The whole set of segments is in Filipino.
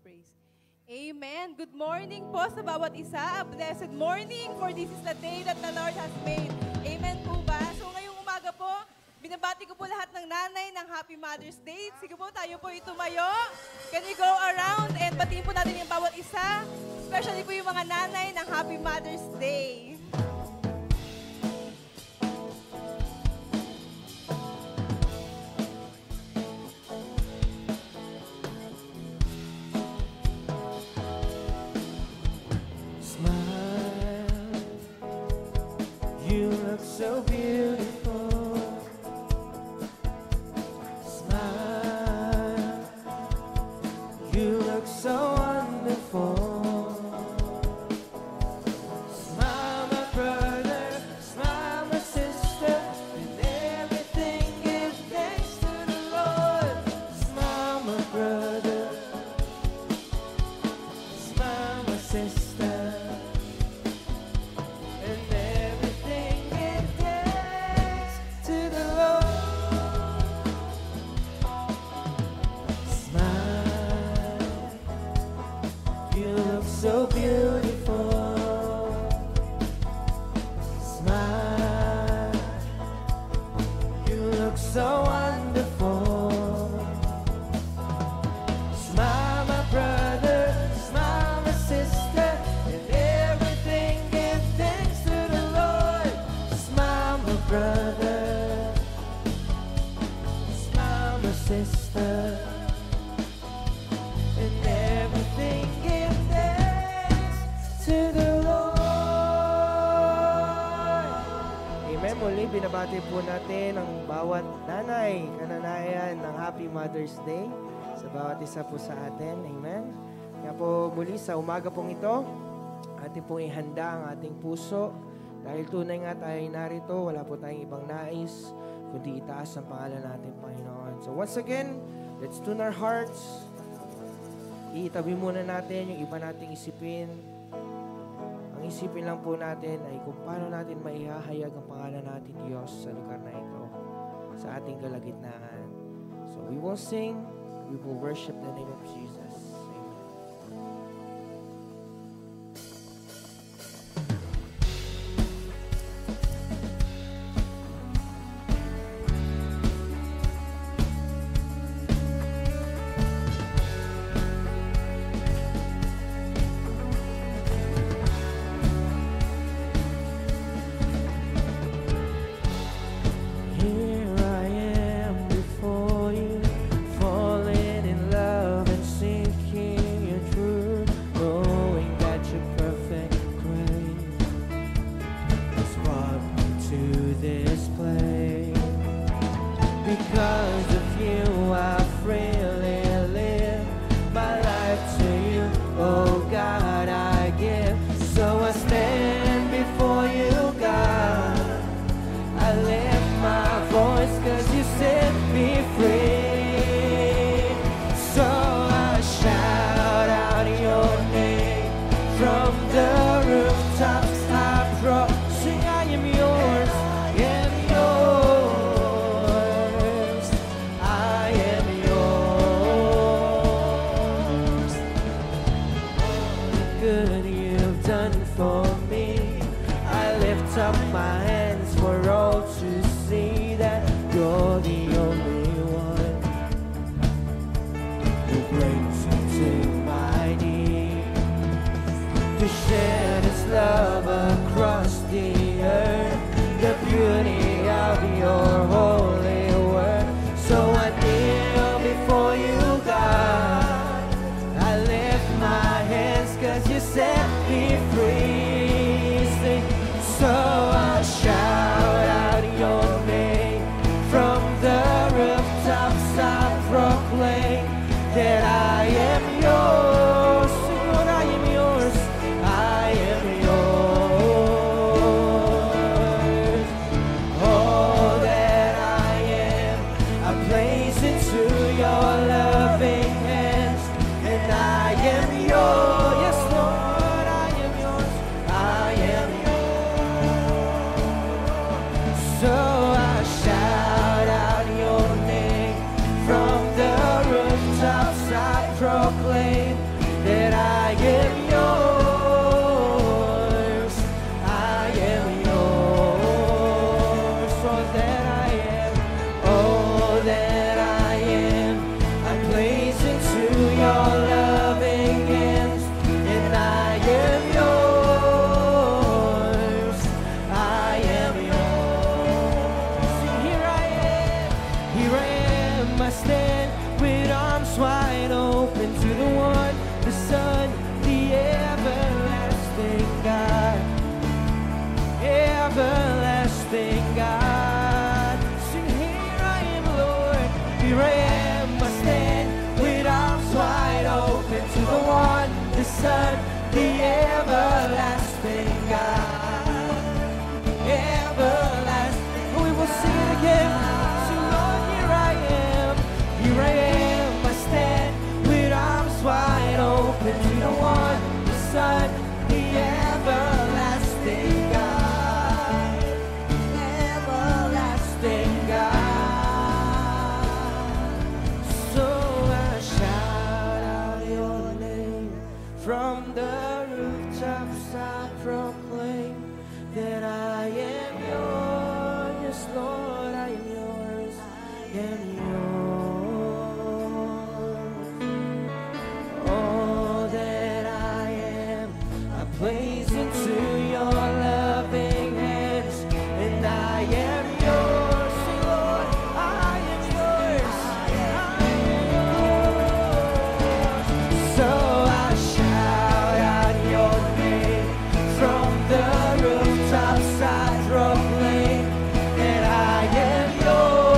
praise. Amen. Good morning po sa bawat isa. A blessed morning, for this is the day that the Lord has made. Amen po ba? So ngayong umaga po, binabati ko po lahat ng nanay ng Happy Mother's Day. Sige po, tayo po itumayo. Can we go around and batiin po natin yung bawat isa? Especially po yung mga nanay ng Happy Mother's Day. You look so beautiful. Smile. You look so wonderful. Smile, my brother. Smile, my sister. In everything, give thanks to the Lord. Smile, my brother. Smile, my sister. So beautiful. Smile. You look so wonderful. Smile, my brother. Smile, my sister. In everything, give thanks to the Lord. Smile, my brother. Smile, my sister. In everything, give to the Lord. Amen. Muli, binabati po natin ang bawat nanay, kananayan ng Happy Mother's Day sa bawat isa po sa atin. Amen. Kaya po muli sa umaga pong ito, ating pong ihanda ang ating puso. Dahil tunay nga tayo narito, wala po tayong ibang nais, kundi itaas ang pangalan natin, Panginoon. So once again, let's tune our hearts. Iitabi muna natin yung iba nating isipin. Ang isipin lang po natin ay kung paano natin maihahayag ang pangalan natin Diyos sa lugar na ito, sa ating kalagitnaan. So we will sing, we will worship the name of Jesus. Amen. proclaim Here I am, I stand with arms wide open to the one, the Son, the everlasting God. Everlasting God. Sing, here I am, Lord. Here I am, I stand with arms wide open to the one, the Son, the everlasting God. Everlasting. We will sing it again. Sing, Lord, here I am. Here I am, I stand with arms wide open to the one, the Son, the everlasting God. Everlasting God. So I shout out your name from the rooftops. I proclaim that I am yours. Yes, Lord, I am yours. I am yours. All that I am, I place into your loving hands, and I am yours. Say, Lord, I am yours. I am yours. So I shout out your name from the rooftops. I proclaim that I am yours.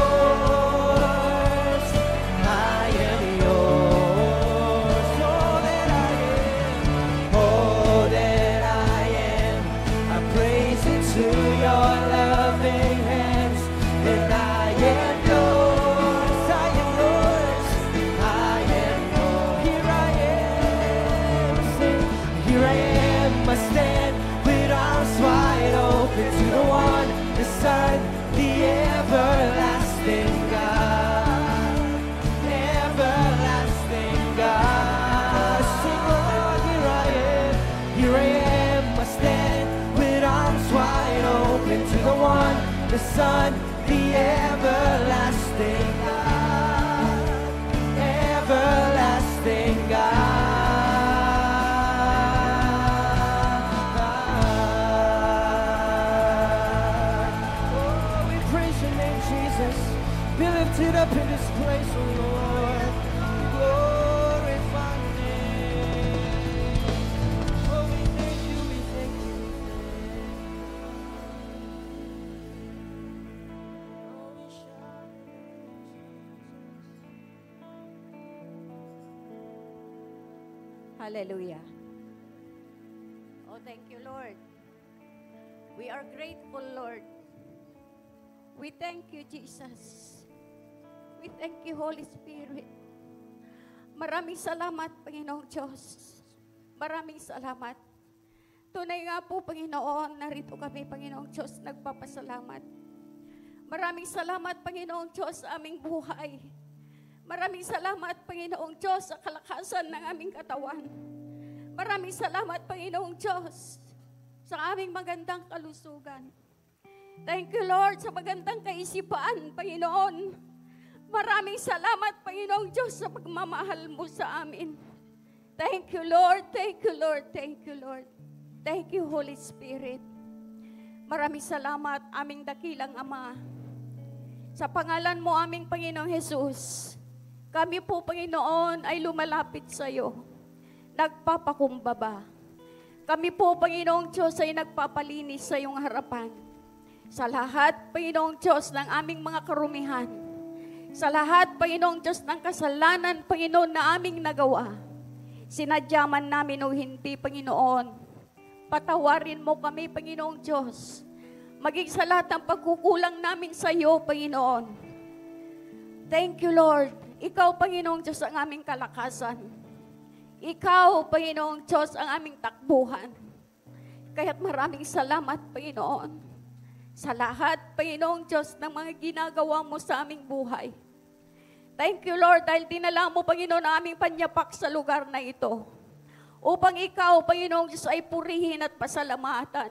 I am yours. All that I am, all that I am, I praise into your loving hands, and I am yours. I am yours. I am yours. Here I am. Sing, here I am. I stand with arms wide open to the one, the Son, the everlasting God. Everlasting God. Sing, Lord, here I am. Here I am. I stand with arms wide open to the one, the Son, the everlasting God. Everlasting God. Oh, we praise your name, Jesus. Be lifted up in this place, oh Lord. We glorify your name. Oh, we thank you, we thank you, we thank you. Oh, we shout. Hallelujah. Oh, thank you, Lord. We are grateful, Lord. We thank you, Jesus. We thank you, Holy Spirit. Maraming salamat, Panginoong Diyos. Maraming salamat. Tunay nga po, Panginoon, narito kami, Panginoong Diyos, nagpapasalamat. Maraming salamat, Panginoong Diyos, sa aming buhay. Maraming salamat, Panginoong Diyos, sa kalakasan ng aming katawan. Maraming salamat, Panginoong Diyos, sa aming magandang kalusugan. Thank you, Lord, sa magandang kaisipan, Panginoon. Maraming salamat, Panginoong Diyos, sa pagmamahal mo sa amin. Thank you, Lord. Thank you, Lord. Thank you, Lord. Thank you, Holy Spirit. Maraming salamat, aming dakilang Ama. Sa pangalan mo, aming Panginoong Jesus, kami po, Panginoon, ay lumalapit sa iyo. Nagpapakumbaba. Kami po, Panginoong Diyos, ay nagpapalinis sa iyong harapan. Sa lahat, Panginoong Diyos, ng aming mga karumihan. Sa lahat, Panginoong Diyos, ng kasalanan, Panginoon, na aming nagawa. Sinadyaman namin o hindi, Panginoon. Patawarin mo kami, Panginoong Diyos. Maging sa lahat ng pagkukulang namin sa iyo, Panginoon. Thank you, Lord. Ikaw, Panginoong Diyos, ang aming kalakasan. Ikaw, Panginoong Diyos, ang aming takbuhan. Kaya't maraming salamat, Panginoon. Sa lahat, Panginoong Diyos, ng mga ginagawa mo sa aming buhay. Thank you, Lord, dahil dinala mo, Panginoon, ang aming panyapak sa lugar na ito. Upang ikaw, Panginoong Diyos, ay purihin at pasalamatan.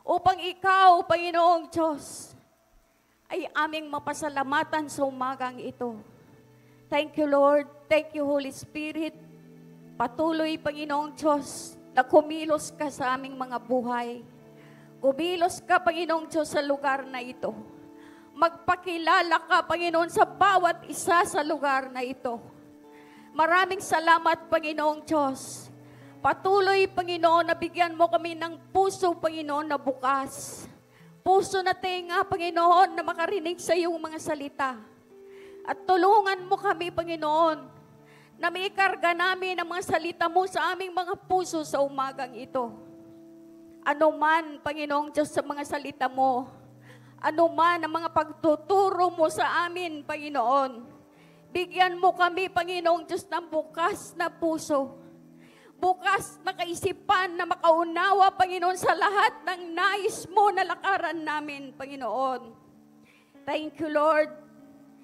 Upang ikaw, Panginoong Diyos, ay aming mapasalamatan sa umagang ito. Thank you, Lord. Thank you, Holy Spirit. Patuloy, Panginoong Diyos, na kumilos ka sa aming mga buhay. Kumilos ka, Panginoong Diyos, sa lugar na ito. magpakilala ka, Panginoon, sa bawat isa sa lugar na ito. Maraming salamat, Panginoong Diyos. Patuloy, Panginoon, na bigyan mo kami ng puso, Panginoon, na bukas. Puso na tenga, Panginoon, na makarinig sa iyong mga salita. At tulungan mo kami, Panginoon, na may karga namin ang mga salita mo sa aming mga puso sa umagang ito. Ano man, Panginoong Diyos, sa mga salita mo, ano man ang mga pagtuturo mo sa amin, Panginoon, bigyan mo kami, Panginoong Diyos, ng bukas na puso, bukas na kaisipan na makaunawa, Panginoon, sa lahat ng nais mo na lakaran namin, Panginoon. Thank you, Lord,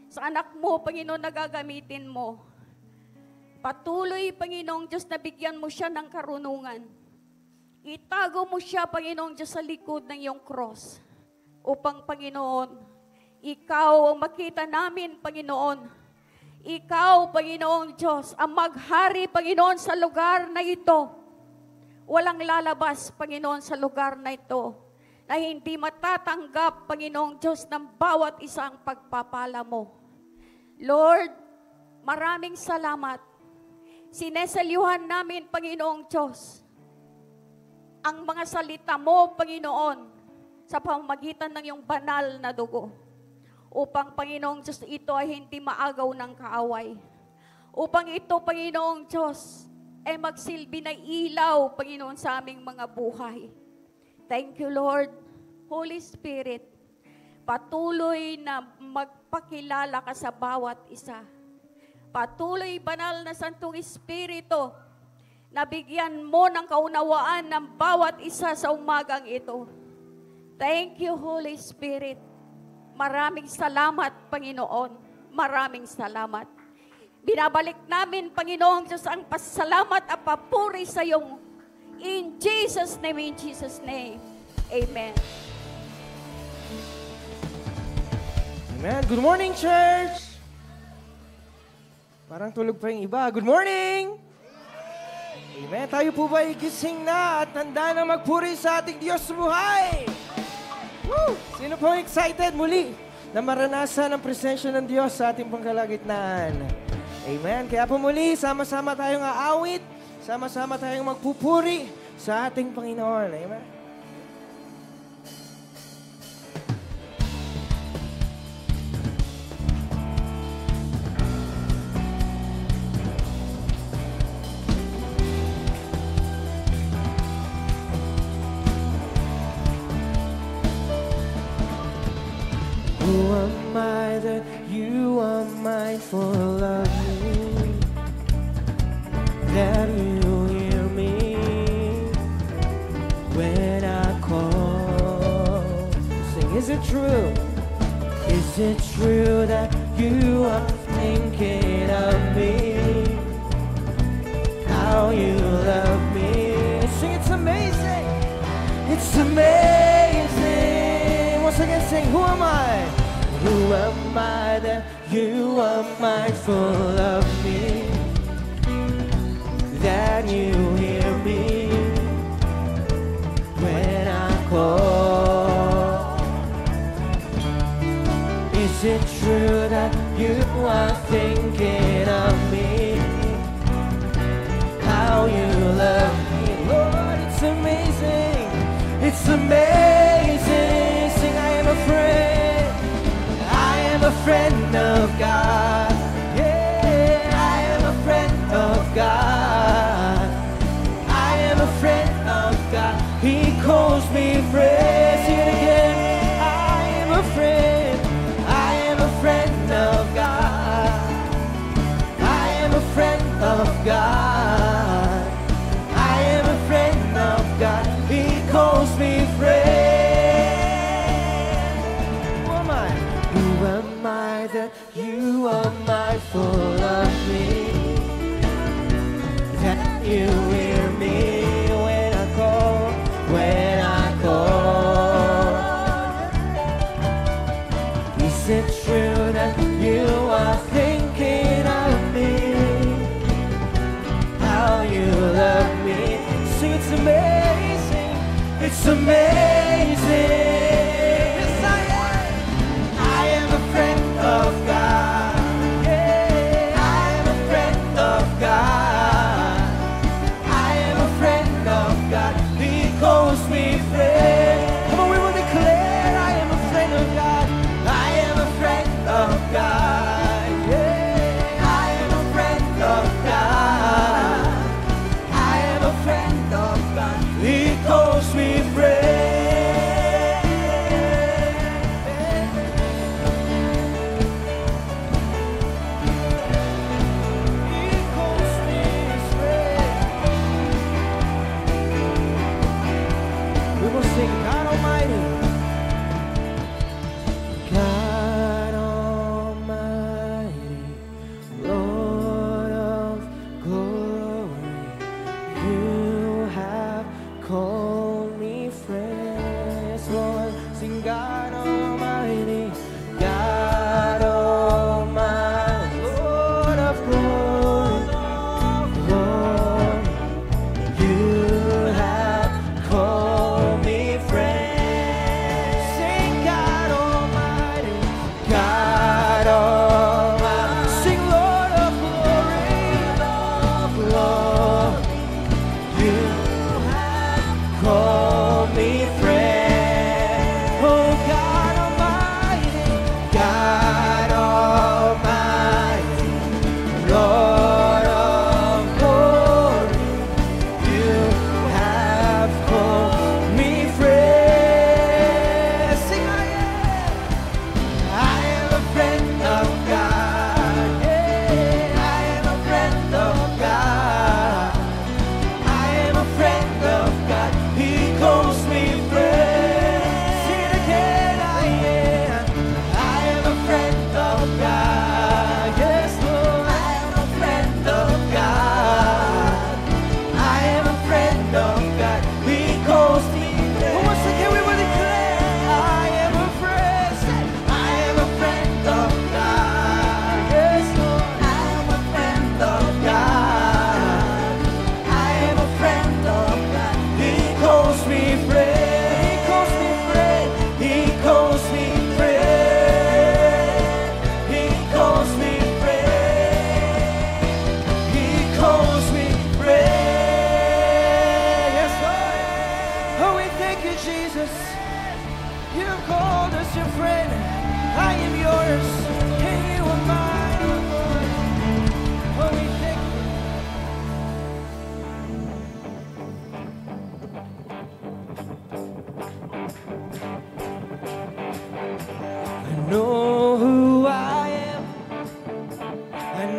sa anak mo, Panginoon, na gagamitin mo. Patuloy, Panginoong Diyos, na bigyan mo siya ng karunungan. Itago mo siya, Panginoong Diyos, sa likod ng iyong cross. Upang, Panginoon, ikaw ang makita namin, Panginoon. Ikaw, Panginoong Diyos, ang maghari, Panginoon, sa lugar na ito. Walang lalabas, Panginoon, sa lugar na ito na hindi matatanggap, Panginoong Diyos, ng bawat isang pagpapala mo. Lord, maraming salamat. Sineselyuhan namin, Panginoong Diyos, ang mga salita mo, Panginoon, sa pamamagitan ng iyong banal na dugo. Upang, Panginoong Diyos, ito ay hindi maagaw ng kaaway. Upang ito, Panginoong Diyos, ay magsilbi na ilaw, Panginoon, sa aming mga buhay. Thank you, Lord. Holy Spirit, patuloy na magpakilala ka sa bawat isa. Patuloy, banal na Santong Espiritu, na bigyan mo ng kaunawaan ng bawat isa sa umagang ito. Thank you, Holy Spirit. Maraming salamat, Panginoon. Maraming salamat. Binabalik namin, Panginoon Diyos, ang pasalamat at papuri sa iyong in Jesus' name. Amen. Amen. Good morning, church! Parang tulog pa yung iba. Good morning! Amen. Tayo po ba igising na at handa na magpuri sa ating Diyos sa buhay? Woo! Sino po excited muli na maranasan ang presensya ng Diyos sa ating pangkalagitnaan? Amen. Kaya po muli, sama-sama tayong aawit, sama-sama tayong magpupuri sa ating Panginoon. Amen. Who am I that you are mindful of me? That you hear me when I call. Sing, is it true? Is it true that you are thinking of me? How you love me? Sing, it's amazing. It's amazing. Once again, sing, who am I? Who am I that you are mindful of me? That you hear me when I call. Is it true that you are thinking of me? How you love me, Lord, it's amazing. It's amazing. Sing, I am a friend. A friend of God. Yeah, I am a friend of God. I am a friend of God. He calls me friend. Sing it again. I am a friend. I am a friend of God. I am a friend of God. I am a friend of God. He calls me friend. That you are mindful of me, that you hear me when I call, Is it true that you are thinking of me, how you love me? Sing, it's amazing, it's amazing. Yes, I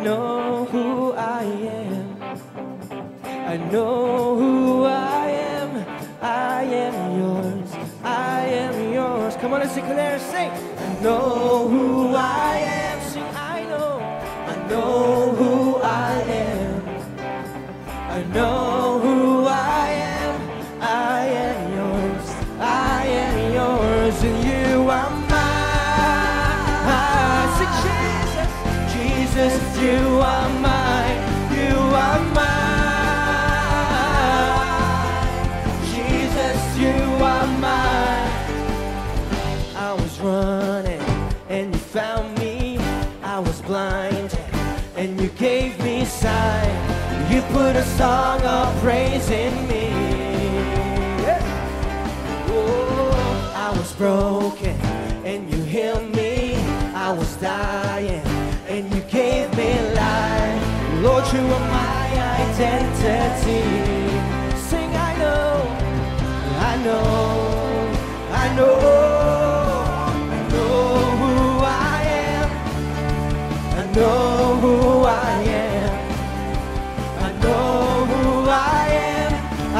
know who I am. I know who I am. I am yours. I am yours. Come on, let's declare, sing. I know who I am. Sing, I know who I am. I know who I am. I am yours. I am yours, and you are mine. Sing, Jesus, Jesus, you are mine. You are mine. Jesus, you are mine. I was running and you found me. I was blind and you gave me sight. You put a song of praise in me. Oh, I was broken and you healed me. I was dying and you gave me life. Lord, you are my identity. Sing, I know, I know, I know, I know who I am. I know who I am. I know who I am. I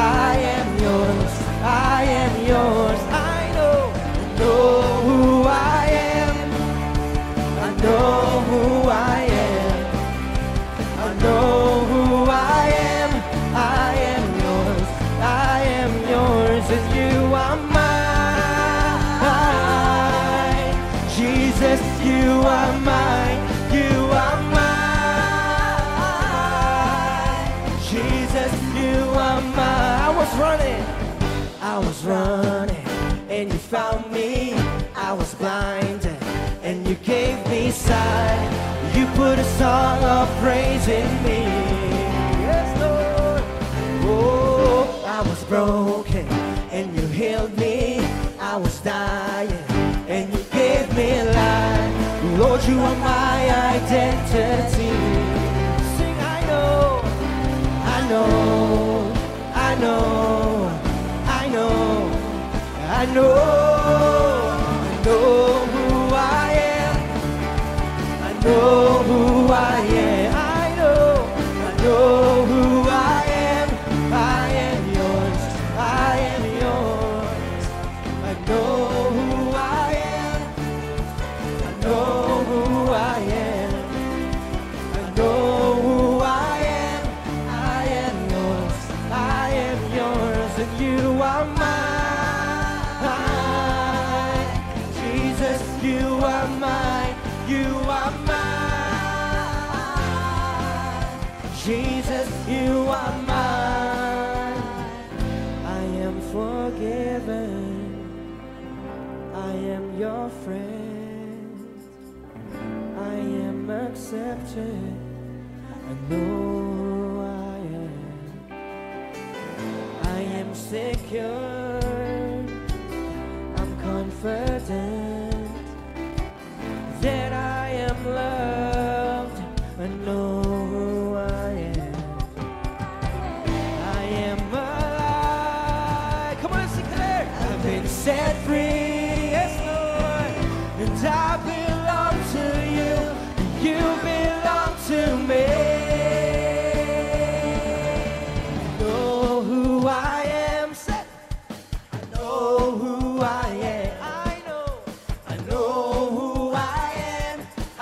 am yours. I am yours. I know who I am. I know who I am. I know who I am. I am yours. I am yours, and you are mine. Jesus, you are mine. You are mine. Jesus, you are mine. I was running, and you found me. I was blind, and you gave me sight. You put a song of praise in me. Yes, Lord. Oh, I was broken, and you healed me. I was dying, and you gave me life. Lord, you are my identity. Sing, I know, I know, I know, I know, I know, I know who I am. I know who I am. I know who I am. I am yours. I am yours. I know who I am. I know who I am. I know who I am. I am yours. I am yours, and you are mine. Jesus, you are mine. You are mine. Jesus, you are mine. I am forgiven. I am your friend. I am accepted. I know who I am. I am secure. I'm confident that I am loved. I know who I am. I am alive. Come on, let's declare. I've been set free, yes, Lord, and I belong to you. You belong to me. I know who I am. Say, I know who I am. I know who I am. I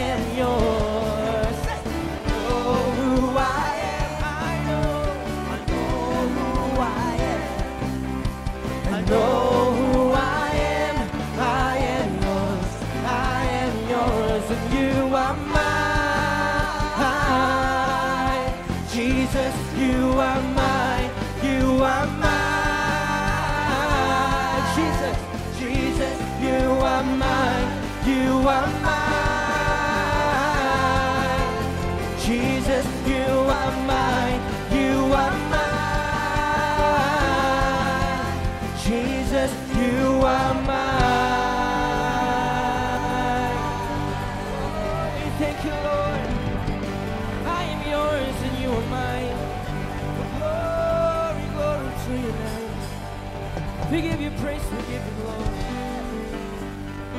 am yours. Say, I know who I am. I know who I am. I know who I am. I am yours. I am yours, and you are mine. Jesus, you are mine. You are mine. Jesus, Jesus, you are mine. You are mine. Jesus, you are mine. You are mine. Jesus, you are mine. Thank you, Lord. I am yours and you are mine. Glory, glory to your name. We give you praise, we give you glory.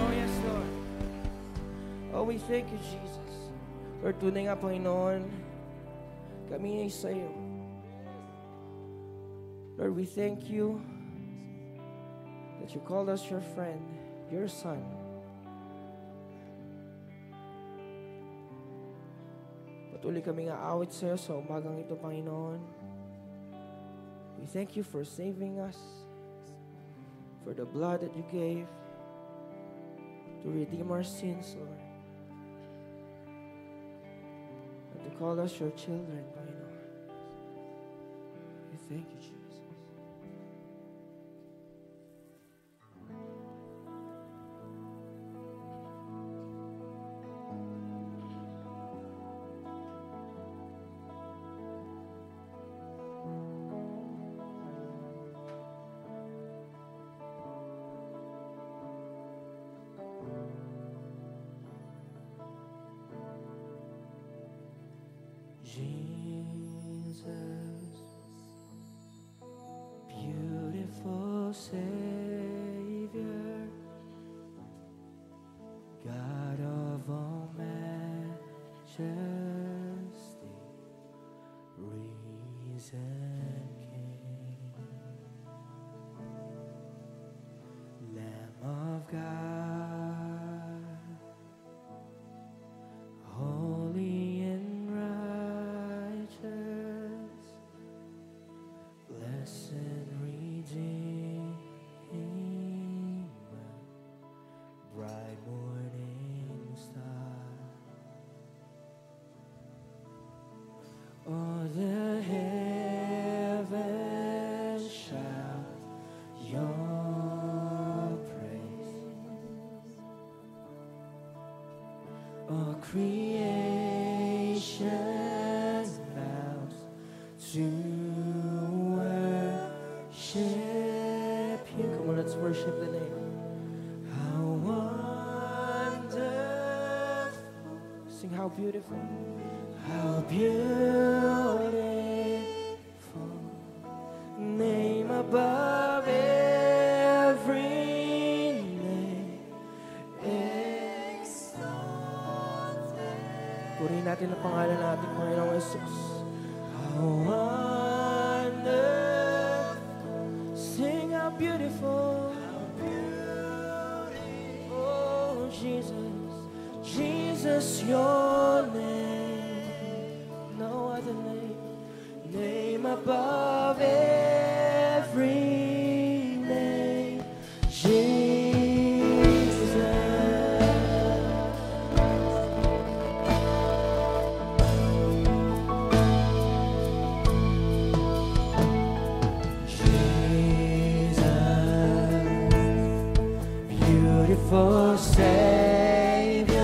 Oh, yes, Lord. Oh, we thank you, Jesus. Lord, tunay nga, Panginoon, kami ay sa iyo. Lord, we thank you that you called us your friend, your son. Patuloy kami nga awit sa iyo sa umagang ito, Panginoon. We thank you for saving us, for the blood that you gave to redeem our sins, Lord. And to call us your children, Panginoon. We thank you, Jesus. Jesus, beautiful Savior, God of all majesty, risen King, Lamb of God, holy and righteous, blessed Redeemer, bright morning star. All the heavens shout your praise. All creation bows to worship you. Come on, let's worship the name. How wonderful. Sing how beautiful. How beautiful. Name above every name. Purihin natin ang pangalan natin, Panginoong Jesus. How wonderful. Sing how beautiful. Oh, Jesus. Jesus, your name. No other name. Name above every name. Jesus. Beautiful Savior,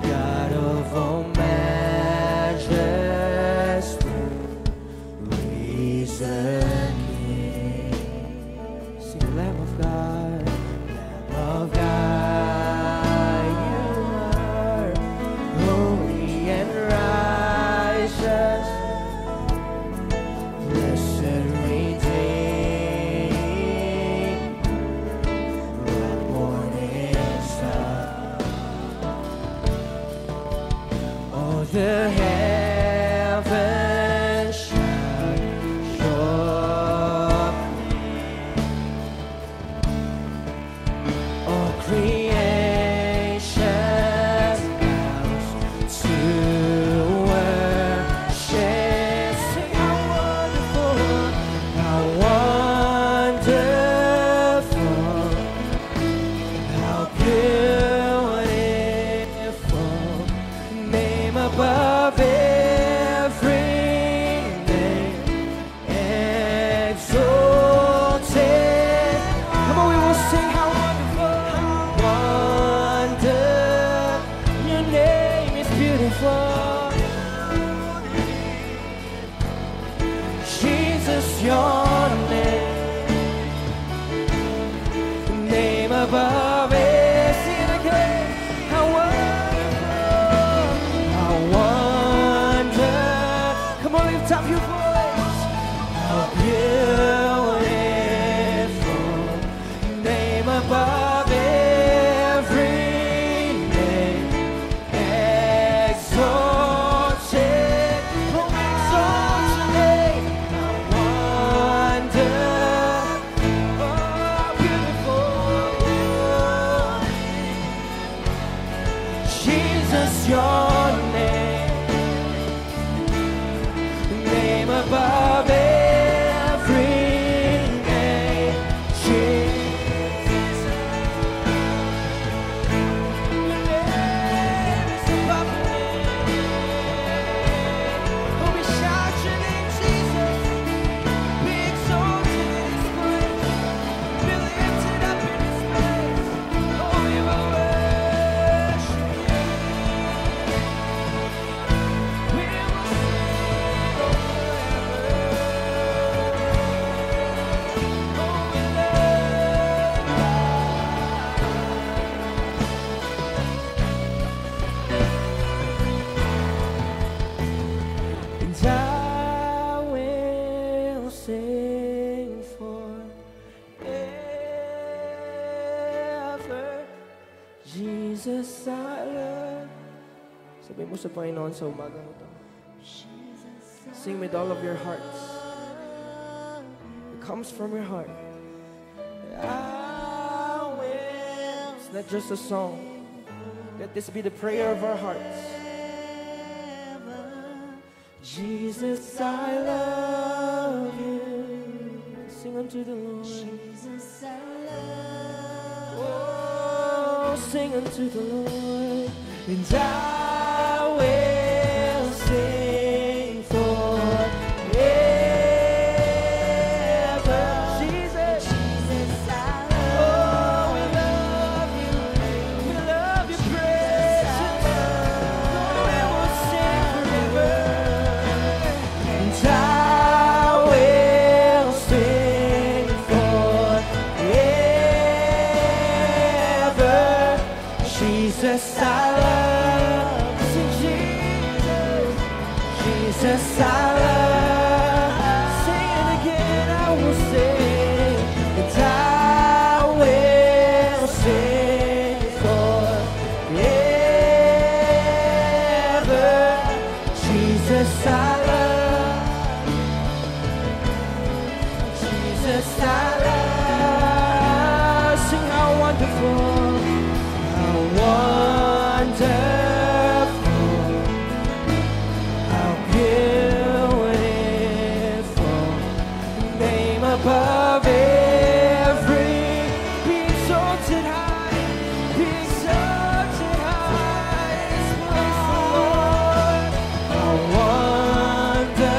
God of all majesty, risen King. Sing, Lamb of God, Lamb of God, you are holy and righteous, blessed Redeemer, bright morning star. All the heavens shout your praise. All creation bows to worship. Sing how wonderful, how wonderful, how beautiful. Name above every name, exalted. Come on, we will sing how wonderful, wonder. Your name is beautiful. Jesus, your name above it. Sing it again. How wonderful, how wonder. Come on, lift up your voice. How beautiful, name above every Jesus, your name, name above every name. Jesus, your name is above every name. Oh, we shout your name, Jesus. Be exalted in this place. Be lifted up in this place. Oh, we will worship you. We will sing forever. Oh, we love. And I will sing forever. Jesus, I love. Sabi mo sa Panginoon sa umagang ito. Sing with all of your hearts. It comes from your heart. I will. It's not just a song. Let this be the prayer of our hearts. Jesus, I love you. Sing unto the Lord. Jesus, I love you. Oh, sing unto the Lord. And I will sing forever. Jesus, Jesus, I love you. Oh, we love you. We love your presence. Oh, we will sing forever. And I will sing forever. Jesus, I love. Sing Jesus. Jesus, I love. Sing it again. I will sing. And I will sing forever. Jesus, I love. Jesus, I love. Sing how wonderful, how wonderful, how beautiful, name above every. Be exalted high, be exalted high. This place, Lord, how wonderful.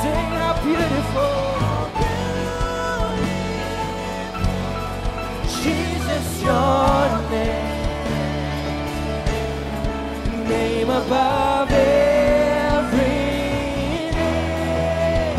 Sing how beautiful. Jesus, your name, name above every name.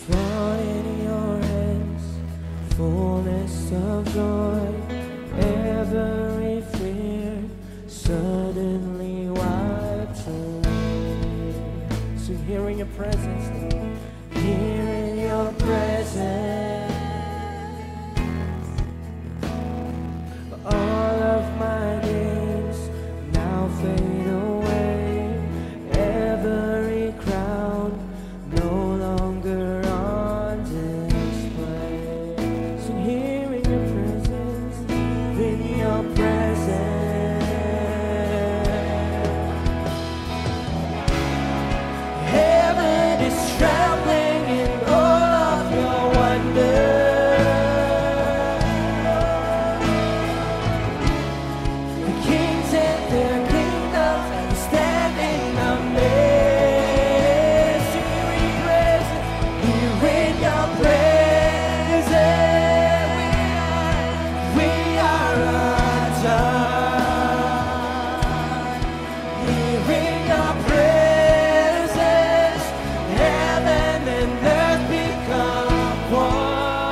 Found in your hands, fullness of joy, every fear suddenly wiped away. So here in your presence, here in your presence, all of my days now fade away. Every crown no longer on display. So here in your presence, in your presence, heaven is trembling in all of your wonder. The kings and their kingdoms standing amazed. Here in your presence, here in your presence, we are undone. Here in your presence, heaven and earth become one.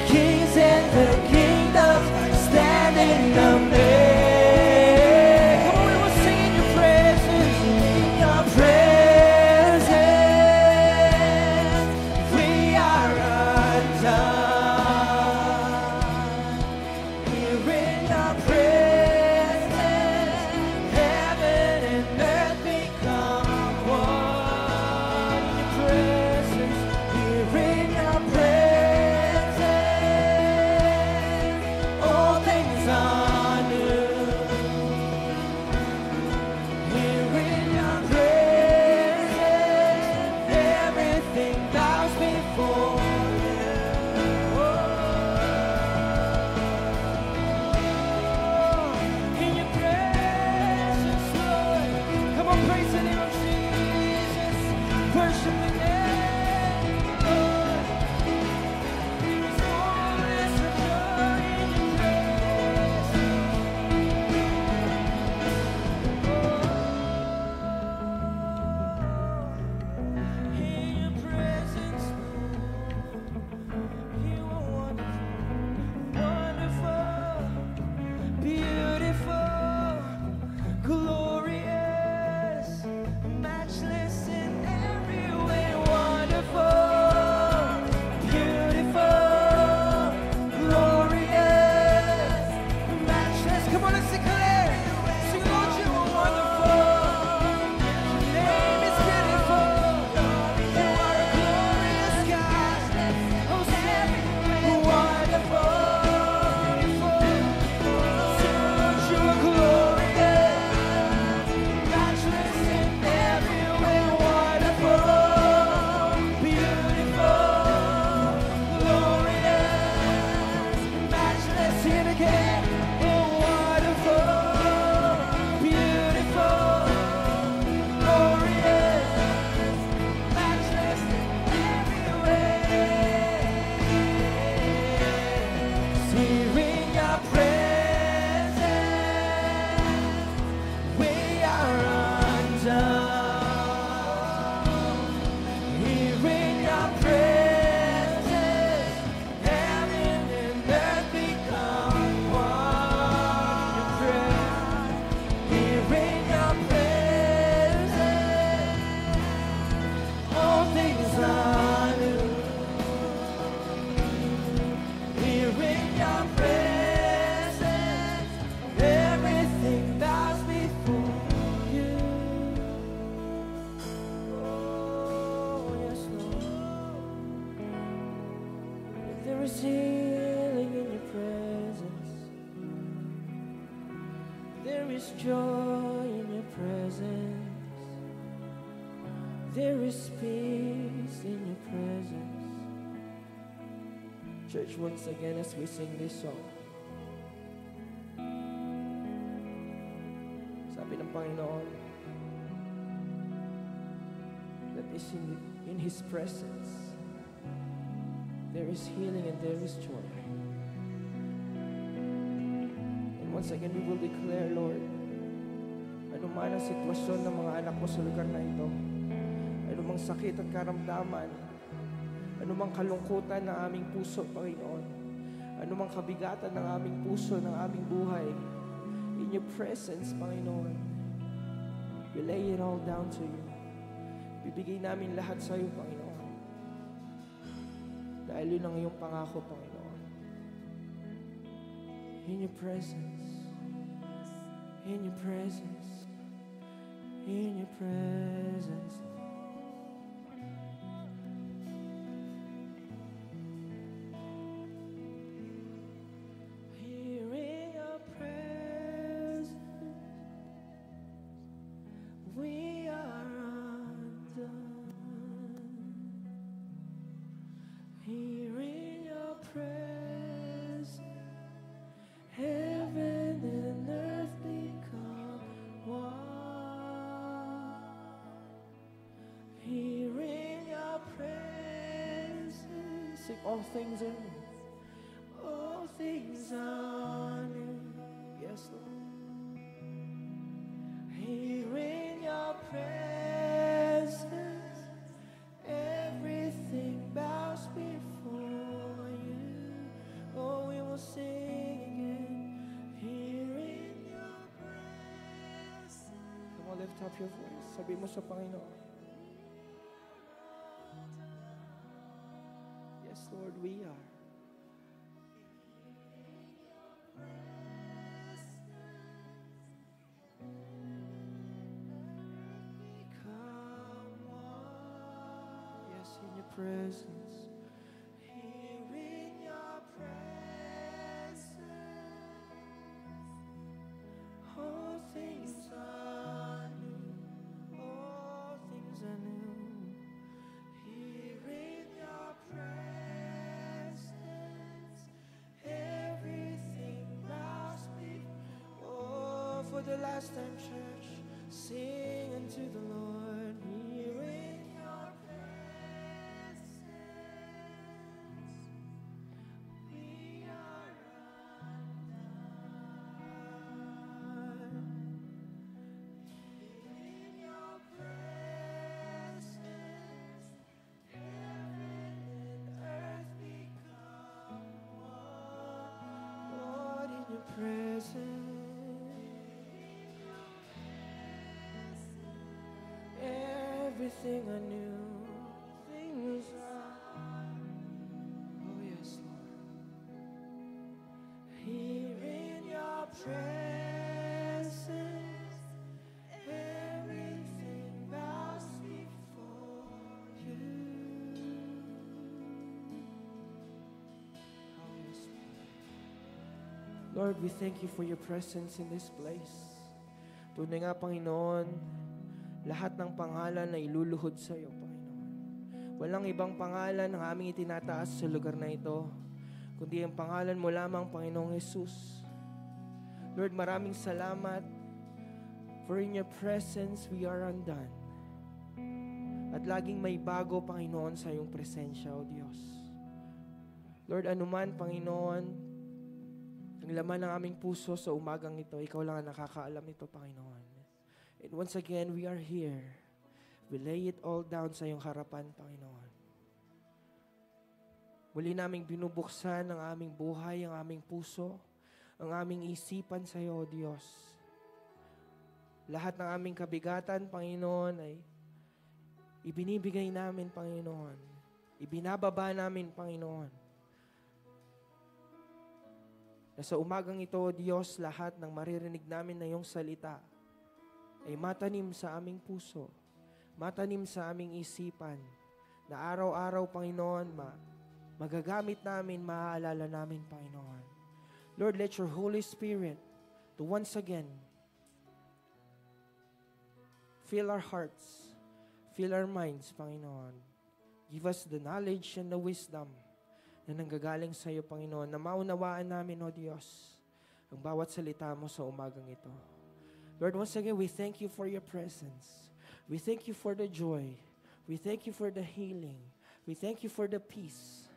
kings and the kingdoms stand in amazement. Come on, we will sing in your presence. In your presence, we are undone. Here in your presence, heaven and earth become one. In your presence, here in your presence, all things are new. Here in your presence, everything bows before you. In your presence, Lord. Come on, praise the name of Jesus. Worship the name, Lord. There's fullness of joy in your presence. In your presence, you are wonderful, wonderful, beautiful, glorious, matchless in every way. Wonderful, beautiful, glorious, matchless. Come on, let's declare. Sing, Lord, you are wonderful. Your name is beautiful. You are a glorious God. Oh, sing, wonderful, beautiful. Sing, Lord, you are glorious, matchless in every way. Wonderful, beautiful, glorious, matchless. Sing it again. Oh, wonderful, beautiful, glorious, matchless in every way. Here in your presence, we are undone. Here in your presence, heaven and earth become one. Here in your presence, all things are new. Here in your presence, everything bows before you. Oh, yes, Lord. There is healing in your presence. There is joy in your presence. There is peace in your presence. Church, once again as we sing this song, sabi ng Panginoon, that is in His presence, there is healing and there is joy. And once again, we will declare, Lord, ano man ang sitwasyon ng mga anak mo sa lugar na ito, ano mang sakit at karamdaman, ano mang kalungkutan ng aming puso, Panginoon, ano mang kabigatan ng aming puso, ng aming buhay, in your presence, Panginoon, we lay it all down to you. Bibigay namin lahat sa iyo, Panginoon. Dahil yun ang iyong pangako, Panginoon. In your presence, in your presence, in your presence. Here in your presence, we are undone. Here in your presence, heaven and earth become one. Here in your presence, sing, all things are new. All things are new. Yes, Lord. Here in your presence, everything bows before you. lift up your voice. Sabi mo sa Panginoon. Yes, Lord, we are. Yes, in your presence. Here in your presence. All things are new. All things are new. Here in your presence. Everything must be. Oh, for the last time, church, sing unto the Lord. Here in your presence. We are undone. In your presence, heaven and earth become one. Lord, in your presence, everything anew. Things are. Oh, yes, Lord. Here in your presence, everything bows before you. Oh, yes, Lord, we thank you for your presence in this place. Tunay nga, Panginoon, lahat ng pangalan na iluluhod sa iyo, Panginoon. Walang ibang pangalan ang aming itinataas sa lugar na ito, kundi ang pangalan mo lamang, Panginoong Jesus. Lord, maraming salamat, for in your presence we are undone. At laging may bago, Panginoon, sa iyong presensya, O Diyos. Lord, anuman, Panginoon, ang laman ng aming puso sa umagang ito, ikaw lang ang nakakaalam ito, Panginoon. And once again, we are here. We lay it all down sa iyong harapan, Panginoon. Muli naming binubuksan ang aming buhay, ang aming puso, ang aming isipan sa iyo, O Diyos. Lahat ng aming kabigatan, Panginoon, ay ibinibigay namin, Panginoon. Ibinababa namin, Panginoon. Na sa umagang ito, O Diyos, lahat ng maririnig namin na iyong salita ay matanim sa aming puso, matanim sa aming isipan, na araw-araw, Panginoon, magagamit namin, maaalala namin, Panginoon. Lord, let your Holy Spirit to once again fill our hearts, fill our minds, Panginoon. Give us the knowledge and the wisdom na nanggagaling sa iyo, Panginoon, na maunawaan namin, O Diyos, ang bawat salita mo sa umagang ito. Lord, once again, we thank you for your presence. We thank you for the joy. We thank you for the healing. We thank you for the peace.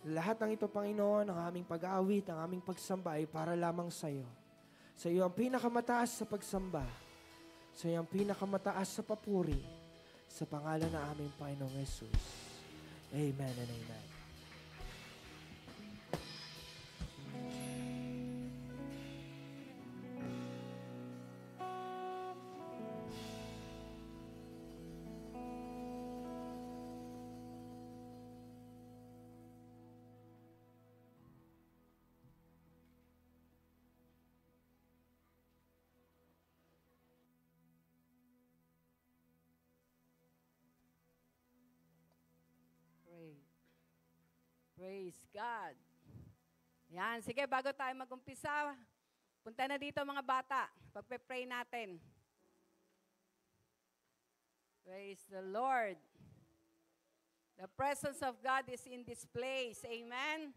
Lahat ng ito, Panginoon, ang aming pag-aawit, ang aming pagsamba ay para lamang sa iyo. Sa iyo ang pinakamataas sa pagsamba. Sa iyo ang pinakamataas sa papuri. Sa pangalan ng aming Panginoong Jesus. Amen and amen. Praise God. Yan, sige, bago tayo mag-umpisa, punta na dito mga bata. Pagpe-pray natin. Praise the Lord. The presence of God is in this place. Amen.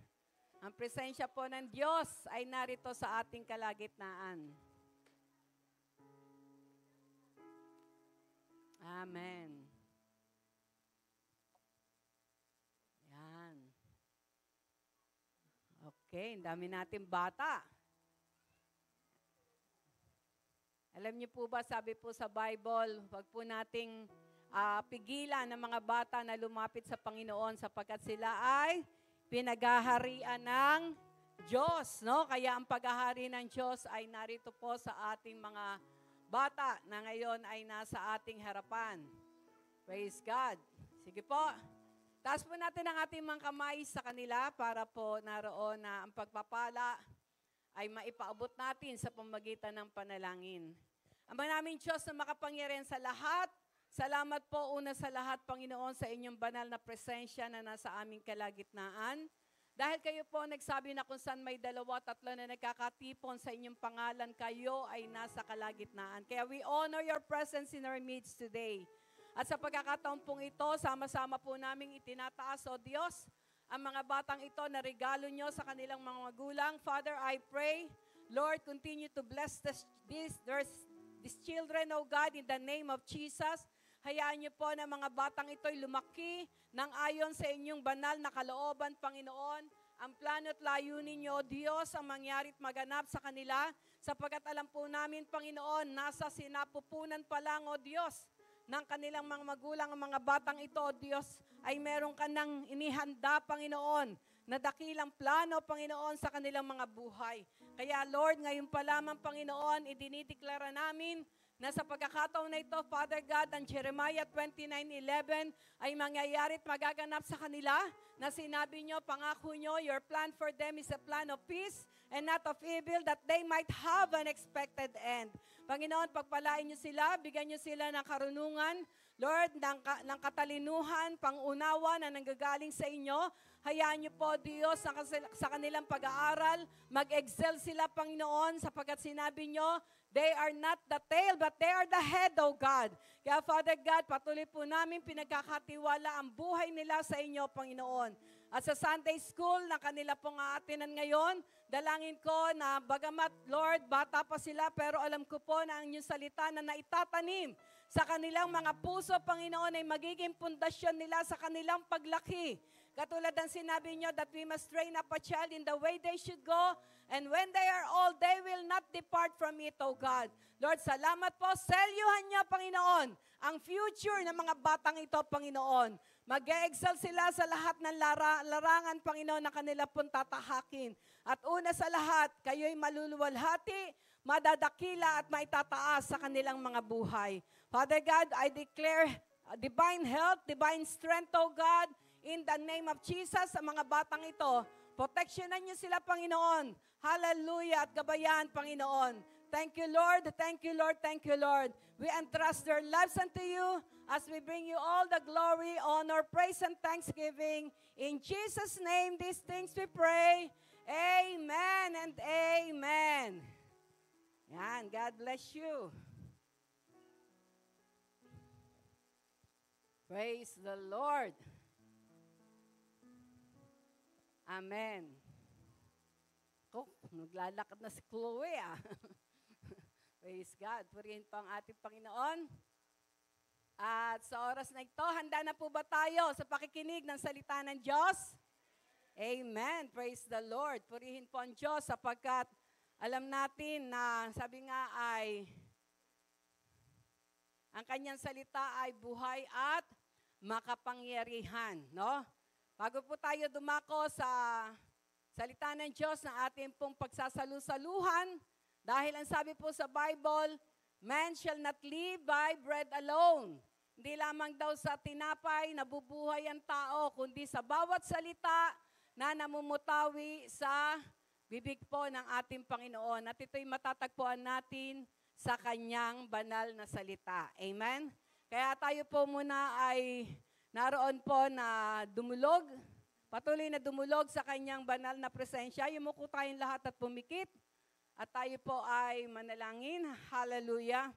Ang presensya po ng Diyos ay narito sa ating kalagitnaan. Amen. Yan. Okay, ang dami natin bata. Alam niyo po ba, sabi po sa Bible, wag po nating pigilan ng mga bata na lumapit sa Panginoon sapagkat sila ay pinaghaharian ng Diyos, no? Kaya ang paghahari ng Diyos ay narito po sa ating mga bata na ngayon ay nasa ating harapan. Praise God. Sige po. Taas po natin ang ating mga kamay sa kanila para po naroon na ang pagpapala ay maipaabot natin sa pamagitan ng panalangin. Ama namin Diyos na makapangyarihan sa lahat, salamat po una sa lahat, Panginoon, sa inyong banal na presensya na nasa aming kalagitnaan. Dahil kayo po nagsabi na kung saan may 2, 3 na nagkakatipon sa inyong pangalan, kayo ay nasa kalagitnaan. Kaya we honor your presence in our midst today. At sa pagkakataon pong ito, sama-sama po namin itinataas, O Diyos, ang mga batang ito na regalo nyo sa kanilang mga magulang. Father, I pray, Lord, continue to bless these children, O God, in the name of Jesus. Hayaan niyo po na mga batang ito'y lumaki ng ayon sa inyong banal na kalooban, Panginoon. Ang plano at layunin niyo, Diyos, ang mangyari't maganap sa kanila, sapagkat alam po namin, Panginoon, nasa sinapupunan pa lang, O Diyos, ng kanilang mga magulang, ang mga batang ito, Diyos, ay meron ka ng inihanda, Panginoon, na dakilang plano, Panginoon, sa kanilang mga buhay. Kaya, Lord, ngayon pa lamang, Panginoon, idinideklara namin na sa pagkakataon na ito, Father God, ang Jeremiah 29:11 ay mangyayari at magaganap sa kanila na sinabi nyo, pangako nyo, your plan for them is a plan of peace and not of evil, that they might have an expected end. Panginoon, pagpalain nyo sila, bigyan nyo sila ng karunungan, Lord, ng katalinuhan, pangunawa na nanggagaling sa inyo. Hayaan niyo po, Diyos, sa kanilang pag-aaral, mag-excel sila, Panginoon, sapagkat sinabi nyo, they are not the tail, but they are the head, O God. Kaya, Father God, patuloy po namin pinagkakatiwala ang buhay nila sa inyo, Panginoon. At sa Sunday School na kanila pong aatinan ngayon, dalangin ko na bagamat, Lord, bata pa sila, pero alam ko po na ang inyong salita na naitatanim sa kanilang mga puso, Panginoon, ay magiging pundasyon nila sa kanilang paglaki. Katulad ng sinabi nyo that we must train up a child in the way they should go, and when they are old, they will not depart from it, O God. Lord, salamat po. Selyuhan niyo, Panginoon, ang future ng mga batang ito, Panginoon. Mag-e-excel sila sa lahat ng larangan, Panginoon, na kanila pong tatahakin. At una sa lahat, kayo'y maluluwalhati, madadakila at maitataas sa kanilang mga buhay. Father God, I declare divine health, divine strength, O God, in the name of Jesus, sa mga batang ito. Proteksyonan niyo sila, Panginoon. Hallelujah at gabayan, Panginoon. Thank you, Lord. Thank you, Lord. Thank you, Lord. We entrust their lives unto you as we bring you all the glory, honor, praise, and thanksgiving. In Jesus' name, these things we pray. Amen and amen. Yan, God bless you. Praise the Lord. Amen. Naglalakad na si Chloe ah. Praise God. Purihin po ang ating Panginoon. At sa oras na ito, handa na po ba tayo sa pakikinig ng salita ng Diyos? Amen. Praise the Lord. Purihin po ang Diyos sapagkat alam natin na sabi nga ay ang kanyang salita ay buhay at makapangyarihan, no? Bago po tayo dumako sa salita ng Diyos na ating pong pagsasalusaluhan, dahil ang sabi po sa Bible, man shall not live by bread alone. Hindi lamang daw sa tinapay nabubuhay ang tao, kundi sa bawat salita na namumutawi sa bibig po ng ating Panginoon. At ito'y matatagpuan natin sa kanyang banal na salita. Amen? Kaya tayo po muna ay naroon po na dumulog, patuloy na dumulog sa kanyang banal na presensya. Yumuko tayong lahat at pumikit. At tayo po ay manalangin. Hallelujah.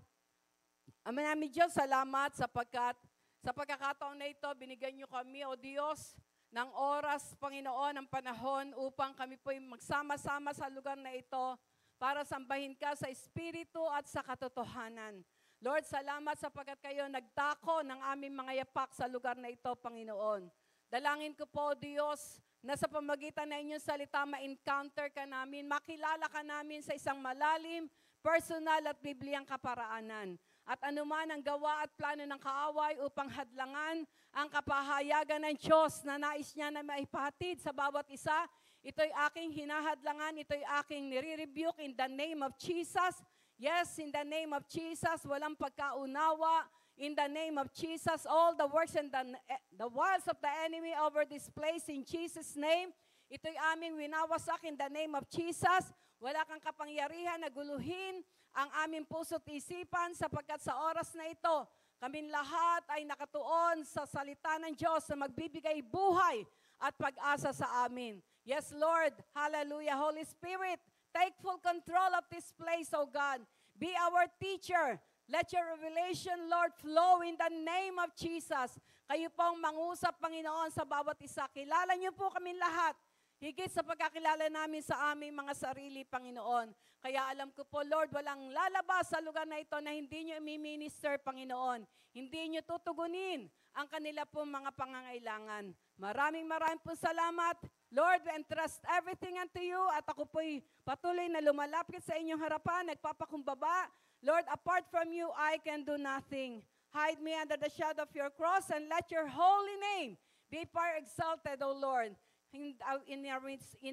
Ama namin Diyos, salamat sapagkat sa pagkakataon na ito, binigyan niyo kami, O Diyos, ng oras, Panginoon, ng panahon upang kami po magsama-sama sa lugar na ito para sambahin ka sa Espiritu at sa katotohanan. Lord, salamat sapagkat kayo nagdako ng aming mga yapak sa lugar na ito, Panginoon. Dalangin ko po, Diyos, na sa pamagitan na inyong salita, ma-encounter ka namin, makilala ka namin sa isang malalim, personal at bibliyang kaparaanan. At anuman ang gawa at plano ng kaaway upang hadlangan ang kapahayagan ng Diyos na nais niya na maipahatid sa bawat isa, ito'y aking hinahadlangan, ito'y aking nire-rebuke in the name of Jesus. Yes, in the name of Jesus, walang pagkaunawa. In the name of Jesus, all the works and the wiles of the enemy over this place in Jesus' name. Ito'y aming winawasak in the name of Jesus. Wala kang kapangyarihan na guluhin ang aming puso't isipan sapagkat sa oras na ito, kaming lahat ay nakatuon sa salita ng Diyos na magbibigay buhay at pag-asa sa amin. Yes, Lord. Hallelujah. Holy Spirit, take full control of this place, O God. Be our teacher. Let your revelation, Lord, flow in the name of Jesus. Kayo pong mangusap, Panginoon, sa bawat isa. Kilala niyo po kami lahat. Higit sa pagkakilala namin sa aming mga sarili, Panginoon. Kaya alam ko po, Lord, walang lalabas sa lugar na ito na hindi niyo i-minister, Panginoon. Hindi niyo tutugunin ang kanila pong mga pangangailangan. Maraming po salamat. Lord, we entrust everything unto you at ako po'y patuloy na lumalapit sa inyong harapan, nagpapakumbaba. Lord, apart from you, I can do nothing. Hide me under the shadow of your cross and let your holy name be far exalted, O Lord, in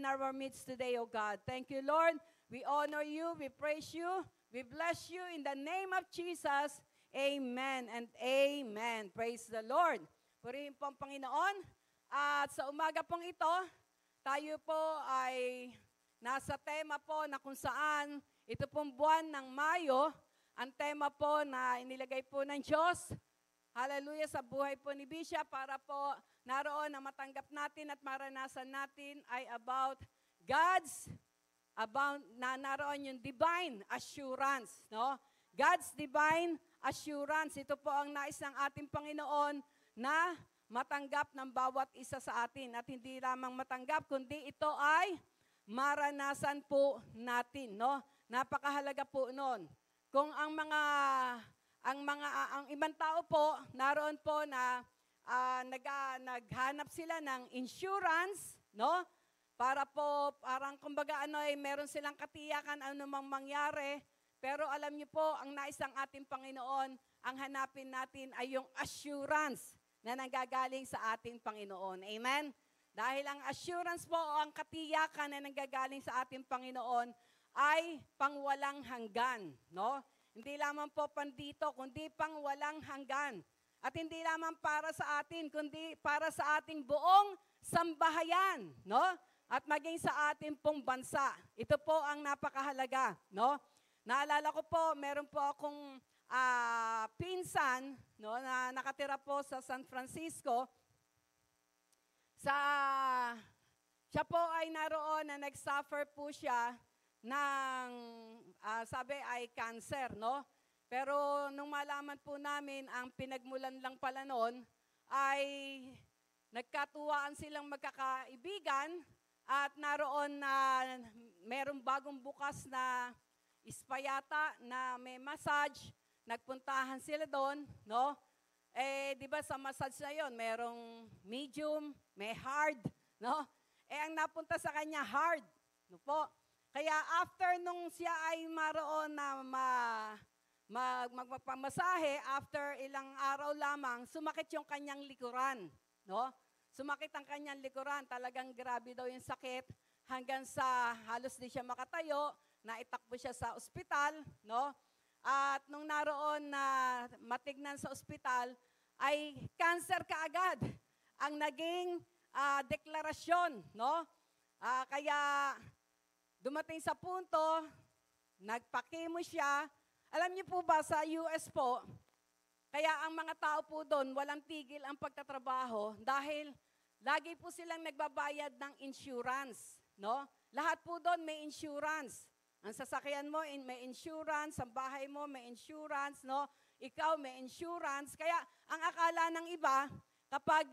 our midst today, O God. Thank you, Lord. We honor you, we praise you, we bless you in the name of Jesus. Amen and amen. Praise the Lord. Purihin po ang Panginoon. At sa umaga pong ito, tayo po ay nasa tema po na kung saan ito pong buwan ng Mayo, ang tema po na inilagay po ng Diyos, hallelujah, sa buhay po ni Bisha para po naroon na matanggap natin at maranasan natin ay about naroon yung divine assurance, no? God's divine assurance. Ito po ang nais ng ating Panginoon na matanggap ng bawat isa sa atin. At hindi lamang matanggap, kundi ito ay maranasan po natin, no? Napakahalaga po noon. Kung ang ibang tao po naroon po na naghanap sila ng insurance, no? Para po parang kumbaga meron silang katiyakan anumang mangyari. Pero alam niyo po, ang nais ng ating Panginoon, ang hanapin natin ay yung assurance na nanggagaling sa ating Panginoon. Amen? Dahil ang assurance po o ang katiyakan na nanggagaling sa ating Panginoon ay pangwalang hanggan, no? Hindi lamang po pandito, kundi pangwalang hanggan. At hindi lamang para sa atin, kundi para sa ating buong sambahayan, no? At maging sa ating pong bansa. Ito po ang napakahalaga, no? Naalala ko po, meron po akong pinsan, no, na nakatira po sa San Francisco. Siya po ay naroon na nag-suffer po siya ng, sabi ay cancer, no? Pero nung malaman po namin, ang pinagmulan lang pala noon ay nagkatuwaan silang magkakaibigan at naroon na merong bagong bukas na ispayata na may massage. Nagpuntahan sila doon, no? Di ba sa massage na yon, merong medium, may hard, no? Ang napunta sa kanya hard, no po? Kaya after nung siya ay maroon na magpapamasahe, after ilang araw lamang, sumakit yung kanyang likuran, no? Sumakit ang kanyang likuran, talagang grabe daw yung sakit, hanggang sa halos di siya makatayo, naitakbo siya sa ospital, no? At nung naroon na matignan sa ospital, ay cancer kaagad ang naging deklarasyon, no? Kaya dumating sa punto, nagpakimo siya. Alam niyo po ba sa US po, kaya ang mga tao po doon, walang tigil ang pagtatrabaho dahil lagi po silang nagbabayad ng insurance, no? Lahat po doon may insurance. Ang sasakyan mo may insurance, ang bahay mo may insurance, no? Ikaw may insurance. Kaya ang akala ng iba, kapag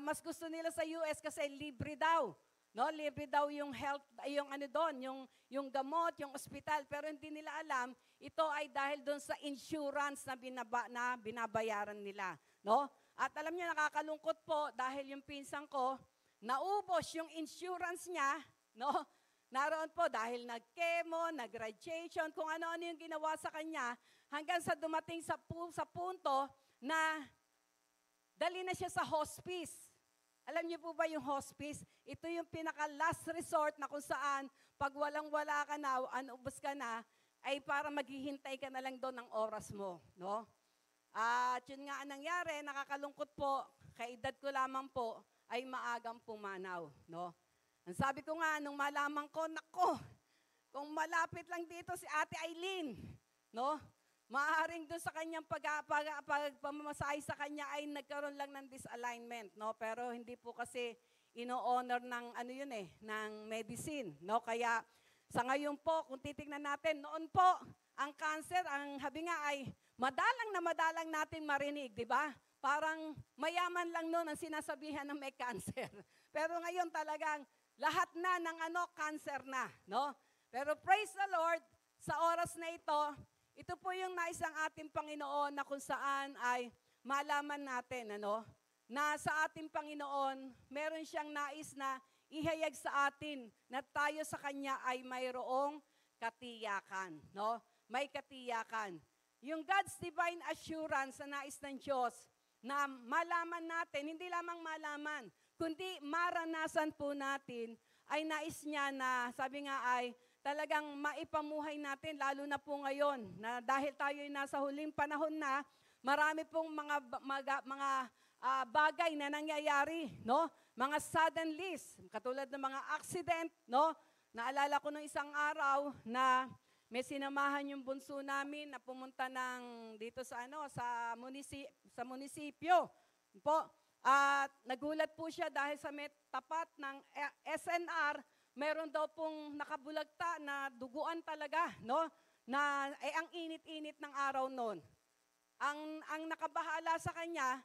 mas gusto nila sa US kasi libre daw. No, libre daw yung health, yung ano doon, yung gamot, yung ospital, pero hindi nila alam, ito ay dahil doon sa insurance na binabayaran nila, no? At alam niyo, nakakalungkot po dahil yung pinsang ko, naubos yung insurance niya, no? Naroon po dahil nag-chemo, nag-radiation, kung ano-ano yung ginawa sa kanya, hanggang sa dumating sa punto na dali na siya sa hospice. Alam niyo po ba yung hospice? Ito yung pinaka-last resort na kung saan pag walang-wala ka na, anubos ka na, ay para maghihintay ka na lang doon ng oras mo, no? At yun nga ang nangyari, nakakalungkot po, kaedad ko lamang po, ay maagang pumanaw, no? Ang sabi ko nga, nung malaman ko, nako, kung malapit lang dito si Ate Eileen, no? Maaaring doon sa kanyang pagmamasahe sa kanya ay nagkaroon lang ng disalignment, no? Pero hindi po kasi ino-honor ng ng medicine, no? Kaya sa ngayon po, kung titingnan natin, noon po, ang cancer, ang habi nga ay madalang natin marinig, di ba? Parang mayaman lang noon ang sinasabihan ng may cancer. Pero ngayon talagang lahat na ng cancer na, no? Pero praise the Lord, sa oras na ito po yung nais ng ating Panginoon na kung saan ay malaman natin, na sa ating Panginoon, meron siyang nais na ihayag sa atin na tayo sa Kanya ay mayroong katiyakan, no? May katiyakan. Yung God's divine assurance na nais ng Diyos na malaman natin, hindi lamang malaman, kundi maranasan po natin, ay nais niya na, sabi nga ay, talagang maipamuhay natin, lalo na po ngayon, na dahil tayo ay nasa huling panahon na, marami pong mga bagay na nangyayari, no? Mga suddenlies, katulad ng mga accident, no? Naalala ko nung isang araw na may sinamahan yung bunso namin na pumunta dito sa munisipyo po. At nagulat po siya dahil sa may tapat ng SNR, meron daw pong nakabulagta na duguan talaga, no? Na ang init-init ng araw noon. Ang nakabahala sa kanya,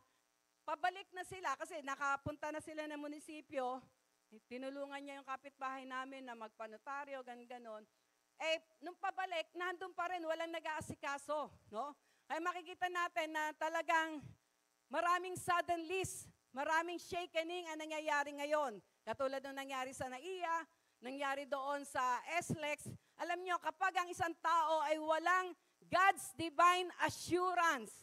pabalik na sila kasi nakapunta na sila ng munisipyo. Tinulungan niya yung kapitbahay namin na magpanotaryo, ganon. Nung pabalik, nandun pa rin, walang nag-aasikaso, no? Kaya makikita natin na talagang maraming suddenlies, maraming shakening ang nangyayari ngayon. Katulad ng nangyari sa NAIA, nangyari doon sa SLEX. Alam nyo, kapag ang isang tao ay walang God's divine assurance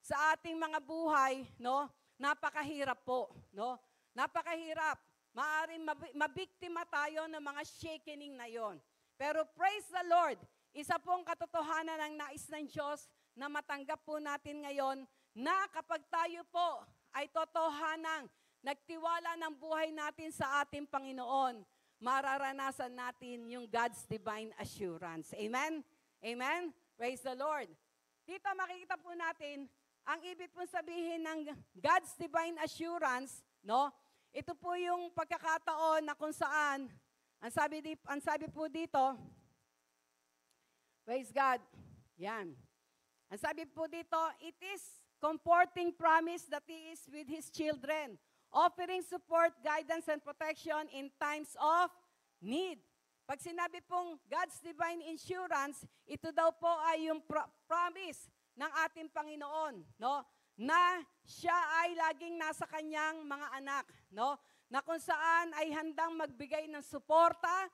sa ating mga buhay, no? Napakahirap po, no? Napakahirap. Maaaring mabiktima tayo ng mga shakening na yon. Pero praise the Lord, isa pong katotohanan ng nais ng Diyos na matanggap po natin ngayon na kapag tayo po ay totohanang nagtiwala ng buhay natin sa ating Panginoon, mararanasan natin yung God's divine assurance. Amen? Amen? Praise the Lord. Dito makikita po natin, ang ibig pong sabihin ng God's divine assurance, no? Ito po yung pagkakataon na kung saan, ang sabi po dito, praise God, yan. Ang sabi po dito, it is comforting promise that He is with His children, offering support, guidance, and protection in times of need. Pag sinabi pong God's divine insurance, ito daw po ay yung promise ng ating Panginoon, no? Na siya ay laging nasa kanyang mga anak, no? Na kung saan ay handang magbigay ng suporta,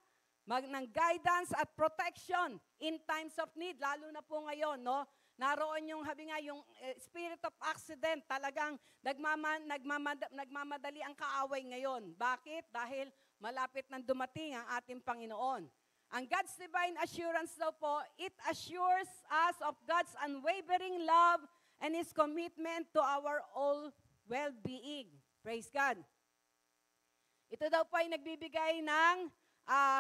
ng guidance at protection in times of need, lalo na po ngayon, no? Naroon yung yung spirit of accident, talagang nagmamadali ang kaaway ngayon. Bakit? Dahil malapit nang dumating ang ating Panginoon. Ang God's divine assurance daw po, it assures us of God's unwavering love and His commitment to our all well-being. Praise God. Ito daw po ay nagbibigay ng,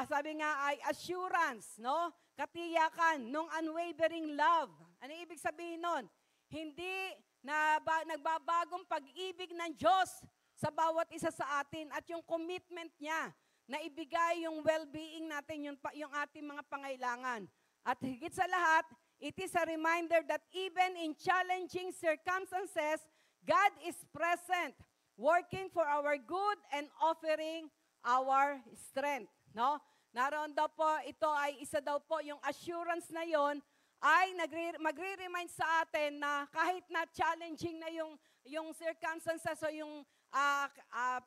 sabi nga ay assurance, no? Katiyakan, nung unwavering love. Ano ibig sabihin nun? Hindi na nagbabagong pag-ibig ng Diyos sa bawat isa sa atin at yung commitment niya na ibigay yung well-being natin, yung ating mga pangailangan. At higit sa lahat, it is a reminder that even in challenging circumstances, God is present, working for our good and offering our strength. No? Naroon daw po, ito ay isa daw po, yung assurance na yon ay magre-remind sa atin na kahit na challenging na yung circumstances o yung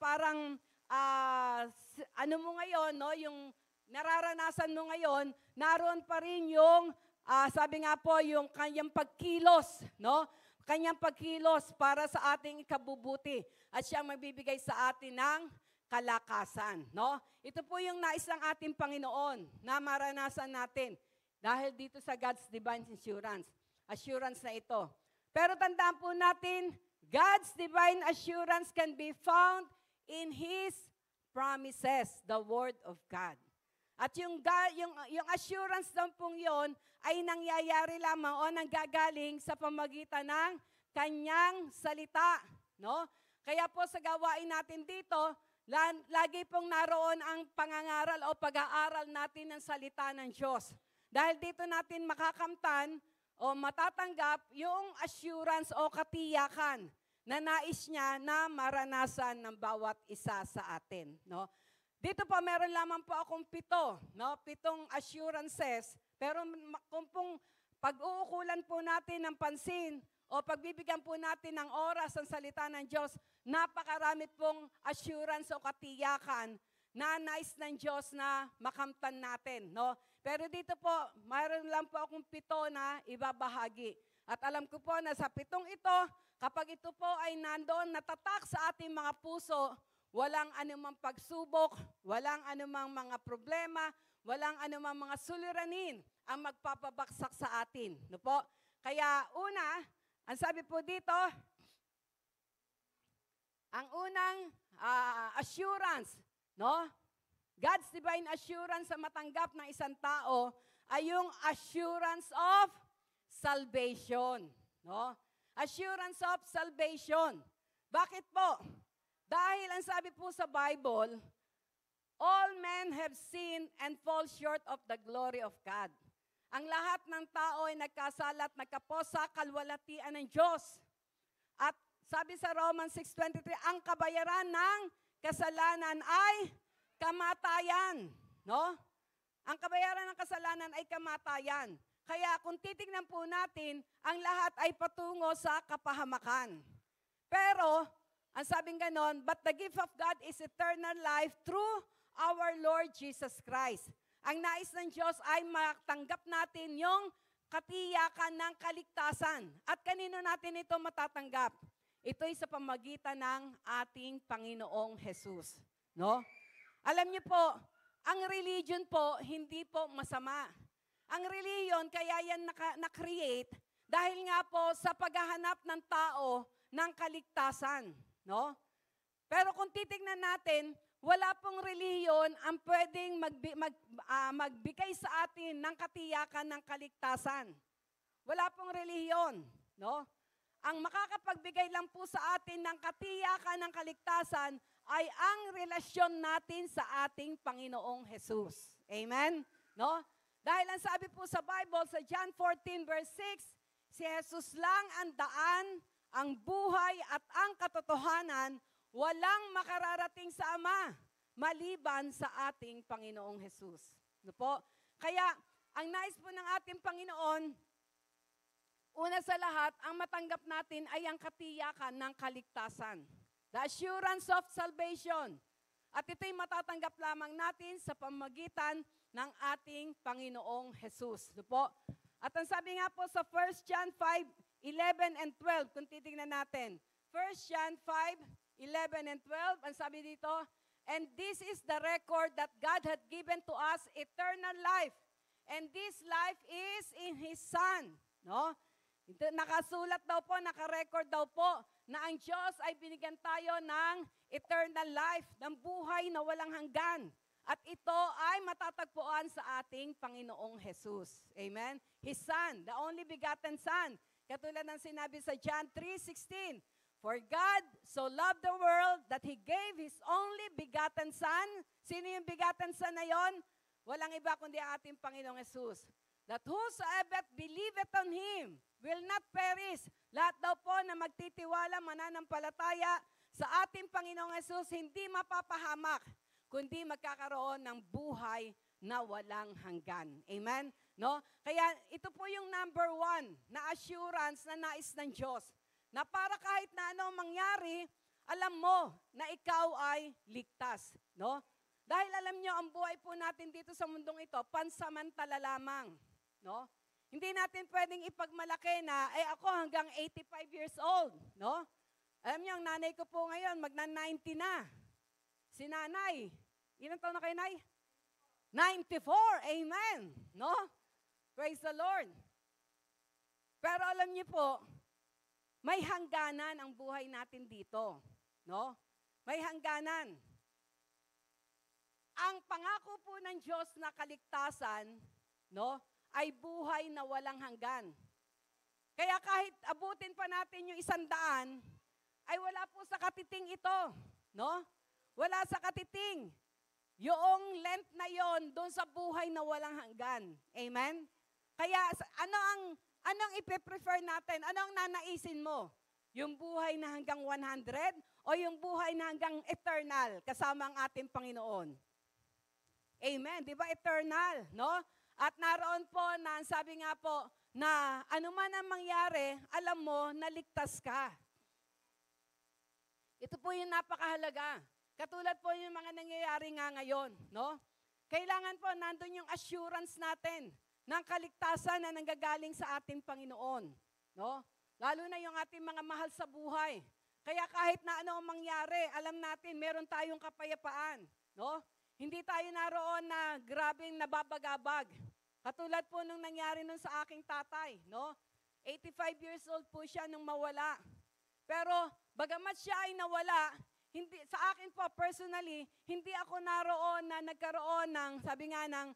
parang ano mo ngayon, no? Yung nararanasan mo ngayon, naroon pa rin yung sabi nga po, yung kanyang pagkilos, no? Kanyang pagkilos para sa ating ikabubuti at siyang magbibigay sa atin ng kalakasan, no? Ito po yung nais ng ating Panginoon na maranasan natin. Dahil dito sa God's divine assurance na ito. Pero tandaan po natin, God's divine assurance can be found in His promises, the Word of God. At yung assurance daw pong yun ay nangyayari lamang o nanggagaling sa pamagitan ng Kanyang salita. No? Kaya po sa gawain natin dito, lagi pong naroon ang pangangaral o pag-aaral natin ng salita ng Diyos. Dahil dito natin makakamtan o matatanggap yung assurance o katiyakan na nais niya na maranasan ng bawat isa sa atin. No? Dito po meron lamang po akong 7, no? 7 assurances. Pero kung pong pag-uukulan po natin ng pansin o pagbibigyan po natin ng oras ang salita ng Diyos, napakarami pong assurance o katiyakan na nais ng Diyos na makamtan natin. No? Pero dito po, mayroon lang po akong 7 na ibabahagi. At alam ko po na sa 7 ito, kapag ito po ay nandoon, natatak sa ating mga puso, walang anumang pagsubok, walang anumang mga problema, walang anumang mga suliranin ang magpapabaksak sa atin. No po? Kaya una, ang sabi po dito, ang unang assurance, no? God's divine assurance sa matanggap ng isang tao ay yung assurance of salvation. No? Assurance of salvation. Bakit po? Dahil ang sabi po sa Bible, all men have sinned and fall short of the glory of God. Ang lahat ng tao ay nagkasala at nagkapos sa kalwalhatian ng Diyos. At sabi sa Romans 6:23, ang kabayaran ng kasalanan ay kamatayan. No? Ang kabayaran ng kasalanan ay kamatayan. Kaya kung titignan po natin, ang lahat ay patungo sa kapahamakan. Pero, ang sabing ganon, but the gift of God is eternal life through our Lord Jesus Christ. Ang nais ng Diyos ay matanggap natin yung katiyakan ng kaligtasan. At kanino natin ito matatanggap? Ito'y sa pamagitan ng ating Panginoong Jesus. No? Alam niyo po, ang religion po, hindi po masama. Ang religion, kaya yan na-create dahil nga po sa paghahanap ng tao ng kaligtasan. No? Pero kung titignan natin, wala pong relihiyon ang pwedeng magbigay sa atin ng katiyakan ng kaligtasan. Wala pong relihiyon. No? Ang makakapagbigay lang po sa atin ng katiyakan ng kaligtasan ay ang relasyon natin sa ating Panginoong Jesus. Amen? No? Dahil ang sabi po sa Bible, sa John 14 verse 6, si Jesus lang ang daan, ang buhay at ang katotohanan, walang makararating sa Ama, maliban sa ating Panginoong Jesus. No po? Kaya, ang nais po ng ating Panginoon, una sa lahat, ang matanggap natin ay ang katiyakan ng kaligtasan. The assurance of salvation. At ito'y matatanggap lamang natin sa pamagitan ng ating Panginoong Jesus. No po? At ang sabi nga po sa 1 John 5:11 and 12, kung titingnan natin. 1 John 5:11 and 12, ang sabi dito, and this is the record that God had given to us, eternal life. And this life is in His Son. No? Nakasulat daw po, nakarecord daw po, na ang Diyos ay binigyan tayo ng eternal life, ng buhay na walang hanggan. At ito ay matatagpuan sa ating Panginoong Jesus. Amen? His Son, the only begotten Son. Katulad ng sinabi sa John 3:16, for God so loved the world that He gave His only begotten Son. Sino yung begotten Son na yon? Walang iba kundi ating Panginoong Jesus. That whosoever believeth on Him will not perish. Lahat daw po na magtitiwala, mananampalataya sa ating Panginoong Jesus, hindi mapapahamak, kundi magkakaroon ng buhay na walang hanggan. Amen? No? Kaya ito po yung number 1 na assurance na nais ng Diyos. Na para kahit na ano mangyari, alam mo na ikaw ay ligtas. No? Dahil alam nyo, ang buhay po natin dito sa mundong ito, pansamantala lamang. No? Hindi natin pwedeng ipagmalaki na, ako hanggang 85 years old. No? Alam niyo, ang nanay ko po ngayon, magna-90 na. Si nanay, ilang taon na kayo, Nay? 94, amen. No? Praise the Lord. Pero alam niyo po, may hangganan ang buhay natin dito. No? May hangganan. Ang pangako po ng Diyos na kaligtasan, no, ay buhay na walang hanggan. Kaya kahit abutin pa natin yung 100, ay wala po sa katiting ito. No? Wala sa katiting. Yung length na yon doon sa buhay na walang hanggan. Amen? Kaya anong ipe-prefer natin? Anong nanaisin mo? Yung buhay na hanggang 100 o yung buhay na hanggang eternal kasama ang ating Panginoon? Amen. Di ba eternal, no? At naroon po na sabi nga po na anuman ang mangyari, alam mo na ligtas ka. Ito po yung napakahalaga. Katulad po yung mga nangyayari nga ngayon, no? Kailangan po nandun yung assurance natin ng kaligtasan na nanggagaling sa ating Panginoon, no? Lalo na yung ating mga mahal sa buhay. Kaya kahit na ano ang mangyari, alam natin meron tayong kapayapaan, no? Hindi tayo naroon na grabing nababagabag. Katulad po nung nangyari nun sa aking tatay, no? 85 years old po siya nung mawala. Pero bagamat siya ay nawala, hindi, sa akin po personally, hindi ako naroon na nagkaroon ng, sabi nga ng,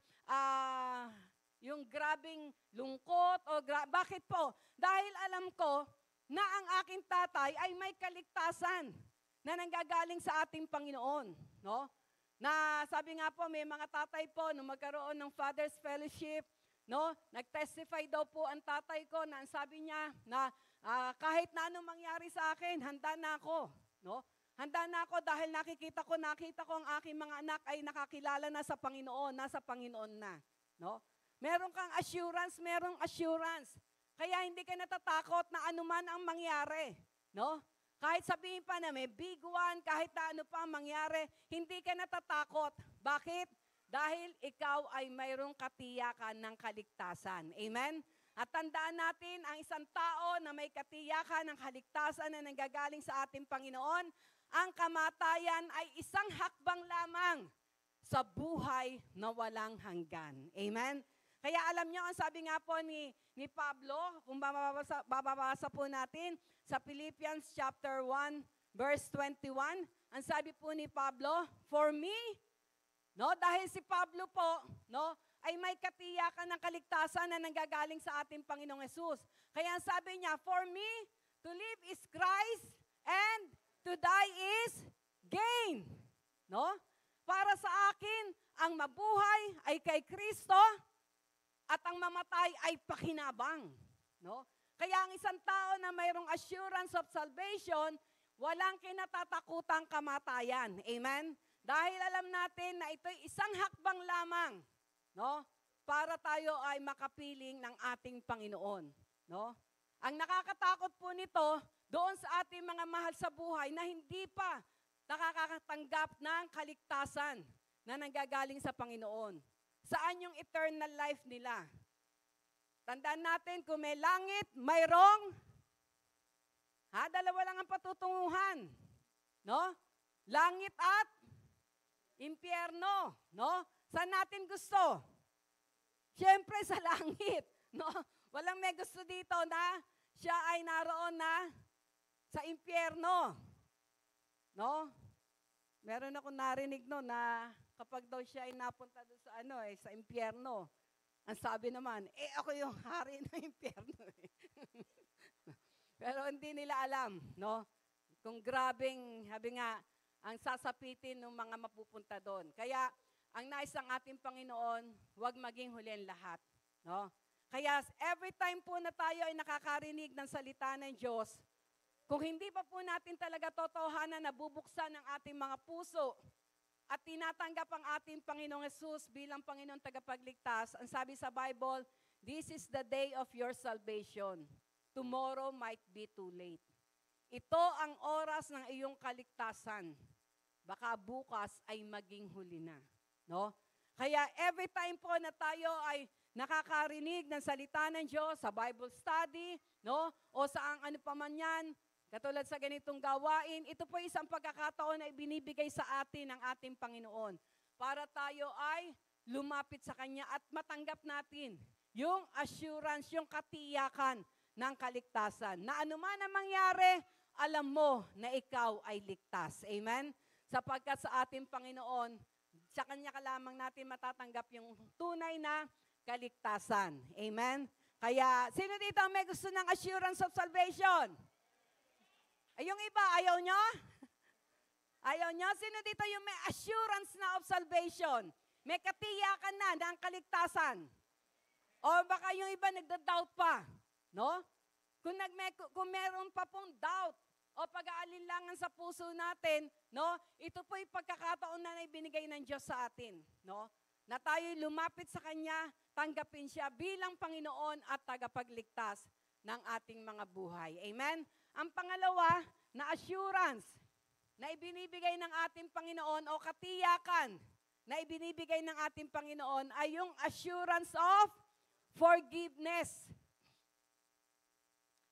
yung grabing lungkot o bakit po? Dahil alam ko na ang aking tatay ay may kaligtasan na nanggagaling sa ating Panginoon, no? Na sabi nga po, may mga tatay po, nung magkaroon ng Father's Fellowship, no, nag-testify daw po ang tatay ko na ang sabi niya na kahit na anong mangyari sa akin, handa na ako. No? Handa na ako dahil nakita ko ang aking mga anak ay nakakilala na sa Panginoon, nasa Panginoon na. No? Meron kang assurance, merong assurance. Kaya hindi ka natatakot na anuman ang mangyari. No? Kahit sabihin pa na may big one, kahit na ano pa mangyari, hindi ka natatakot. Bakit? Dahil ikaw ay mayroong katiyakan ng kaligtasan. Amen? At tandaan natin, ang isang tao na may katiyakan ng kaligtasan na nanggagaling sa ating Panginoon, ang kamatayan ay isang hakbang lamang sa buhay na walang hanggan. Amen? Kaya alam niyo, ang sabi nga po ni Pablo, kung bababasa po natin, sa Philippians chapter 1, verse 21, ang sabi po ni Pablo, for me, no, dahil si Pablo po, no, ay may katiyakan ng kaligtasan na nanggagaling sa ating Panginoong Hesus. Kaya ang sabi niya, for me, to live is Christ and to die is gain. No? Para sa akin, ang mabuhay ay kay Kristo at ang mamatay ay pakinabang. No? Kaya ang isang tao na mayroong assurance of salvation, walang kinatatakutang kamatayan. Amen? Dahil alam natin na ito'y isang hakbang lamang, no? Para tayo ay makapiling ng ating Panginoon. No? Ang nakakatakot po nito, doon sa ating mga mahal sa buhay na hindi pa nakakatanggap ng kaligtasan na nanggagaling sa Panginoon. Saan yung eternal life nila? Tandaan natin, kung may langit, mayroong, dalawa lang ang patutunguhan. No? Langit at impyerno. No? Saan natin gusto? Siyempre sa langit. No? Walang may gusto dito na siya ay naroon na sa impyerno. No? Meron akong narinig no na kapag daw siya ay napunta doon sa sa impyerno, ang sabi naman, ako yung hari ng impyerno. Pero hindi nila alam, no? Kung grabing, sabi nga, ang sasapitin ng mga mapupunta doon. Kaya, ang nais ng ating Panginoon, huwag maging huli ang lahat, no? Kaya, every time po na tayo ay nakakarinig ng salita ng Diyos, kung hindi pa po natin talaga totohanan na bubuksan ang ating mga puso, at tinatanggap ang ating Panginoong Hesus bilang Panginoong tagapagligtas, ang sabi sa Bible, this is the day of your salvation. Tomorrow might be too late. Ito ang oras ng iyong kaligtasan. Baka bukas ay maging huli na. No? Kaya every time po na tayo ay nakakarinig ng salita ng Diyos sa Bible study, no? O sa ano pa man yan, katulad sa ganitong gawain, ito po isang pagkakataon na ibinibigay sa atin ng ating Panginoon para tayo ay lumapit sa Kanya at matanggap natin yung assurance, yung katiyakan ng kaligtasan. Na anuman ang mangyari, alam mo na ikaw ay ligtas. Amen? Sapagkat sa ating Panginoon, sa Kanya ka lamang natin matatanggap yung tunay na kaligtasan. Amen? Kaya, sino dito ang may gusto ng assurance of salvation? Ay, yung iba, ayaw nyo? Ayaw nyo? Sino dito yung may assurance na of salvation? May katiyakan na ng kaligtasan? O baka yung iba nagda-doubt pa? No? Kung meron pa pong doubt o pag-aalinlangan sa puso natin, no? Ito po yung pagkakataon na ibinigay ng Diyos sa atin, no? Na tayo lumapit sa Kanya, tanggapin siya bilang Panginoon at tagapagligtas ng ating mga buhay. Amen? Ang pangalawa, na assurance na ibinibigay ng ating Panginoon o katiyakan na ibinibigay ng ating Panginoon ay yung assurance of forgiveness.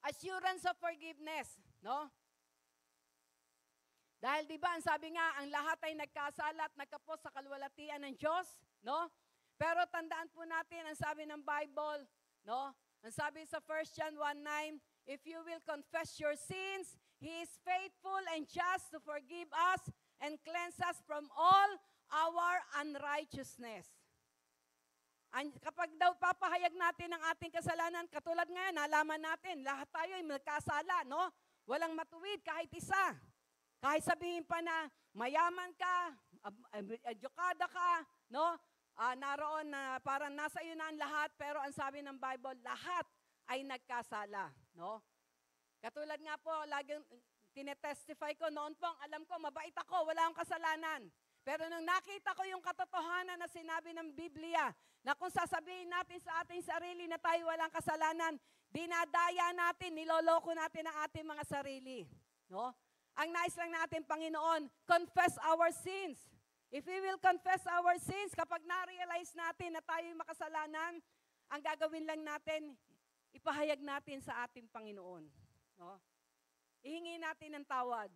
Assurance of forgiveness, no? Dahil 'di ba, ang sabi nga, ang lahat ay nagkasala at nagkapos sa kaluwalhatian ng Diyos, no? Pero tandaan po natin ang sabi ng Bible, no? Ang sabi sa 1 John 1:9, if you will confess your sins, He is faithful and just to forgive us and cleanse us from all our unrighteousness. Kapag daw papahayag natin ang ating kasalanan, katulad ngayon, nalaman natin, lahat tayo ay magkasala, no? Walang matuwid kahit isa. Kahit sabihin pa na mayaman ka, edukada ka, no? Naroon na parang nasa iyo na ang lahat, pero ang sabi ng Bible, lahat ay nagkasala, no? Katulad nga po, laging tinetestify ko, noon pong alam ko, mabait ako, wala akong kasalanan. Pero nung nakita ko yung katotohanan na sinabi ng Biblia, na kung sasabihin natin sa ating sarili na tayo walang kasalanan, dinadaya natin, niloloko natin ang ating mga sarili. No? Ang nais lang natin, Panginoon, confess our sins. If we will confess our sins, kapag na-realize natin na tayo makasalanan, ang gagawin lang natin, ipahayag natin sa ating Panginoon. No? Ihingi natin ng tawad.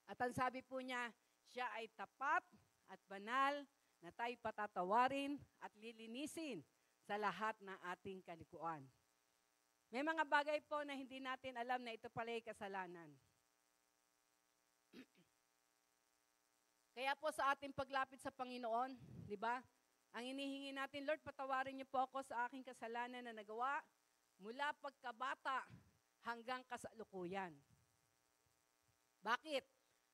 At ang sabi po niya, siya ay tapat at banal na tayo patatawarin at lilinisin sa lahat ng ating kalikuan. May mga bagay po na hindi natin alam na ito pala ay kasalanan. Kaya po sa ating paglapit sa Panginoon, di ba? Ang inihingi natin, Lord, patawarin niyo po ako sa aking kasalanan na nagawa mula pagkabata hanggang kasalukuyan. Bakit?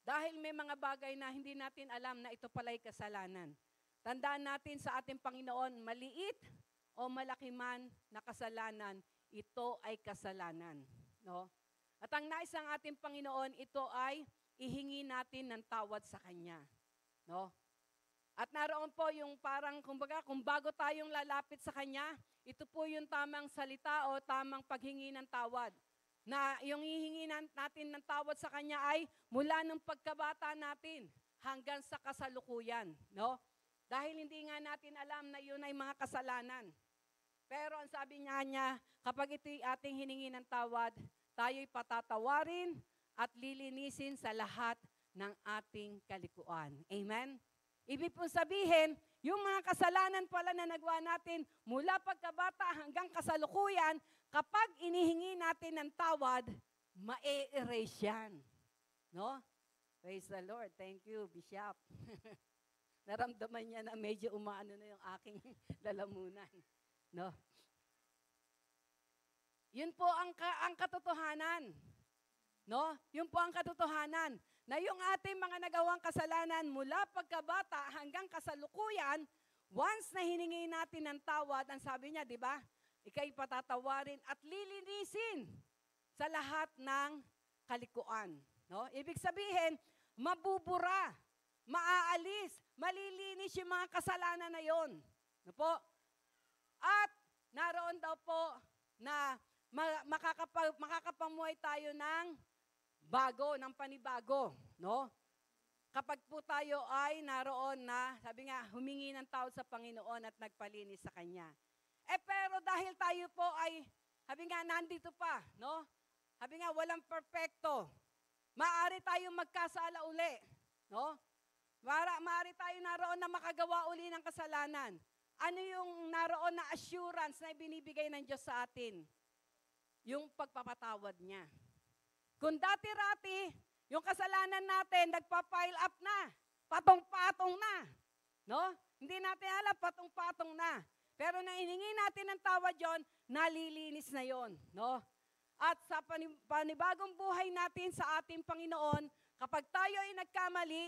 Dahil may mga bagay na hindi natin alam na ito pala'y kasalanan. Tandaan natin sa ating Panginoon, maliit o malaki man na kasalanan, ito ay kasalanan. No? At ang nais ng ating Panginoon, ito ay ihingi natin ng tawad sa Kanya. No? At naroon po yung parang, kumbaga, kung bago tayong lalapit sa Kanya, ito po yung tamang salita o tamang paghingi ng tawad. Na yung hihingi natin ng tawad sa Kanya ay mula ng pagkabata natin hanggang sa kasalukuyan. No? Dahil hindi nga natin alam na yun ay mga kasalanan. Pero ang sabi niya, kapag ito'y ating hiningi ng tawad, tayo'y patatawarin at lilinisin sa lahat ng ating kalikuan. Amen? Ibig pong sabihin, yung mga kasalanan pala na nagawa natin mula pagkabata hanggang kasalukuyan, kapag inihingi natin ng tawad, ma-erase yan. No? Praise the Lord. Thank you, Bishop. Naramdaman niya na medyo umaano na yung aking lalamunan. No? Yun po ang katotohanan. No? Yun po ang katotohanan. Na yung ating mga nagawang kasalanan mula pagkabata hanggang kasalukuyan, once na hiningi natin ng tawad, ang sabi niya, di ba? Ika'y patatawarin at lilinisin sa lahat ng kalikuan. No? Ibig sabihin, mabubura, maaalis, malilinis yung mga kasalanan na yon. No po? At naroon daw po na makakapamuhay tayo ng bago, ng panibago. No? Kapag po tayo ay naroon na, sabi nga, humingi ng tawad sa Panginoon at nagpalinis sa Kanya. Pero dahil tayo po ay, sabi nga, nandito pa, no? Sabi nga, walang perfecto. Maaari tayong magkasala uli, no? Maaari tayo naroon na makagawa uli ng kasalanan. ano yung naroon na assurance na ibinibigay ng Diyos sa atin? Yung pagpapatawad niya. Kung dati-rati, yung kasalanan natin, nagpa-pile up na. Patong-patong na. No? Hindi natin alam, patong-patong na. Pero nang hiningi natin ng tawad yon, nalilinis na yon. No? At sa panibagong buhay natin sa ating Panginoon, kapag tayo ay nagkamali,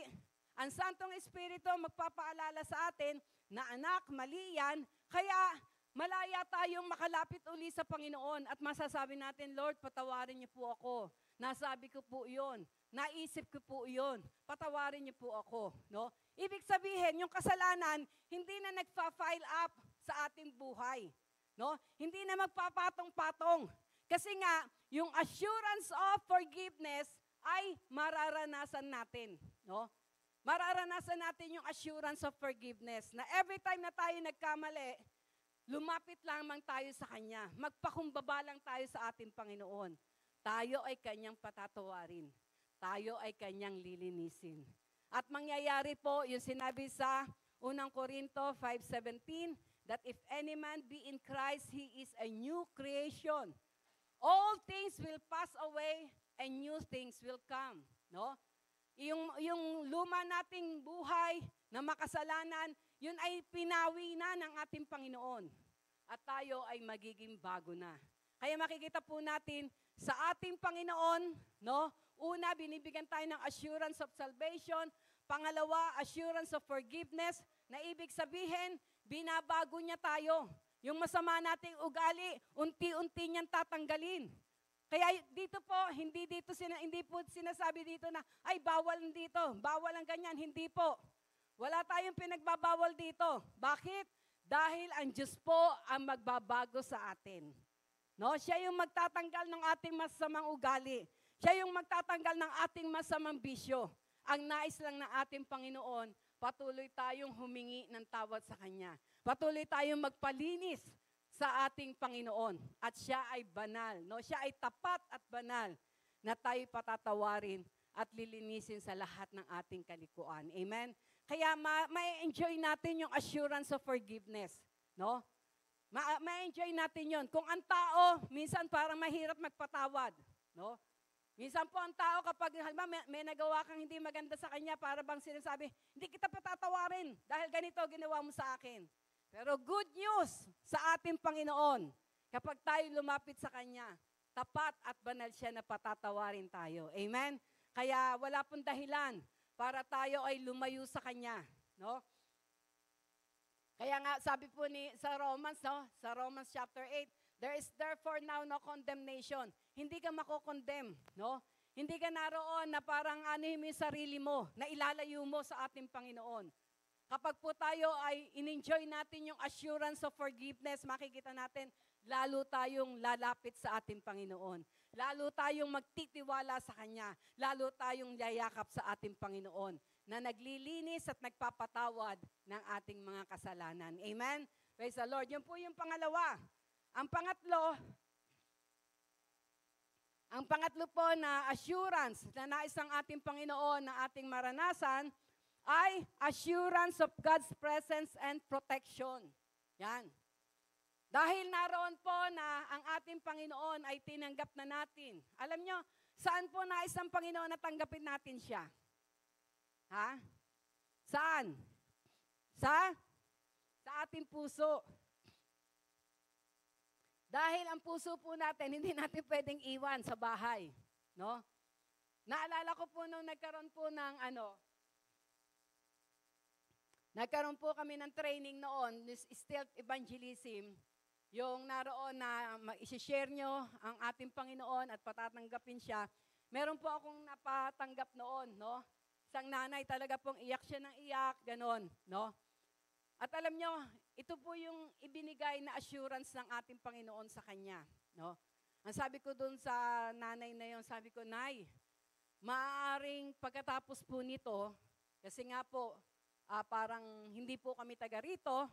ang Santong Espiritu magpapaalala sa atin na anak, mali yan, kaya malaya tayong makalapit uli sa Panginoon at masasabi natin, Lord, patawarin niyo po ako. Nasabi ko po iyon. Naisip ko po iyon. Patawarin niyo po ako. No? Ibig sabihin, yung kasalanan, hindi na nagpa-file up sa ating buhay. No? Hindi na magpapatong-patong. Kasi nga, yung assurance of forgiveness ay mararanasan natin. No? Mararanasan natin yung assurance of forgiveness na every time na tayo nagkamali, lumapit lamang tayo sa Kanya. Magpakumbaba lang tayo sa ating Panginoon. Tayo ay Kanyang patatawarin. Tayo ay Kanyang lilinisin. At mangyayari po yung sinabi sa 1 Corinto 5:17, that if any man be in Christ, he is a new creation. All things will pass away and new things will come. No? Yung luma nating buhay na makasalanan, yun ay pinawi na ng ating Panginoon. At tayo ay magiging bago na. Kaya makikita po natin sa ating Panginoon, no? Una, binibigyan tayo ng assurance of salvation. Pangalawa, assurance of forgiveness, na ibig sabihin, binabago niya tayo. Yung masama nating ugali, unti-unti niyang tatanggalin. Kaya dito po, hindi po sinasabi dito na, ay bawal dito, bawal ang ganyan, hindi po. Wala tayong pinagbabawal dito. Bakit? Dahil ang Diyos po ang magbabago sa atin. No? Siya yung magtatanggal ng ating masamang ugali. Siya yung magtatanggal ng ating masamang bisyo. Ang nais lang ng ating Panginoon, patuloy tayong humingi ng tawad sa Kanya. Patuloy tayong magpalinis sa ating Panginoon. At siya ay banal. No? Siya ay tapat at banal na tayo patatawarin at lilinisin sa lahat ng ating kalikuan. Amen? Kaya ma-enjoy natin yung assurance of forgiveness. No? Ma-enjoy natin yon. Kung ang tao, minsan parang mahirap magpatawad. No? Minsan po ang tao kapag may nagawa kang hindi maganda sa kanya, para bang sinasabi, hindi kita patatawarin dahil ganito ginawa mo sa akin. Pero good news sa ating Panginoon, kapag tayo lumapit sa Kanya, tapat at banal siya na patatawarin tayo. Amen? Kaya wala pong dahilan para tayo ay lumayo sa Kanya. No? Kaya nga sabi po sa Romans, no? Sa Romans chapter 8, there is therefore now no condemnation. Hindi ka makokondemn, no? Hindi ka naroon na parang anuhin mo yung sarili mo, na ilalayo mo sa ating Panginoon. Kapag po tayo ay in-enjoy natin yung assurance of forgiveness, makikita natin, lalo tayong lalapit sa ating Panginoon. Lalo tayong magtitiwala sa Kanya. Lalo tayong yayakap sa ating Panginoon na naglilinis at nagpapatawad ng ating mga kasalanan. Amen? Praise the Lord. Yun po yung pangalawa. Ang pangatlo po na assurance na nais ng ating Panginoon na ating maranasan ay assurance of God's presence and protection. Yan. Dahil naroon po na ang ating Panginoon ay tinanggap na natin. Alam nyo, saan po nais ng Panginoon na tanggapin natin siya? Ha? Saan? Sa ating puso. Dahil ang puso po natin, hindi natin pwedeng iwan sa bahay. No? Naalala ko po nung nagkaroon po kami ng training noon, stealth evangelism, yung naroon na i-share nyo ang ating Panginoon at patatanggapin siya. Meron po akong napatanggap noon, no? Isang nanay talaga pong iyak siya ng iyak, ganon, no? At alam nyo, ito po yung ibinigay na assurance ng ating Panginoon sa kanya, no? Ang sabi ko doon sa nanay na yon, sabi ko, Nay, maaaring pagkatapos po nito, kasi nga po, parang hindi po kami taga rito,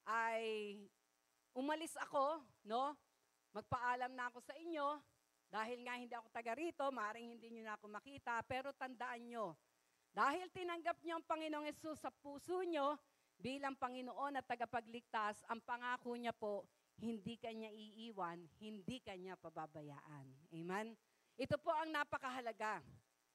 ay umalis ako, no? Magpaalam na ako sa inyo, dahil nga hindi ako taga rito, maaaring hindi nyo na ako makita, pero tandaan nyo, dahil tinanggap nyo ang Panginoong Yesus sa puso nyo, bilang Panginoon at tagapagligtas, ang pangako niya po, hindi kanya iiwan, hindi kanya pababayaan. Amen? Ito po ang napakahalaga.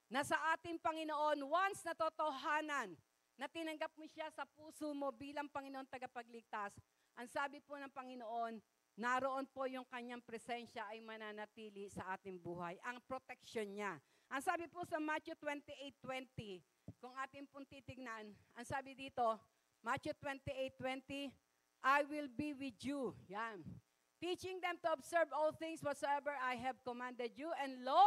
Na sa ating Panginoon, once na totohanan, na tinanggap mo siya sa puso mo bilang Panginoon tagapagligtas, ang sabi po ng Panginoon, naroon po yung kanyang presensya ay mananatili sa ating buhay. Ang protection niya. Ang sabi po sa Matthew 28:20, kung ating pong titignan, ang sabi dito, Matthew 28:20, I will be with you. Yan. Teaching them to observe all things whatsoever I have commanded you. And lo,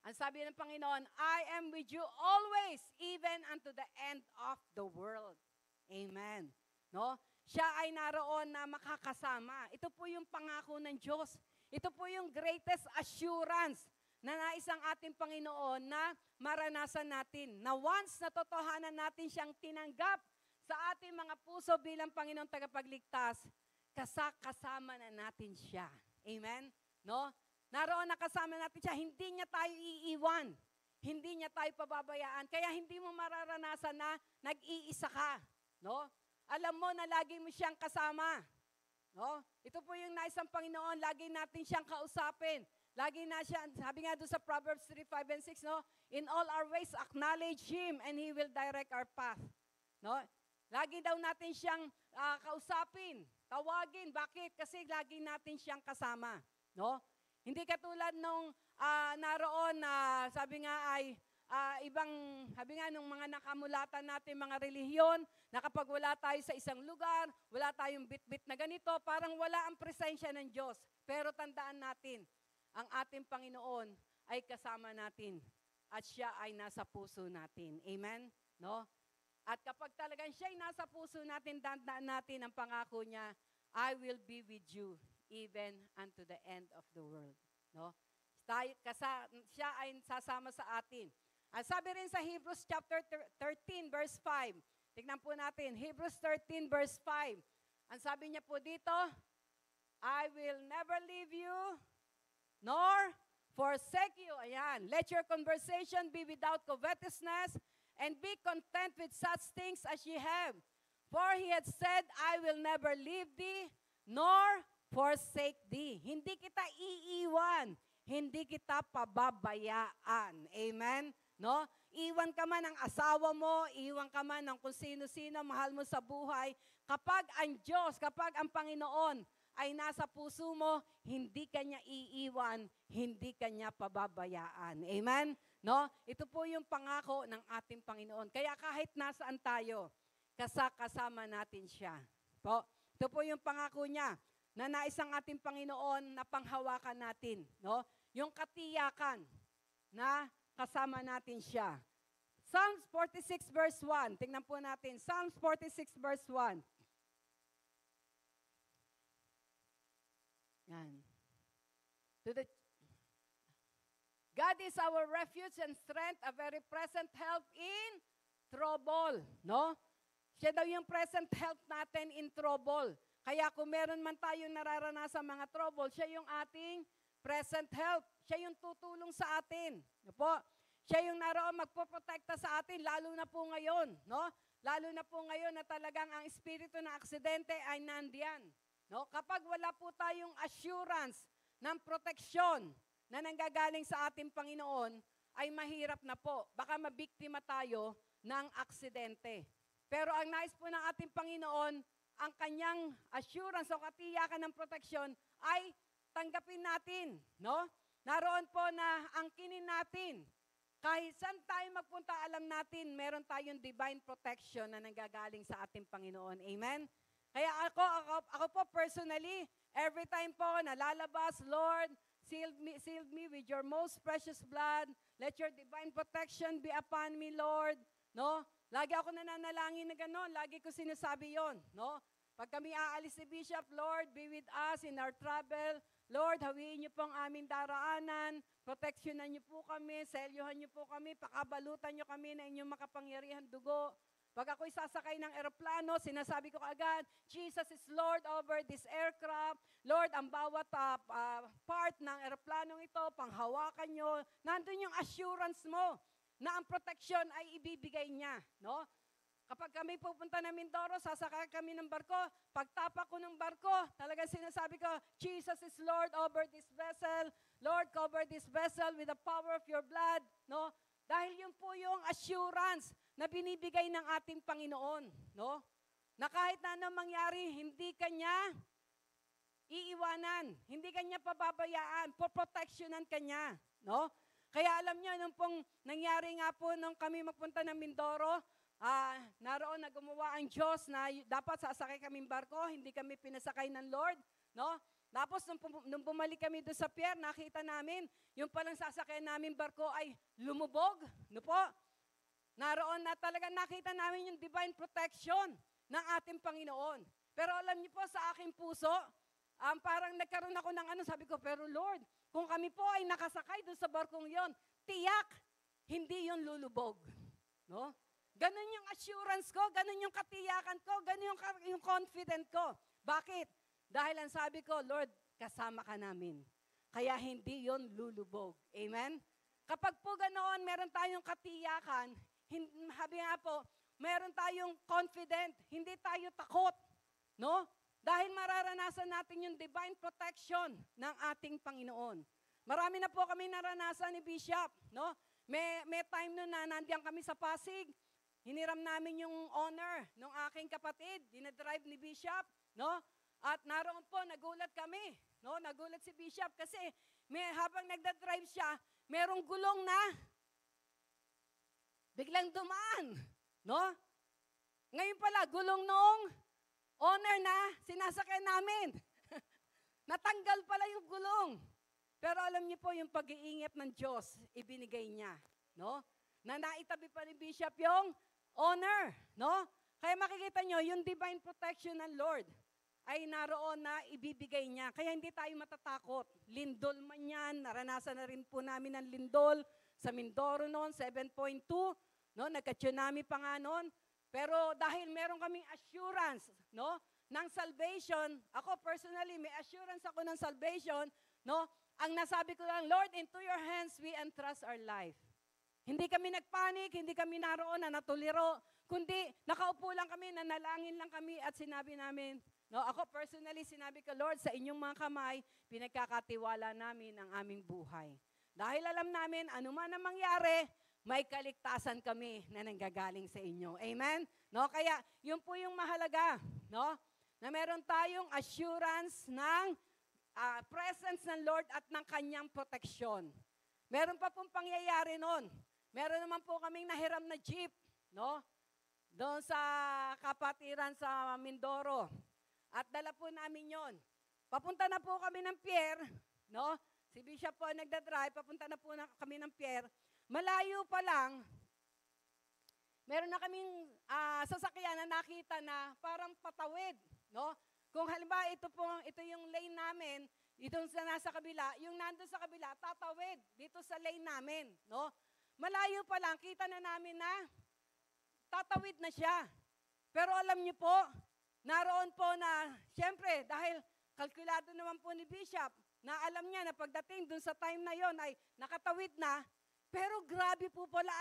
ang sabi ng Panginoon, I am with you always, even unto the end of the world. Amen. No? Siya ay naroon na makakasama. Ito po yung pangako ng Diyos. Ito po yung greatest assurance na nais ang ating Panginoon na maranasan natin. Na once na totohanan natin siyang tinanggap sa ating mga puso bilang Panginoon tagapagligtas, kasama na natin siya. Amen? No? Naroon na kasama natin siya. Hindi niya tayo iiwan. Hindi niya tayo pababayaan. Kaya hindi mo mararanasan na nag-iisa ka. No? Alam mo na lagi mo siyang kasama. No? Ito po yung nais ng Panginoon. Lagi natin siyang kausapin. Lagi na siya, sabi nga doon sa Proverbs 3:5 and 6, no? In all our ways, acknowledge Him and He will direct our path. No? Lagi daw natin siyang kausapin, tawagin. Bakit? Kasi lagi natin siyang kasama. No? Hindi katulad nung naroon na sabi nga ay sabi nga nung mga nakamulatan natin mga relihiyon, na kapag wala tayo sa isang lugar, wala tayong bit-bit na ganito, parang wala ang presensya ng Diyos. Pero tandaan natin, ang ating Panginoon ay kasama natin at siya ay nasa puso natin. Amen? No? At kapag talagang siya ay nasa puso natin, tandaan natin ang pangako niya, I will be with you even unto the end of the world. No? Siya ay sasama sa atin. At sabi rin sa Hebrews chapter 13 verse 5. Tignan po natin, Hebrews 13 verse 5. Ang sabi niya po dito, I will never leave you nor forsake you. Ayan. Let your conversation be without covetousness and be content with such things as ye have. For He had said, I will never leave thee nor forsake thee. Hindi kita iiwan. Hindi kita pababayaan. Amen? No? Iwan ka man ng asawa mo, iwan ka man ng kung sino-sino, mahal mo sa buhay. Kapag ang Diyos, kapag ang Panginoon ay nasa puso mo, hindi kanya iiwan, hindi kanya pababayaan. Amen? No? Ito po yung pangako ng ating Panginoon. Kaya kahit nasaan tayo, kasama natin siya. Po? Ito po yung pangako niya na nais ang ating Panginoon na panghawakan natin. No? Yung katiyakan na kasama natin siya. Psalms 46 verse 1. Tingnan po natin. Psalms 46 verse 1. Yan. God is our refuge and strength, a very present help in trouble. No? Siya daw yung present help natin in trouble. Kaya kung meron man tayong nararanasan mga trouble, siya yung ating present help. Siya yung tutulong sa atin. No po? Siya yung naroon magpoprotekta sa atin, lalo na po ngayon. No? Lalo na po ngayon na talagang ang espiritu ng aksidente ay nandiyan. No? Kapag wala po tayong assurance ng proteksyon na nanggagaling sa ating Panginoon, ay mahirap na po. Baka mabiktima tayo ng aksidente. Pero ang nais po ng ating Panginoon, ang kanyang assurance o katiyakan ng proteksyon ay tanggapin natin. No? Naroon po na angkinin natin. Kahit saan tayo magpunta, alam natin, meron tayong divine protection na nanggagaling sa ating Panginoon. Amen? Kaya ako po personally, every time po nalalabas, Lord, seal me with your most precious blood. Let your divine protection be upon me, Lord. No? Lagi ako nananalangin na gano'n. Lagi ko sinasabi yon. No? Pag kami aalis si Bishop, Lord, be with us in our travel. Lord, hawiin niyo po ang aming daraanan. Proteksyonan niyo po kami. Selyuhan niyo po kami. Pakabalutan niyo kami na inyong makapangyarihan dugo. Pag ako'y sasakay ng eroplano, sinasabi ko agad, Jesus is Lord over this aircraft. Lord, ang bawat part ng eroplanong ito, panghawakan niyo. Nandun yung assurance mo na ang proteksyon ay ibibigay niya. No? Kapag kami pupunta ng Mindoro, sasakay kami ng barko. Pagtapak ko ng barko, talagang sinasabi ko, Jesus is Lord over this vessel. Lord, cover this vessel with the power of your blood. No? Dahil yun po yung assurance na binibigay ng ating Panginoon. No? Na kahit na anong mangyari, hindi kanya iiwanan. Hindi kanya pababayaan. Poprotectionan kanya. No? Kaya alam nyo, nung pong nangyari nga po nung kami magpunta ng Mindoro, naroon na gumawa ang Diyos na dapat sasakay kaming barko, hindi kami pinasakay ng Lord. No? Tapos nung bumalik kami doon sa pier, nakita namin, yung palang sasakay namin barko ay lumubog. No po? Naroon na talaga nakita namin yung divine protection ng ating Panginoon. Pero alam niyo po, sa aking puso, parang nagkaroon ako ng sabi ko, pero Lord, kung kami po ay nakasakay doon sa barkong yon, tiyak, hindi yon lulubog. No? Ganun yung assurance ko, ganun yung katiyakan ko, ganun yung confident ko. Bakit? Dahil ang sabi ko, Lord, kasama ka namin. Kaya hindi yon lulubog. Amen? Kapag po ganoon, meron tayong katiyakan, sabi nga po, meron tayong confident, hindi tayo takot. No? Dahil mararanasan natin yung divine protection ng ating Panginoon. Marami na po kami naranasan ni Bishop. No? May time noon na nandiyan kami sa Pasig, hiniram namin yung honor ng aking kapatid, dinadrive ni Bishop. No? At naroon po, nagulat kami. No? Nagulat si Bishop kasi habang nagdadrive siya, merong gulong na biglang dumaan. No? Ngayon pala, gulong nung honor na sinasakyan namin. Natanggal pala yung gulong. Pero alam niyo po, yung pag-iingat ng Diyos, ibinigay niya. No? Na naitabi pa ni Bishop yung honor. No? Kaya makikita niyo, yung divine protection ng Lord ay naroon na ibibigay niya. Kaya hindi tayo matatakot. Lindol man yan, naranasan na rin po namin ang lindol sa Mindoro noon, 7.2. No? Nagka-tsunami pa nga noon. Pero dahil meron kaming assurance, no, ng salvation, ako personally, may assurance ako ng salvation, no, ang nasabi ko lang, Lord, into your hands we entrust our life. Hindi kami nagpanik, hindi kami naroon na natuliro, kundi nakaupo lang kami, nanalangin lang kami at sinabi namin, no, ako personally, sinabi ko, Lord, sa inyong mga kamay, pinagkakatiwala namin ang aming buhay. Dahil alam namin, anuman ang mangyari, may kaligtasan kami na nanggagaling sa inyo. Amen? No? Kaya, yun po yung mahalaga, no? Na meron tayong assurance ng presence ng Lord at ng kanyang proteksyon. Meron pa pong pangyayari noon. Meron naman po kaming nahiram na jeep, no? Doon sa kapatiran sa Mindoro. At dala po namin yon. Papunta na po kami ng pier, no? Si Bishop po nagdadrive, papunta na po kami ng pier. Malayo pa lang, meron na kaming sasakyan na nakita na parang patawid, no? Kung halimbawa ito yung lane namin, itong nasa kabila, yung nandun sa kabila, tatawid dito sa lane namin, no? Malayo pa lang, kita na namin na tatawid na siya. Pero alam niyo po, naroon po na, siyempre, dahil kalkulado naman po ni Bishop, na alam niya na pagdating dun sa time na yon ay nakatawid na, pero grabe po pala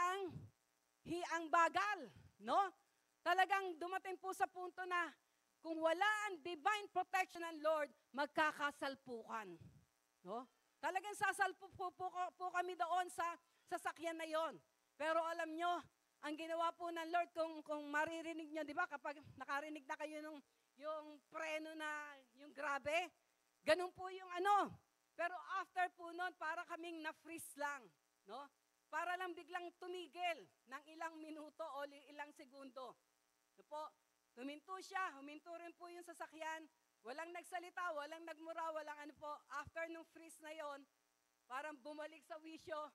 ang bagal, no? Talagang dumating po sa punto na kung wala ang divine protection ng Lord, magkakasalpukan, no? Talagang sasalpo po kami doon sa sasakyan na yon. Pero alam nyo, ang ginawa po ng Lord, kung maririnig nyo, di ba, kapag nakarinig na kayo yung preno na, yung grabe, ganun po yung Pero after po nun, para kaming na-freeze lang, no? Para lang biglang tumigil ng ilang minuto o ilang segundo. So po, huminto siya, huminto rin po yung sasakyan, walang nagsalita, walang nagmura, walang After nung freeze na yon, parang bumalik sa wisyo,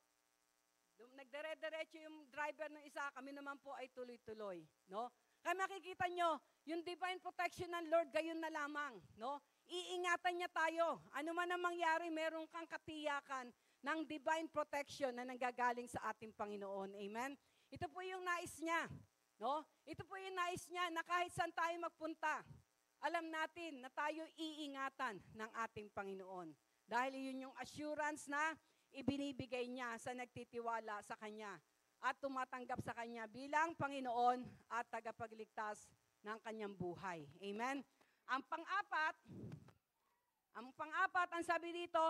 nagdire-diretso yung driver ng isa, kami naman po ay tuloy-tuloy. No? Kaya makikita nyo, yung divine protection ng Lord, gayon na lamang. No? Iingatan niya tayo. Ano man ang mangyari, meron kang katiyakan ng divine protection na nanggagaling sa ating Panginoon. Amen? Ito po yung nais niya. No? Ito po yung nais niya na kahit saan tayo magpunta, alam natin na tayo iingatan ng ating Panginoon. Dahil yun yung assurance na ibinibigay niya sa nagtitiwala sa Kanya. at tumatanggap sa Kanya bilang Panginoon at tagapagligtas ng kanyang buhay. Amen? Ang pang-apat, ang sabi dito,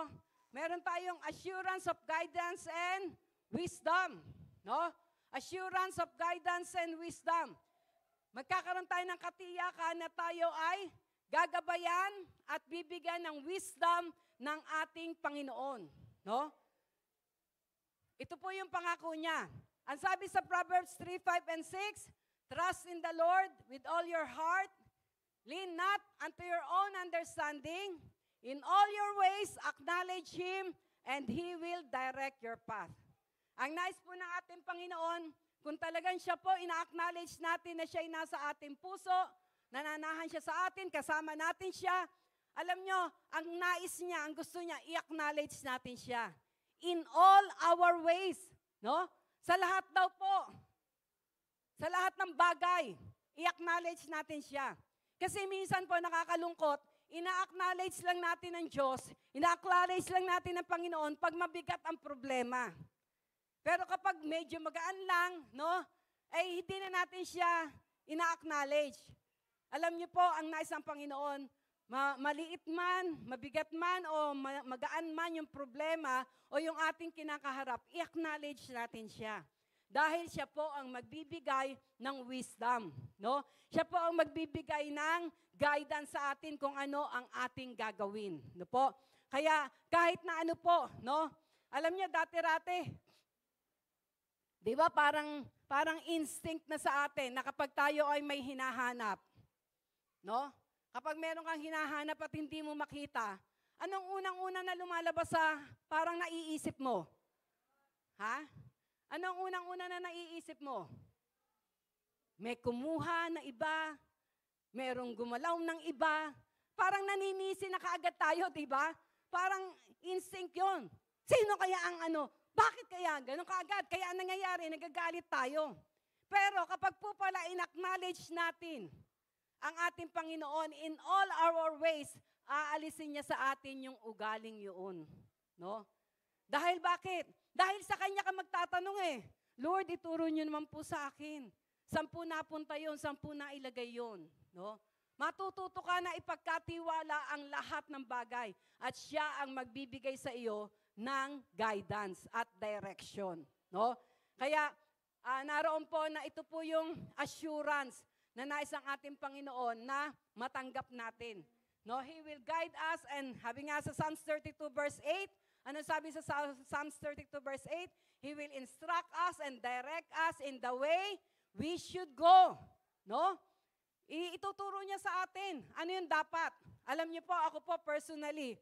meron tayong assurance of guidance and wisdom. No? Assurance of guidance and wisdom. Magkakaroon tayo ng katiyakan na tayo ay gagabayan at bibigyan ng wisdom ng ating Panginoon. No? Ito po yung pangako niya. Ang sabi sa Proverbs 3, 5, and 6, trust in the Lord with all your heart, lean not unto your own understanding, in all your ways acknowledge Him, and He will direct your path. Ang nais po ng ating Panginoon, kung talagang siya po, ina-acknowledge natin na siya ay nasa ating puso, nananahan siya sa atin, kasama natin siya. Alam nyo, ang nais niya, ang gusto niya, i-acknowledge natin siya. In all our ways, no? Sa lahat daw po, sa lahat ng bagay, i-acknowledge natin siya. Kasi minsan po nakakalungkot, ina-acknowledge lang natin ang Diyos, ina-acknowledge lang natin ang Panginoon pag mabigat ang problema. Pero kapag medyo magaan lang, no, ay hindi na natin siya ina-acknowledge. Alam niyo po, ang nais ng Panginoon, maliit man, mabigat man, o magaan man yung problema o yung ating kinakaharap, i-acknowledge natin siya. Dahil siya po ang magbibigay ng wisdom. No? Siya po ang magbibigay ng guidance sa atin kung ano ang ating gagawin. No po? Kaya kahit na ano po, no? Alam niyo, dati-rate, di ba parang instinct na sa atin na kapag tayo ay may hinahanap, no? Kapag meron kang hinahanap at hindi mo makita, anong unang-una na lumalabas sa parang naiisip mo? Ha? Anong unang-una na naiisip mo? May kumuha na iba, merong gumalaw ng iba, parang naninisi na kaagad tayo, di ba? Parang instinct yun. Sino kaya ang ano? Bakit kaya? Ganun kaagad. Kaya ang nangyayari, nagagalit tayo. Pero kapag po pala in-acknowledge natin ang ating Panginoon in all our ways, aalisin niya sa atin yung ugaling yun. No? Dahil bakit? Dahil sa Kanya ka magtatanong Lord, ituro niyo naman po sa akin. Saan po napunta yun? Saan po nailagay yun? No? Matututo ka na ipagkatiwala ang lahat ng bagay at siya ang magbibigay sa iyo ng guidance at direction. No? Kaya naroon po na ito po yung assurance na nais ang ating Panginoon na matanggap natin. No? He will guide us, and having nga sa Psalms 32 verse 8, ano sabi sa Psalms 32 verse 8? He will instruct us and direct us in the way we should go. No? Ituturo niya sa atin. Ano yung dapat? Alam niyo po, ako po personally,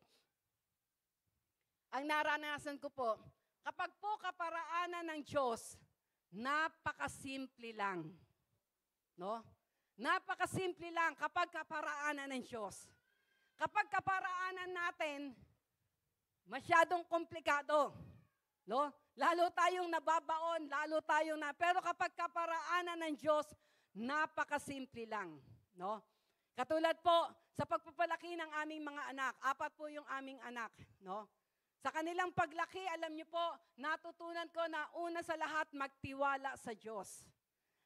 ang naranasan ko po, kapag po kaparaanan ng Diyos, napakasimple lang. No? Napakasimple lang kapag kaparaanan ng Diyos. Kapag kaparaanan natin, masyadong komplikado. No? Lalo tayong nababaon, pero kapag kaparaanan ng Diyos, napakasimple lang. No? Katulad po, sa pagpapalaki ng aming mga anak, 4 po yung aming anak. No? Sa kanilang paglaki, alam niyo po, natutunan ko na una sa lahat, magtiwala sa Diyos.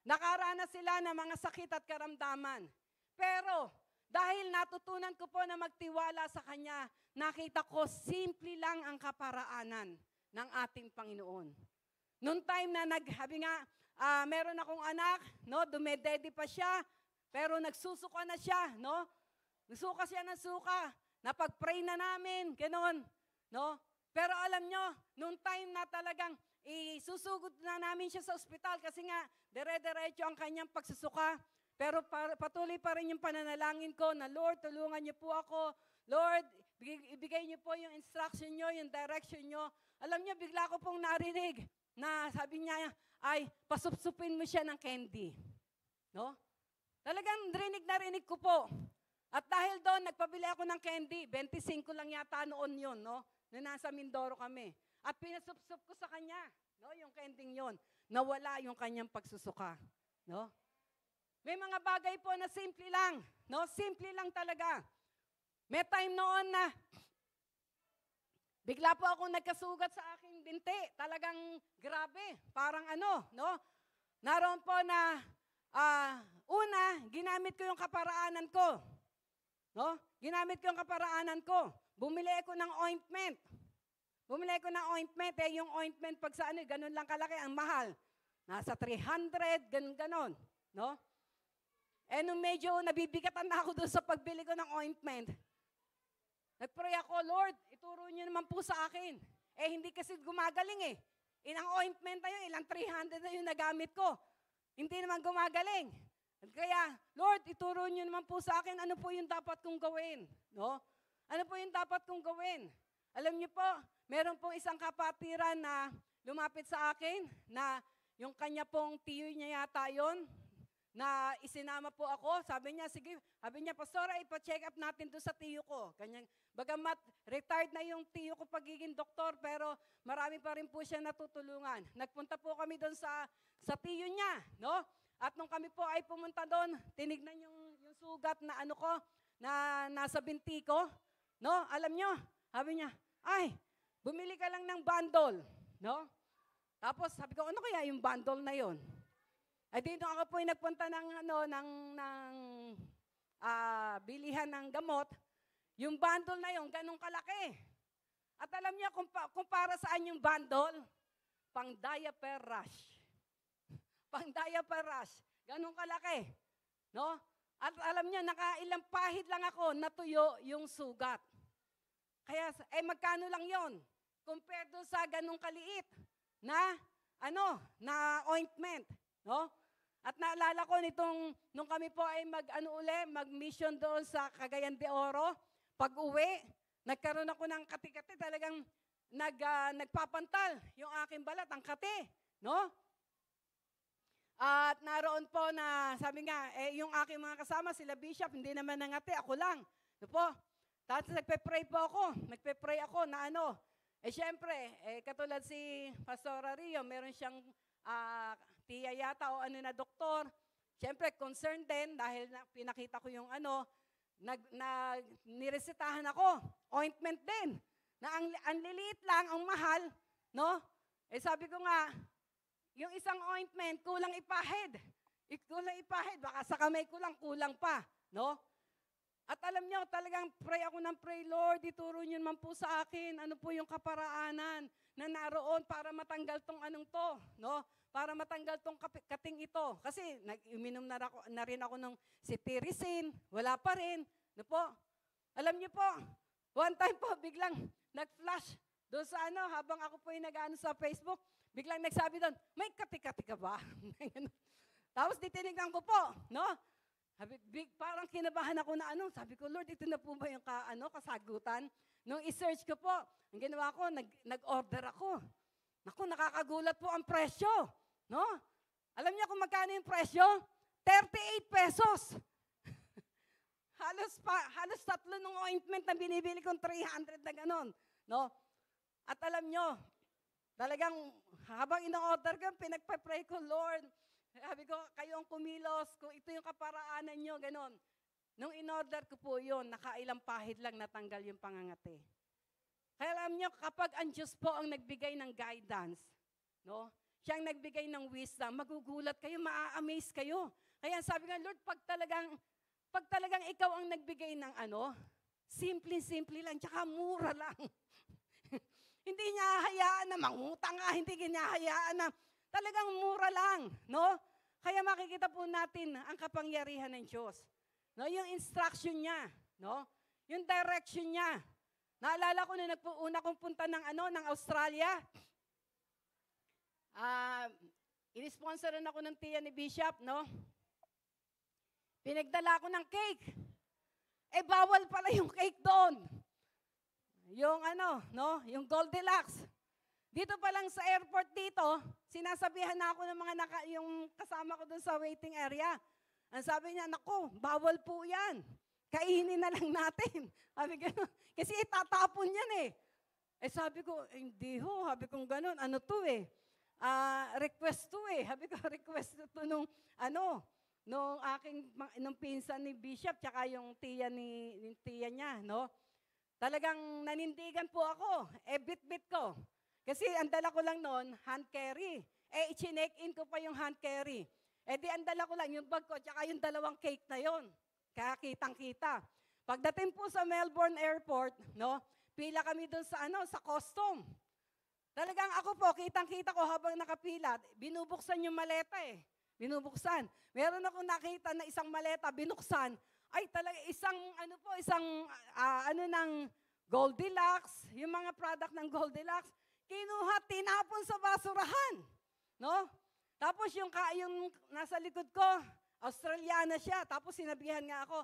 Nakaranas sila ng mga sakit at karamdaman. Pero, dahil natutunan ko po na magtiwala sa Kanya, nakita ko, simple lang ang kaparaanan ng ating Panginoon. Noong time na meron akong anak, no, dumedede pa siya, pero nagsusuka na siya, no? Nagsuka siya ng suka, napag-pray na namin, gano'n, no? Pero alam nyo, noong time na talagang isusugod na namin siya sa ospital kasi nga, dire-diretso ang kanyang pagsusuka. Pero patuloy pa rin yung pananalangin ko na, Lord, tulungan niyo po ako. Lord, ibigay niyo po yung instruction niyo, yung direction niyo. Alam niyo, bigla ko pong narinig na sabi niya, ay, pasupsupin mo siya ng candy. No? Talagang rinig ko po. At dahil doon, nagpabili ako ng candy. 25 lang yata noon yun, no? Na nasa Mindoro kami. At pinasupsup ko sa kanya, no? Yung candy yun. Nawala yung kanyang pagsusuka. No? May mga bagay po na simple lang. No? Simple lang talaga. May time noon na Bigla po ako nagkasugat sa aking binti. Talagang grabe. Parang ano, no? Naroon po na, una, ginamit ko yung kaparaanan ko. No? Ginamit ko yung kaparaanan ko. Bumili ako ng ointment. Yung ointment pag sa ano, ganun lang kalaki, ang mahal. Nasa 300, ganun. No? Nung medyo nabibigatan na ako doon sa pagbili ko ng ointment, nagpray ako, Lord, ituro niyo naman po sa akin. Hindi kasi gumagaling eh. Ilang ointment na yun, ilang 300 na yung nagamit ko. Hindi naman gumagaling. Kaya, Lord, ituro niyo naman po sa akin, ano po yung dapat kong gawin? No? Ano po yung dapat kong gawin? Alam niyo po, meron pong isang kapatiran na lumapit sa akin, na yung kanya pong tiyo niya yata yun, na isinama po ako. Sabi niya, sige, Pastora, ipa-check up natin to sa tiyo ko. Kanyang, bagamat retired na yung tiyo ko pagiging doktor, pero marami pa rin po siya natutulungan. Nagpunta po kami doon sa tiyo niya, no? At nung kami po ay pumunta doon, tinignan yung sugat na ano ko, na nasa binti ko, no? Alam nyo, sabi niya, ay, bumili ka lang ng bundle, no? Tapos sabi ko, ano kaya yung bundle na yon? Ay dito ako po nagpunta ng bilihan ng gamot. Yung bundle na yon, ganun kalaki. At alam niyo kung para saan yung bundle? Pang diaper rash. Pang diaper rash. Ganun kalaki. No? At alam niyo, nakailang pahid lang ako, natuyo yung sugat. Kaya, magkano lang yon? Compared doon sa ganun kaliit na na ointment. No? At naalala ko nung kami po ay mag-mission doon sa Cagayan de Oro, pag-uwi, nagkaroon ako ng kati-kati, talagang nagpapantal yung aking balat, ang kati, no? At naroon po na, sabi nga, yung aking mga kasama, sila Bishop, hindi naman nangati, ako lang. No po? Tapos nagpe-pray ako na syempre, katulad si Pastora Rio, meron siyang tiya yata o na doktor. Siyempre, concerned din dahil pinakita ko yung niresetahan ako. Ointment din. Na ang liliit lang, ang mahal, no? Sabi ko nga, yung isang ointment, kulang ipahid. Baka sa kamay ko lang, kulang pa, no? At alam niyo, talagang pray ako ng pray, Lord, ituro niyo naman po sa akin, ano po yung kaparaanan na naroon para matanggal tong to, no? Para matanggal tong kating ito. Kasi uminom na rin ako ng cetirizine, wala pa rin. No po? Alam niyo po, one time po, biglang nag-flash doon sa habang ako po yung sa Facebook, biglang nagsabi doon, may kati-kati ka ba? Tapos titinignan ko po, no? Parang kinabahan ako na sabi ko, Lord, ito na po ba yung kasagutan? Nung i-search ko po, ang ginawa ko, nag-order ako. Naku, nakakagulat po ang presyo. No? Alam niyo kung magkano yung presyo? 38 pesos. halos tatlo ng ointment na binibili kong 300 na ganon. No? At alam niyo, talagang habang ino-order ko, pinagpa-pray ko, Lord, sabi ko, kayo ang kumilos, kung ito yung kaparaanan niyo, ganon. Nung in-order ko po yun, nakailang pahid lang natanggal yung pangangati. Kaya alam niyo, kapag ang Diyos po ang nagbigay ng guidance, no? Siyang nagbigay ng wisdom, magugulat kayo, maa-amaze kayo. Kaya sabi nga, Lord, pag talagang ikaw ang nagbigay ng simple lang, tsaka mura lang. Hindi niya hayaan na mangutang hindi niya hayaan na talagang mura lang, no? Kaya makikita po natin ang kapangyarihan ng Diyos. No, yung instruction niya, no? Yung direction niya. Naalala ko na una kong punta ng Australia. Inisponsoran ako ng tiya ni Bishop, no? Pinagdala ko ng cake. Bawal pala yung cake doon. Yung yung Goldilocks. Dito pa lang sa airport dito, sinasabihan na ako ng mga yung kasama ko doon sa waiting area. Ang sabi niya, naku, bawal po yan. Kainin na lang natin. Sabi ko, kasi itatapon yan sabi ko, hindi ho. Sabi ko, ganun, request to Sabi ko, request to nung pinsan ni Bishop, tsaka yung tiya niya, no? talagang nanindigan po ako. Bit-bit ko. Kasi ang dala ko lang noon, hand carry. I-check-in ko pa yung hand carry. Di ang dala ko lang yung bag ko, tsaka yung 2 cake na yon. Kaya kitang-kita. Pagdating po sa Melbourne Airport, no, pila kami doon sa custom. Talagang ako po, kitang-kita ko habang nakapila, binubuksan yung maleta Binubuksan. Meron akong nakita na isang maleta, binuksan. Ay talaga, isang ng Goldilocks, yung mga product ng Goldilocks, kinuha, tinapon sa basurahan. No? Tapos yung nasa likod ko, Australiana siya. Tapos sinabihan nga ako,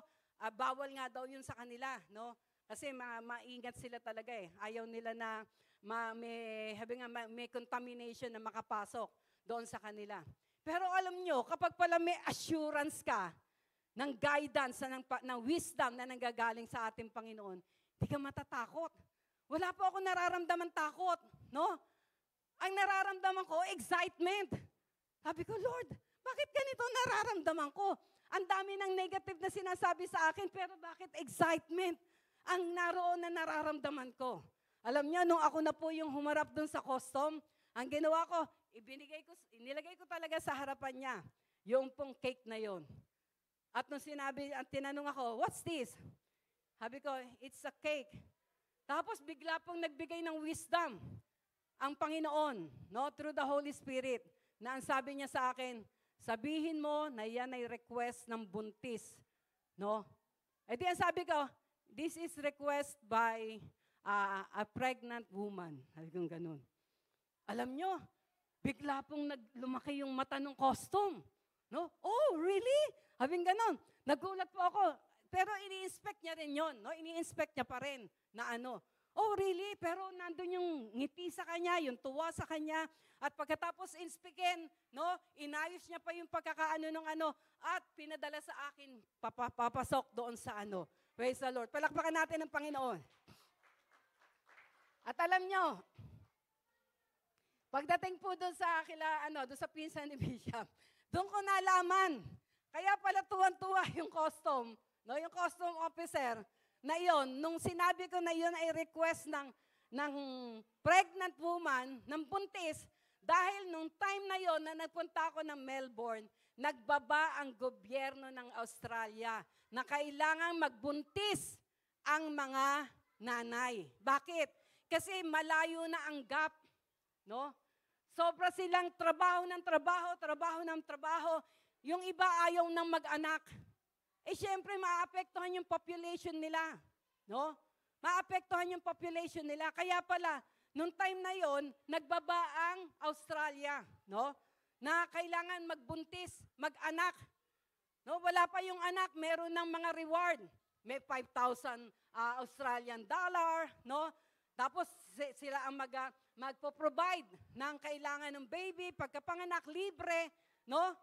bawal nga daw yun sa kanila. No? Kasi maingat sila talaga Ayaw nila na may contamination na makapasok doon sa kanila. Pero alam nyo, kapag pala may assurance ka ng guidance, ng wisdom na nanggagaling sa ating Panginoon, hindi ka matatakot. Wala po ako nararamdaman takot. No? Ang nararamdaman ko, excitement. Sabi ko, Lord, bakit ganito nararamdaman ko? Ang dami ng negative na sinasabi sa akin, pero bakit excitement ang naroon na nararamdaman ko? Alam niyo, nung ako na po yung humarap dun sa custom, ang ginawa ko, inilagay ko talaga sa harapan niya, yung pong cake na yon. At nung tinanong ako, what's this? Sabi ko, it's a cake. Tapos bigla pong nagbigay ng wisdom ang Panginoon, no, through the Holy Spirit, na ang sabi niya sa akin, sabihin mo na yan ay request ng buntis. No? Di ang sabi ko, this is request by a pregnant woman. Sabi kong ganun. Alam nyo, bigla pong lumaki yung mata ng costume. No? Oh, really? Sabi ganun. Nagulat po ako. Pero ini-inspect niya rin yun. No? Ini-inspect niya pa rin na oh, really? Pero nandun yung ngiti sa kanya, yung tuwa sa kanya. At pagkatapos inspekin, no, inayos niya pa yung pagkakaano ng at pinadala sa akin, papasok doon sa Praise the Lord. Palakpakan natin ang Panginoon. At alam nyo, pagdating po doon sa doon sa pinsan ni Bishop, doon ko nalaman. Kaya pala tuwan-tuwa yung custom, no, yung custom officer, na yon, nung sinabi ko na yon ay request ng pregnant woman, ng buntis, dahil nung time na yon na nagpunta ako ng Melbourne, nagbaba ang gobyerno ng Australia na kailangan magbuntis ang mga nanay. Bakit? Kasi malayo na ang gap. No? Sobra silang trabaho ng trabaho. Yung iba ayaw nang mag-anak. Siyempre, maapektuhan yung population nila. No? Maapektuhan yung population nila. Kaya pala, nung time na yon, nagbaba ang Australia. No? Na kailangan magbuntis, mag-anak. No? Wala pa yung anak, meron ng mga reward. May 5,000 Australian dollar. No? Tapos sila ang magpo-provide ng kailangan ng baby, pagkapanganak, libre. No?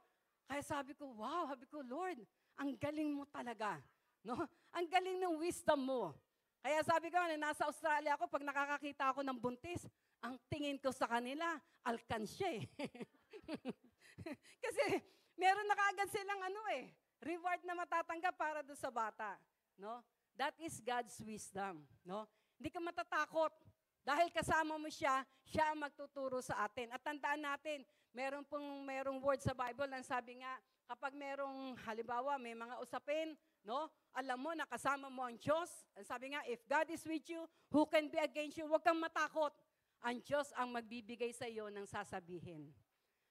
Kaya sabi ko, wow, Lord, ang galing mo talaga. No? Ang galing ng wisdom mo. Kaya sabi ko, nasa Australia ako, pag nakakakita ako ng buntis, ang tingin ko sa kanila, alkansya Kasi meron na kaagad silang reward na matatanggap para doon sa bata. No? That is God's wisdom. No? Hindi ka matatakot. Dahil kasama mo siya ang magtuturo sa atin. At tandaan natin, merong word sa Bible na sabi nga, kapag merong, halimbawa, may mga usapin, no? Alam mo na kasama mo ang Diyos. Sabi nga, if God is with you, who can be against you? Huwag kang matakot. Ang Diyos ang magbibigay sa iyo ng sasabihin.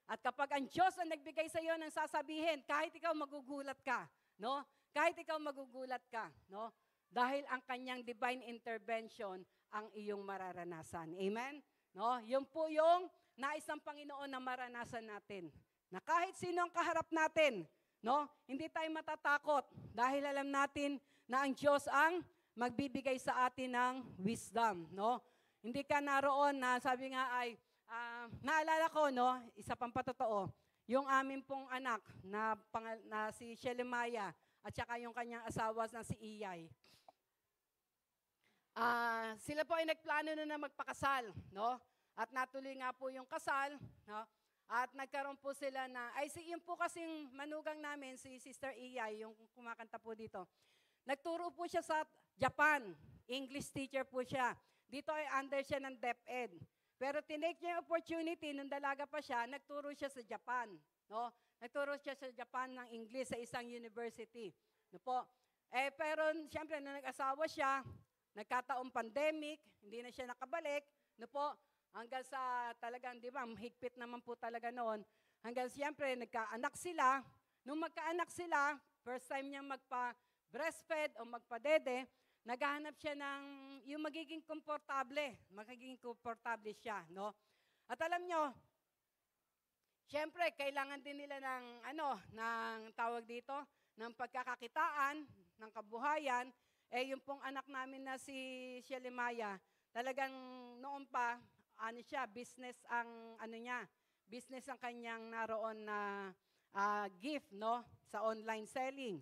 At kapag ang Diyos ang nagbigay sa iyo ng sasabihin, kahit ikaw magugulat ka, no? Kahit ikaw magugulat ka, no? Dahil ang kanyang divine intervention ang iyong mararanasan. Amen? No? Yun po yung nais ng Panginoon na maranasan natin. Na kahit sino ang kaharap natin, no? Hindi tayo matatakot dahil alam natin na ang Diyos ang magbibigay sa atin ng wisdom. No? Hindi ka naroon na sabi nga ay, naalala ko, no? Isa pang patotoo, yung amin pong anak na si Shelemaya at saka yung kanyang asawa na si Iyay. Sila po ay nagplano na magpakasal, no? At natuloy nga po yung kasal, no? At nagkaroon po sila yun po kasing manugang namin, si Sister Iyay, yung kumakanta po dito. Nagturo po siya sa Japan, English teacher po siya. Dito ay under siya ng DepEd. Pero tinake niya yung opportunity, nung dalaga pa siya, nagturo siya sa Japan. No? Nagturo siya sa Japan ng English sa isang university. No po? Pero siyempre, nung nag-asawa siya, nagkataong pandemic, hindi na siya nakabalik. No po? Hanggang sa talagang, di ba, higpit naman po talaga noon. Hanggang siyempre, nagkaanak sila. Nung magkaanak sila, first time niyang magpa-breastfed o magpa-dede, naghahanap siya ng yung magiging komportable. Magiging komportable siya, no? At alam nyo, siyempre, kailangan din nila ng tawag dito, ng pagkakakitaan, ng kabuhayan. Yung pong anak namin na si Shelimaya, talagang noon pa, business ang business ang kanyang naroon na gift, no, sa online selling.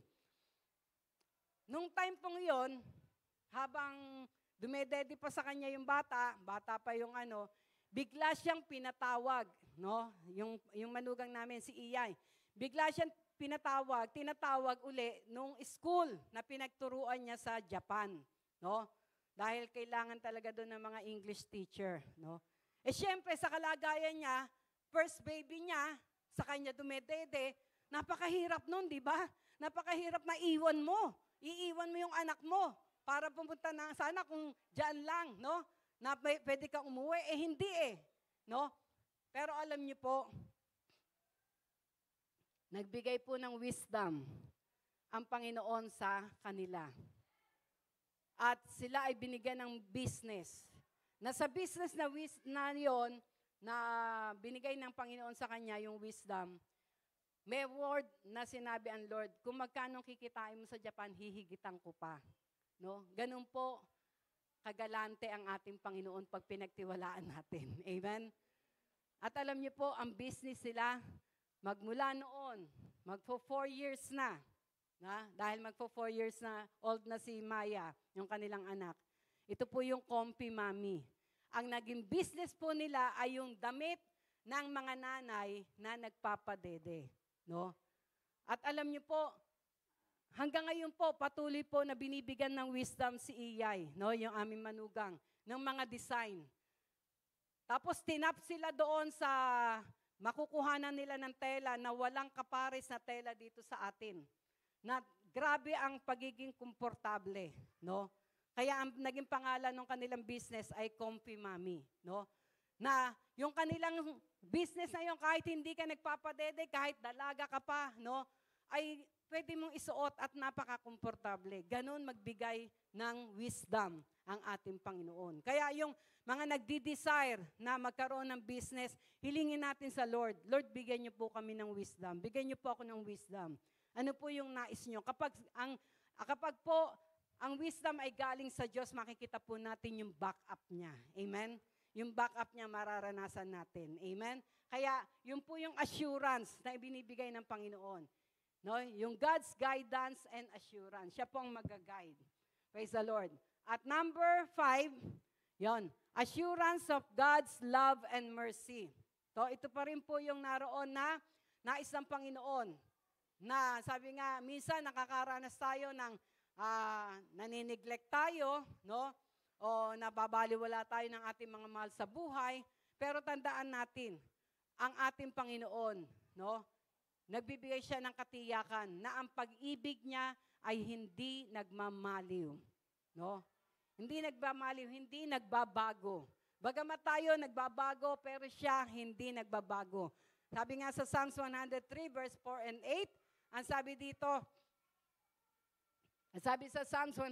Nung time pong 'yon, habang dumedede pa sa kanya yung bata pa yung bigla siyang pinatawag, no, yung manugang namin si Iyay. Bigla siyang tinatawag uli nung school na pinagturuan niya sa Japan, no? Dahil kailangan talaga doon ng mga English teacher, no? Siyempre, sa kalagayan niya, first baby niya, sa kanya dumedede, napakahirap nun, di ba? Napakahirap na iiwan mo yung anak mo para pumunta na sana kung dyan lang, no? Na pwede kang umuwi, hindi no? Pero alam niyo po, nagbigay po ng wisdom ang Panginoon sa kanila. At sila ay binigyan ng business. Nasa business na yon na binigay ng Panginoon sa kanya yung wisdom, may word na sinabi ang Lord, kung magkano kikitain mo sa Japan, hihigitan ko pa. No? Ganun po kagalante ang ating Panginoon pag pinagtiwalaan natin. Amen? At alam niyo po, ang business sila, magmula noon, magpo 4 years na, dahil magpo 4 years na, old na si Maya, yung kanilang anak. Ito po yung Comfy Mommy. Ang naging business po nila ay yung damit ng mga nanay na nagpapadede. No? At alam niyo po, hanggang ngayon po, patuloy po na binibigyan ng wisdom si Iyay, no? Yung aming manugang, ng mga design. Tapos tinap sila doon sa makukuhanan nila ng tela na walang kapares na tela dito sa atin. Na grabe ang pagiging komportable, no? Kaya ang naging pangalan ng kanilang business ay Comfy Mommy, no? Na yung kanilang business na yun, kahit hindi ka nagpapadede, kahit dalaga ka pa, no? Ay pwede mong isuot at napaka-komportable. Ganon magbigay ng wisdom ang ating Panginoon. Kaya yung mga nagdi-desire na magkaroon ng business, hilingin natin sa Lord, Lord, bigyan niyo po kami ng wisdom. Bigyan niyo po ako ng wisdom. Ano po yung nais niyo? Kapag po ang wisdom ay galing sa Diyos, makikita po natin yung backup niya. Amen? Yung backup niya mararanasan natin. Amen? Kaya yun po yung assurance na ibinibigay ng Panginoon. No? Yung God's guidance and assurance. Siya po ang mag-guide. Praise the Lord. At number 5, yon, assurance of God's love and mercy. Ito pa rin po yung naroon na nais ng Panginoon. Na sabi nga, minsan nakakaranas tayo ng naniniglect tayo, no? O nababaliwala tayo ng ating mga mahal sa buhay. Pero tandaan natin, ang ating Panginoon, no? Nagbibigay siya ng katiyakan na ang pag-ibig niya ay hindi nagmamaliw. No? Hindi nagmamaliw, hindi nagbabago. Bagamat tayo nagbabago, pero siya hindi nagbabago. Sabi nga sa Psalms 103 verse 4 and 8, ang sabi dito, sabi sa Psalms 103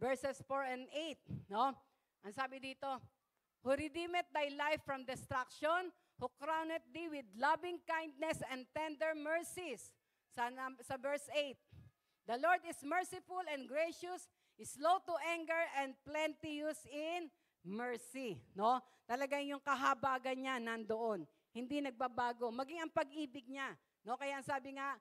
verses 4 and 8, no? Ang sabi dito, who redeemeth thy life from destruction, who crowneth thee with loving kindness and tender mercies. Sa verse 8, the Lord is merciful and gracious, is slow to anger and plenteous in mercy. No? Talagang yung kahabagan niya nandoon. Hindi nagbabago. Maging ang pag-ibig niya. No? Kaya sabi nga,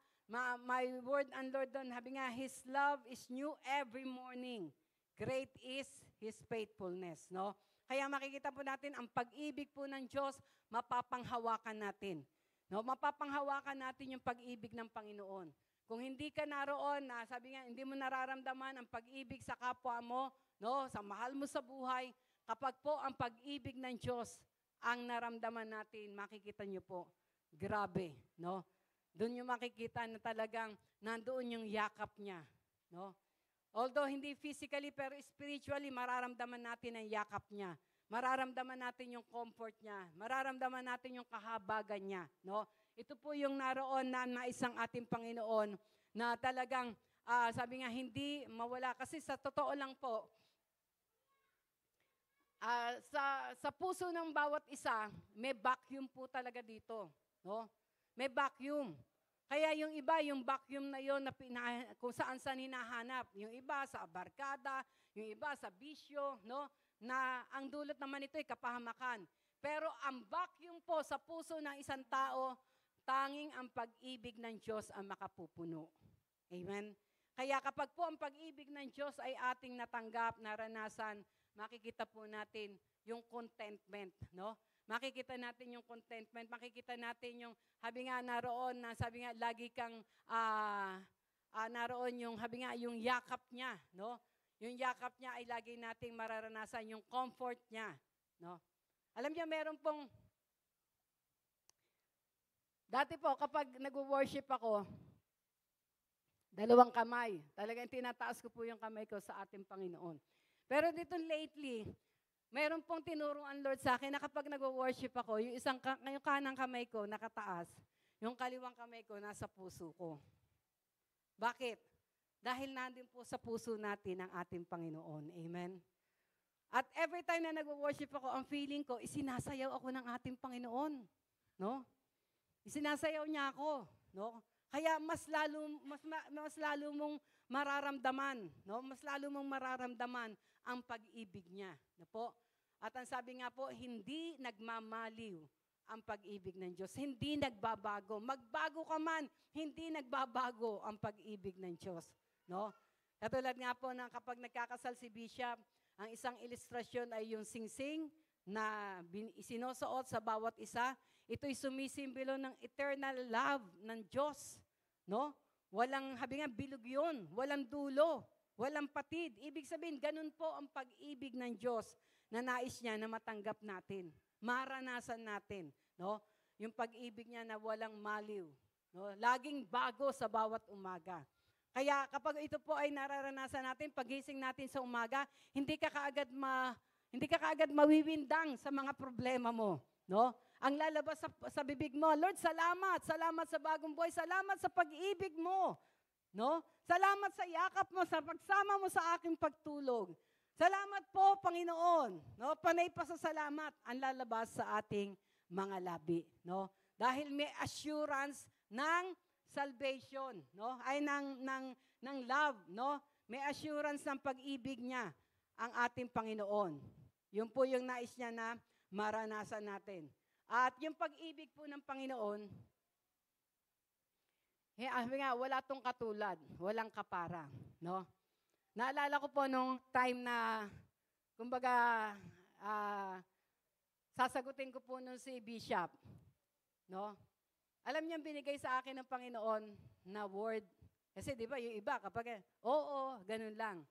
my word and Lord doon, sabi nga, His love is new every morning. Great is His faithfulness. No? Kaya makikita po natin, ang pag-ibig po ng Diyos, mapapanghawakan natin. No? Mapapanghawakan natin yung pag-ibig ng Panginoon. Kung hindi ka naroon, na sabi nga, hindi mo nararamdaman ang pag-ibig sa kapwa mo, no, sa mahal mo sa buhay, kapag po ang pag-ibig ng Diyos ang naramdaman natin, makikita niyo po, grabe, no? Doon niyo makikita na talagang nandoon yung yakap niya, no? Although hindi physically pero spiritually, mararamdaman natin ang yakap niya. Mararamdaman natin yung comfort niya. Mararamdaman natin yung kahabagan niya, no? Ito po yung naroon na naisang ating Panginoon na talagang, sabi nga, hindi mawala. Kasi sa totoo lang po, sa puso ng bawat isa, may vacuum po talaga dito. No? May vacuum. Kaya yung iba, yung vacuum na yon na kung saan hinahanap. Yung iba sa barkada, yung iba sa bisyo, no? Na ang dulot naman ito ay kapahamakan. Pero ang vacuum po sa puso ng isang tao, tanging ang pag-ibig ng Diyos ang makapupuno. Amen? Kaya kapag po ang pag-ibig ng Diyos ay ating natanggap, naranasan, makikita po natin yung contentment, no? Makikita natin yung contentment, makikita natin yung, habi nga naroon, na sabi nga, lagi kang, naroon yung, habi nga, yung yakap niya, no? Yung yakap niya ay lagi nating mararanasan, yung comfort niya, no? Alam niyo, meron pong, dati po, kapag nag-worship ako, 2 kamay. Talagang tinataas ko po yung kamay ko sa ating Panginoon. Pero dito lately, meron pong tinuruan Lord sa akin na kapag nag-worship ako, yung yung kanang kamay ko nakataas, yung kaliwang kamay ko nasa puso ko. Bakit? Dahil nandun po sa puso natin ang ating Panginoon. Amen? At every time na nag-worship ako, ang feeling ko, isinasayaw ako ng ating Panginoon. No? Isinasayaw niya ako, no? Kaya mas lalo mong mararamdaman, no? Mas lalo mong mararamdaman ang pag-ibig niya, no po? At ang sabi nga po, hindi nagmamaliw ang pag-ibig ng Diyos. Hindi nagbabago. Magbago ka man, hindi nagbabago ang pag-ibig ng Diyos, no? Katulad nga po ng kapag nagkakasal si Bishop, ang isang ilustrasyon ay yung singsing na isinusuot sa bawat isa. Ito'y sumisimbolo ng eternal love ng Diyos. No? Walang, habi nga, bilog yun. Walang dulo. Walang patid. Ibig sabihin, ganun po ang pag-ibig ng Diyos na nais niya na matanggap natin. Maranasan natin. No? Yung pag-ibig niya na walang maliw. No? Laging bago sa bawat umaga. Kaya kapag ito po ay nararanasan natin, paggising natin sa umaga, hindi ka kaagad mawiwindang sa mga problema mo, no? Ang lalabas sa bibig mo, Lord, salamat sa bagong buhay, salamat sa pag-ibig mo, no? Salamat sa yakap mo, sa pagsama mo sa aking pagtulog. Salamat po, Panginoon, no? Panay pa sa salamat ang lalabas sa ating mga labi, no? Dahil may assurance ng salvation, no? Ay ng love, no? May assurance ng pag-ibig niya ang ating Panginoon. Yun po yung nais niya na maranasan natin. At yung pag-ibig po ng Panginoon, wala tong katulad, walang kapara, no? Naalala ko po nung time na, kumbaga, sasagutin ko po nung si Bishop, no? Alam niyo, binigay sa akin ng Panginoon na word. Kasi di ba, yung iba, kapag, oo, ganun lang.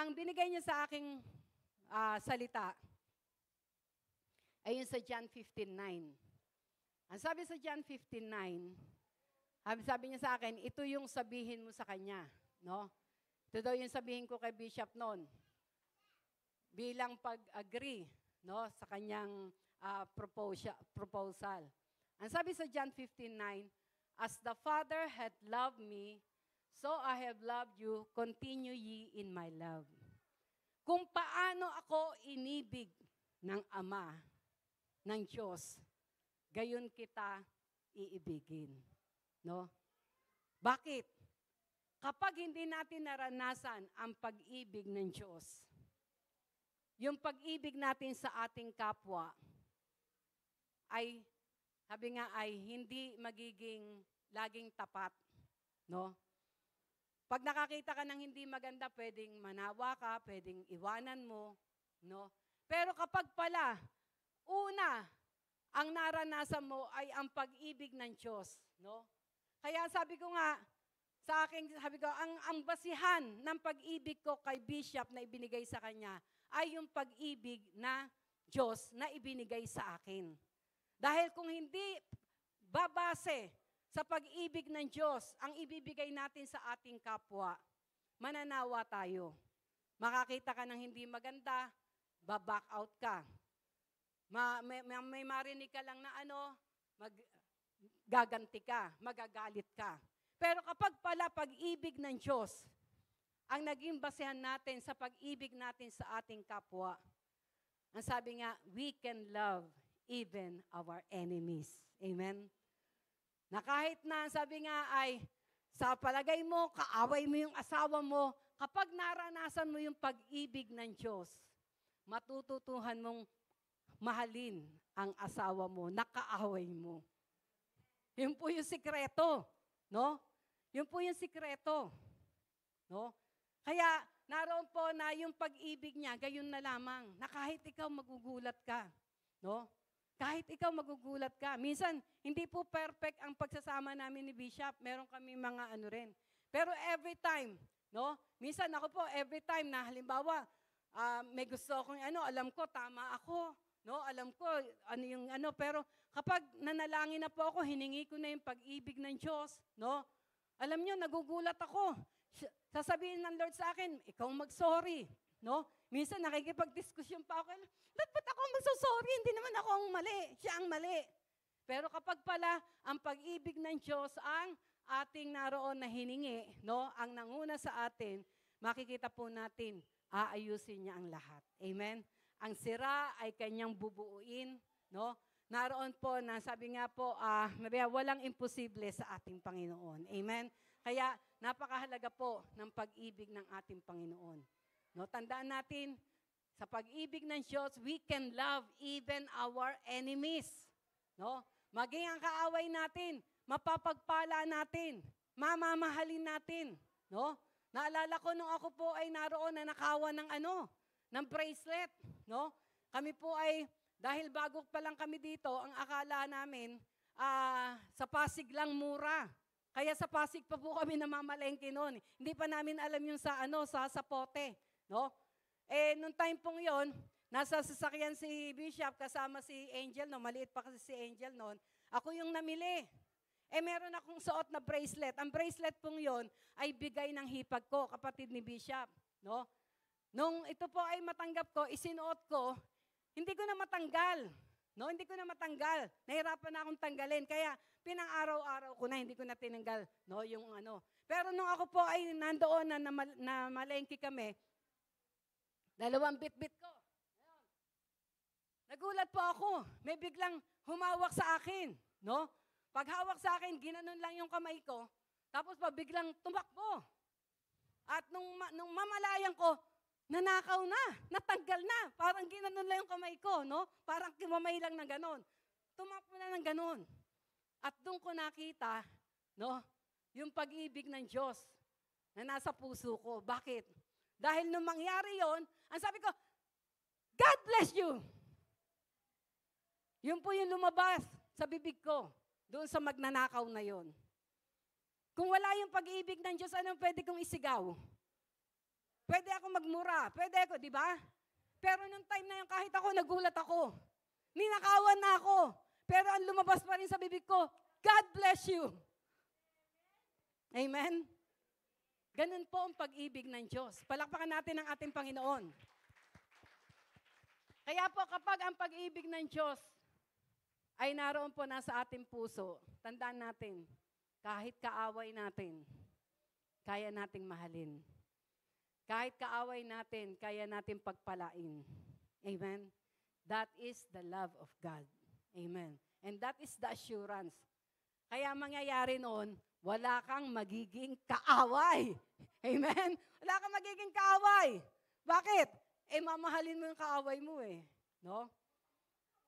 Ang binigay niya sa aking salita ay yun sa John 15:9. Ang sabi sa John 15:9, sabi niya sa akin, ito yung sabihin mo sa kanya. No? Ito daw yung sabihin ko kay Bishop noon. Bilang pag-agree, no, sa kanyang proposal. Ang sabi sa John 15:9, as the Father hath loved me, so I have loved you, continue ye in my love. Kung paano ako inibig ng Ama, ng Diyos, gayon kita iibigin. No? Bakit? Kapag hindi natin naranasan ang pag-ibig ng Diyos, yung pag-ibig natin sa ating kapwa, ay, sabi nga, ay hindi magiging laging tapat. No? Pag nakakita ka ng hindi maganda, pwedeng manawa ka, pwedeng iwanan mo, no? Pero kapag pala, una, ang naranasan mo ay ang pag-ibig ng Diyos, no? Kaya sabi ko nga, sabi ko, ang basihan ng pag-ibig ko kay Bishop na ibinigay sa kanya ay yung pag-ibig na Diyos na ibinigay sa akin. Dahil kung hindi babase sa pag-ibig ng Diyos ang ibibigay natin sa ating kapwa, mananawa tayo. Makakita ka ng hindi maganda, baback out ka. May marinig ka lang na gaganti ka, magagalit ka. Pero kapag pala pag-ibig ng Diyos, ang naging basehan natin sa pag-ibig natin sa ating kapwa, ang sabi nga, we can love even our enemies. Amen? Na kahit na, sabi nga ay, sa palagay mo, kaaway mo yung asawa mo, kapag naranasan mo yung pag-ibig ng Diyos, matututuhan mong mahalin ang asawa mo, nakaaway mo. Yun po yung sikreto, no? Yun po yung sikreto, no? Kaya naroon po na yung pag-ibig niya, gayon na lamang, na kahit ikaw magugulat ka, no? Kahit ikaw magugulat ka. Minsan, hindi po perfect ang pagsasama namin ni Bishop. Meron kami mga rin. Pero every time, no? Minsan ako po, every time na halimbawa, may gusto akong alam ko, tama ako. No, alam ko pero kapag nanalangin na po ako, hiningi ko na yung pag-ibig ng Diyos, no? Alam niyo, nagugulat ako. Sasabihin ng Lord sa akin, ikaw mag-sorry, no? Minsan nakikipag-diskusyon pa ako, Lord, ba't ako mag-sorry? Hindi naman ako ang mali, siya ang mali. Pero kapag pala ang pag-ibig ng Diyos ang ating naroon na hiningi, no? Ang nanguna sa atin, makikita po natin, aayusin niya ang lahat. Amen? Ang sira ay kanyang bubuuin, no? Naroon po na sabi nga po, walang imposible sa ating Panginoon. Amen? Kaya napakahalaga po ng pag-ibig ng ating Panginoon. No, tandaan natin, sa pag-ibig ng Diyos, we can love even our enemies. No? Maging ang kaaway natin, mapapagpala natin, mamamahalin natin. No? Naalala ko nung ako po ay naroon na nakawan ng bracelet. No? Kami po ay, dahil bago pa lang kami dito, ang akala namin, sa Pasig lang mura. Kaya sa Pasig pa po kami namamalengke noon. Hindi pa namin alam yung sa Sapote. No? Nung time pong yon, nasa sasakyan si Bishop kasama si Angel, no? Maliit pa kasi si Angel noon. Ako yung namili. Meron akong suot na bracelet. Ang bracelet pong yon ay bigay ng hipag ko, kapatid ni Bishop. No? Nung ito po ay matanggap ko, isinuot ko, hindi ko na matanggal. No, hindi ko na matanggal. Nahirapan na akong tanggalin. Kaya pinang-araw-araw ko na, hindi ko na tinanggal. No, yung Pero nung ako po ay nandoon na malengke kami, 2 bit-bit ko. Ayan. Nagulat po ako. May biglang humawak sa akin. No? Pag hawak sa akin, ginanon lang yung kamay ko. Tapos pa biglang tumakbo. At nung mamalayan ko, nanakaw na, natanggal na. Parang ginanon lang yung kamay ko, no? Parang kimamay lang na ganon. Tumakbo na ng ganon. At doon ko nakita, no? Yung pag-ibig ng Diyos na nasa puso ko. Bakit? Dahil nung mangyari yon, ang sabi ko, God bless you. Yun po yung lumabas sa bibig ko, doon sa magnanakaw na yon. Kung wala yung pag-ibig ng Diyos, anong pwede kong isigaw? Pwede ako magmura. Pwede ako, di ba? Pero nung time na yun, kahit ako, nagulat ako. Ninakawan na ako. Pero ang lumabas pa rin sa bibig ko, God bless you. Amen? Ganun po ang pag-ibig ng Diyos. Palakpakan natin ang ating Panginoon. Kaya po, kapag ang pag-ibig ng Diyos ay naroon po nasa ating puso, tandaan natin, kahit kaaway natin, kaya nating mahalin. Kahit kaaway natin, kaya natin pagpalain. Amen? That is the love of God. Amen. And that is the assurance. Kaya mangyayari noon, wala kang magiging kaaway. Amen? Wala kang magiging kaaway. Bakit? Mamahalin mo yung kaaway mo No?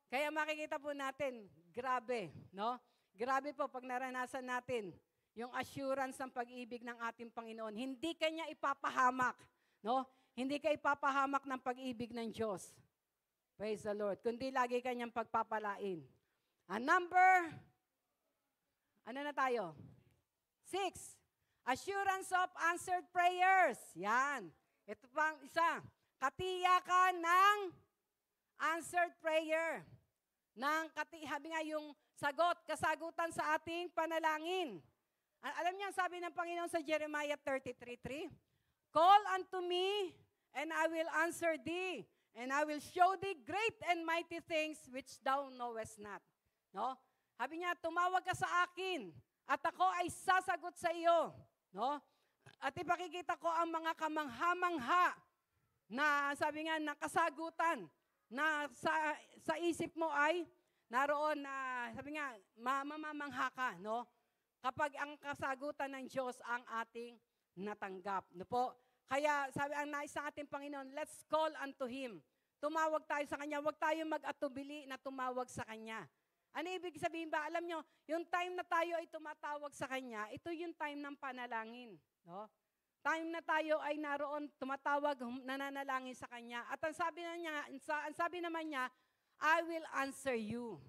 Kaya makikita po natin, grabe. No? Grabe po pag naranasan natin yung assurance ng pag-ibig ng ating Panginoon. Hindi kanya ipapahamak, no? Hindi ka ipapahamak ng pag-ibig ng Diyos. Praise the Lord. Kundi lagi kanyang pagpapalain. Number, ano na tayo? 6, assurance of answered prayers. Yan. Ito pang isa. Katiyakan ng answered prayer. Habi nga yung kasagutan sa ating panalangin. Alam niyo, sabi ng Panginoon sa Jeremiah 33:3, call unto me, and I will answer thee, and I will show thee great and mighty things which thou knowest not. No? Sabi niya, tumawag ka sa akin, at ako ay sasagot sa iyo. No? At ipakikita ko ang mga kamangha-mangha na, sabi nga, na kasagutan na sa isip mo ay naroon na, sabi nga, mamamangha ka, no? Kapag ang kasagutan ng Diyos ang ating natanggap. No po? Kaya sabi ang nais ng ating Panginoon, let's call unto Him. Tumawag tayo sa Kanya. Huwag tayo mag-atubili na tumawag sa Kanya. Ano ibig sabihin ba? Alam nyo, yung time na tayo ay tumatawag sa Kanya, ito yung time ng panalangin. No? Time na tayo ay naroon tumatawag, nananalangin sa Kanya. At ang sabi naman niya, I will answer you.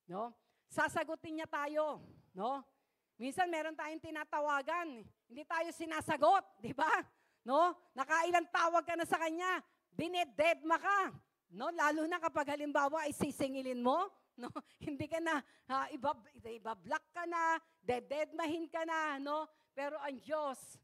No? Sasagutin niya tayo. No? Minsan meron tayong tinatawagan, hindi tayo sinasagot, di ba? No? Nakailang tawag ka na sa Kanya, dinededma ka. No? Lalo na kapag halimbawa ay sisingilin mo, no? Hindi ka na, ibablock ka na, dededmahin ka na, no? Pero ang Diyos,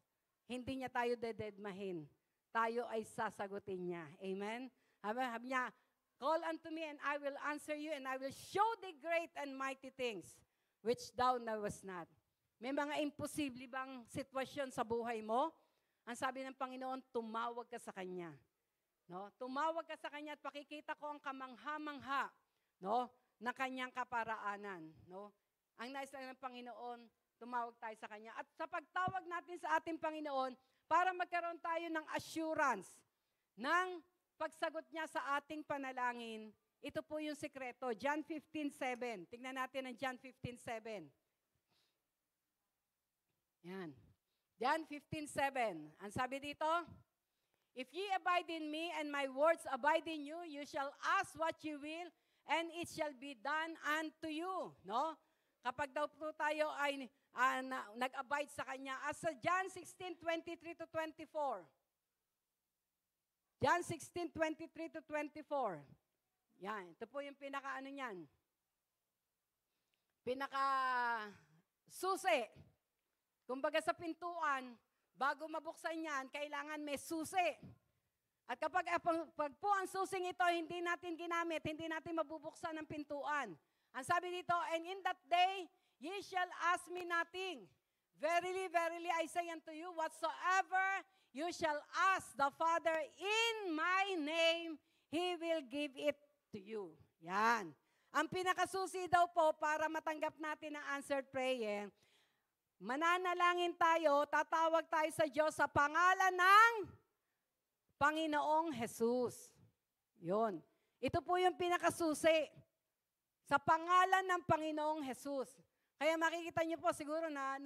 hindi niya tayo dededmahin. Tayo ay sasagutin niya. Amen? Sabi niya, call unto me and I will answer you and I will show thee great and mighty things which thou knowest not. May mga imposible bang sitwasyon sa buhay mo? Ang sabi ng Panginoon, tumawag ka sa Kanya. No? Tumawag ka sa Kanya at pakikita ko ang kamangha-mangha, no? Na Kanyang kaparaanan. No? Ang nais lang ng Panginoon, tumawag tayo sa Kanya. At sa pagtawag natin sa ating Panginoon, para magkaroon tayo ng assurance ng pagsagot niya sa ating panalangin, ito po yung sikreto. John 15:7. Tingnan natin ang John 15:7. Yan. John 15:7. Ang sabi dito, if ye abide in me and my words abide in you, you shall ask what you will and it shall be done unto you. No? Kapag daw po tayo ay nag-abide sa Kanya. As sa John 16:23-24. John 16:23-24. Yan. Ito po yung pinaka-ano niyan. Pinaka-susi. Kumbaga sa pintuan, bago mabuksan yan, kailangan may susi. At kapag po ang susing ito, hindi natin ginamit, hindi natin mabubuksan ang pintuan. Ang sabi dito, and in that day, ye shall ask me nothing. Verily, verily, I say unto you, whatsoever you shall ask the Father in my name, He will give it to you. Yan. Ang pinakasusi daw po para matanggap natin ang answered prayer, mananalangin tayo, tatawag tayo sa Diyos sa pangalan ng Panginoong Jesus. Yun. Ito po yung pinakasusi. Sa pangalan ng Panginoong Jesus. Kaya makikita niyo po siguro na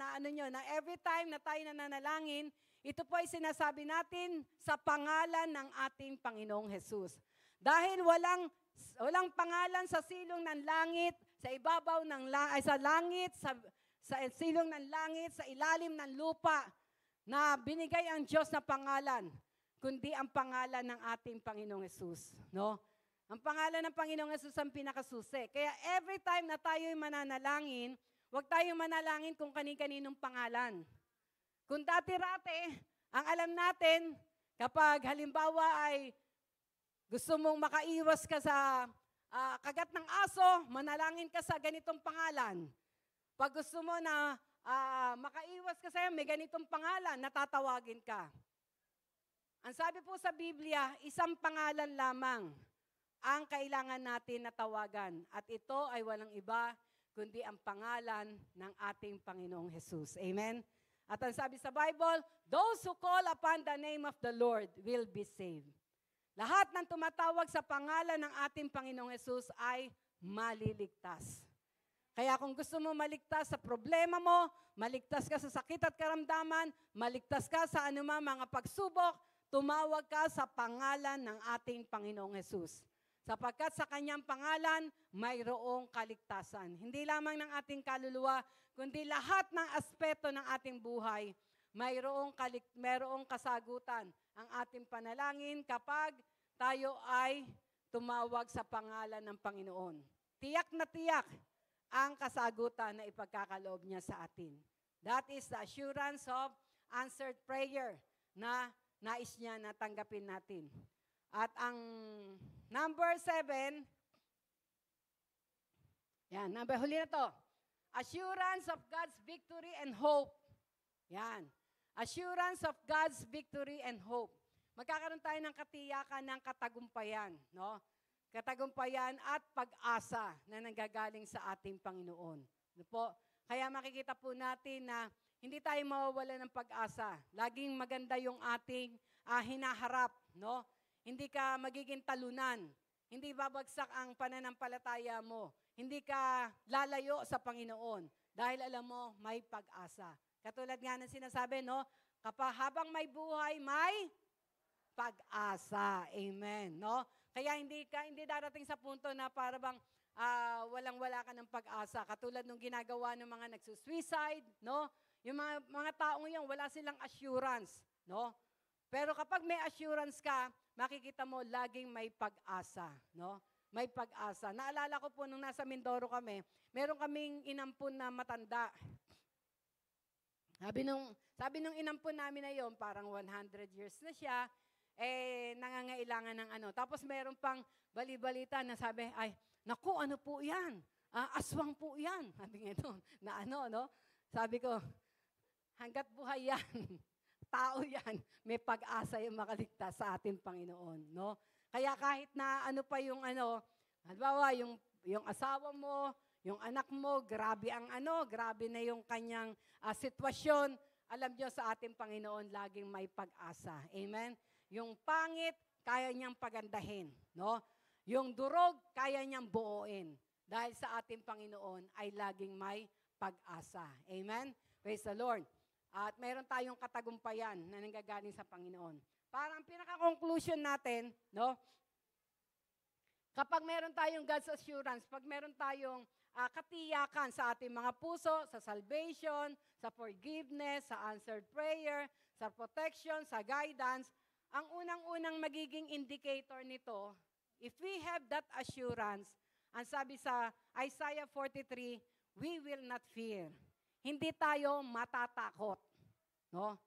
every time na tayo nananalangin, ito po ay sinasabi natin sa pangalan ng ating Panginoong Jesus. Dahil walang pangalan sa silong ng langit, sa ibabaw ng sa langit, sa silong ng langit, sa ilalim ng lupa, na binigay ang Diyos na pangalan, kundi ang pangalan ng ating Panginoong Jesus. No? Ang pangalan ng Panginoong Jesus ang pinakasusi. Kaya every time na tayo'y mananalangin, huwag tayong manalangin kung kani-kaninong pangalan. Kung dati-rate, ang alam natin, kapag halimbawa ay gusto mong makaiwas ka sa kagat ng aso, manalangin ka sa ganitong pangalan. Pag gusto mo na makaiwas ka sa'yo, may ganitong pangalan, natatawagin ka. Ang sabi po sa Biblia, isang pangalan lamang ang kailangan natin na tawagan. At ito ay walang iba, kundi ang pangalan ng ating Panginoong Jesus. Amen? At ang sabi sa Bible, those who call upon the name of the Lord will be saved. Lahat ng tumatawag sa pangalan ng ating Panginoong Jesus ay maliligtas. Kaya kung gusto mo maligtas sa problema mo, maligtas ka sa sakit at karamdaman, maligtas ka sa anumang mga pagsubok, tumawag ka sa pangalan ng ating Panginoong Jesus. Sapagkat sa kanyang pangalan, mayroong kaligtasan. Hindi lamang ng ating kaluluwa, kundi lahat ng aspeto ng ating buhay, mayroong kasagutan ang ating panalangin kapag tayo ay tumawag sa pangalan ng Panginoon. Tiyak na tiyak ang kasagutan na ipagkakaloob niya sa atin. That is the assurance of answered prayer na nais niya na tanggapin natin. At ang number 7, huli na to. Assurance of God's victory and hope. Yan. Assurance of God's victory and hope. Magkakaroon tayo ng katiyakan ng katagumpayan, no? Katagumpayan at pag-asa na nanggagaling sa ating Panginoon. No po? Kaya makikita po natin na hindi tayo mawawala ng pag-asa. Laging maganda yung ating hinaharap, no? Hindi ka magiging talunan. Hindi babagsak ang pananampalataya mo. Hindi ka lalayo sa Panginoon dahil alam mo may pag-asa. Katulad nga ng sinasabi, no? Habang may buhay, may pag-asa. Amen, no? Kaya hindi darating sa punto na para bang walang-wala ka ng pag-asa. Katulad nung ginagawa ng mga nagsusuicide, no? Yung mga taong yan, wala silang assurance, no? Pero kapag may assurance ka, makikita mo laging may pag-asa, no? May pag-asa. Naalala ko po nung nasa Mindoro kami, meron kaming inampun na matanda. Sabi nung inampun namin na yon, parang 100 years na siya, nangangailangan ng ano. Tapos meron pang bali-balita na sabi, ay, naku, ano po yan? Aswang po yan. Sabi nga ito, na ano, no? Sabi ko, hanggat buhay yan, tao yan, may pag-asa yung makaligtas sa ating Panginoon, no? Kaya kahit na ano pa yung ano, halimbawa yung asawa mo, yung anak mo, grabe na yung kanyang sitwasyon, alam niyo sa ating Panginoon laging may pag-asa. Amen? Yung pangit, kaya niyang pagandahin, no? Yung durog, kaya niyang buuin. Dahil sa ating Panginoon ay laging may pag-asa. Amen? Praise the Lord. At meron tayong katagumpayan na nanggagaling sa Panginoon. Parang pinaka-conclusion natin, no? Kapag meron tayong God's assurance, pag meron tayong katiyakan sa ating mga puso, sa salvation, sa forgiveness, sa answered prayer, sa protection, sa guidance, ang unang-unang magiging indicator nito, if we have that assurance, ang sabi sa Isaiah 43, we will not fear. Hindi tayo matatakot. No?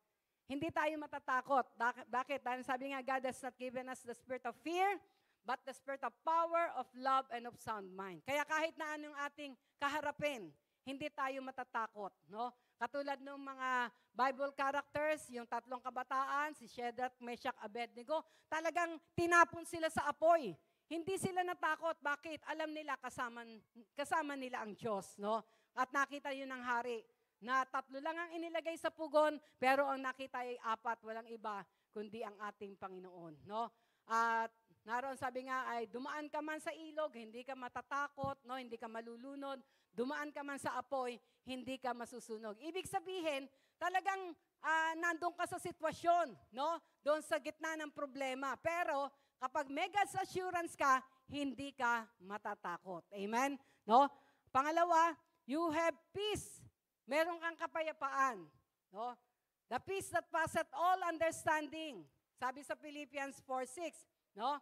Hindi tayo matatakot. Bakit? Dahil sabi nga, God has not given us the spirit of fear, but the spirit of power, of love, and of sound mind. Kaya kahit na anong ating kaharapin, hindi tayo matatakot. No? Katulad ng mga Bible characters, yung 3 kabataan, si Shadrach, Meshach, Abednego, talagang tinapon sila sa apoy. Hindi sila natakot. Bakit? Alam nila kasama nila ang Diyos. No? At nakita yun ng hari na 3 lang ang inilagay sa pugon, pero ang nakita ay 4, walang iba, kundi ang ating Panginoon. No? At naroon sabi nga ay, dumaan ka man sa ilog, hindi ka matatakot, no? Hindi ka malulunod. Dumaan ka man sa apoy, hindi ka masusunog. Ibig sabihin, talagang nandun ka sa sitwasyon, no? Doon sa gitna ng problema. Pero kapag may God's assurance ka, hindi ka matatakot. Amen? No? Pangalawa, you have peace. Meron kang kapayapaan. No? The peace that passeth all understanding. Sabi sa Philippians 4:6, no?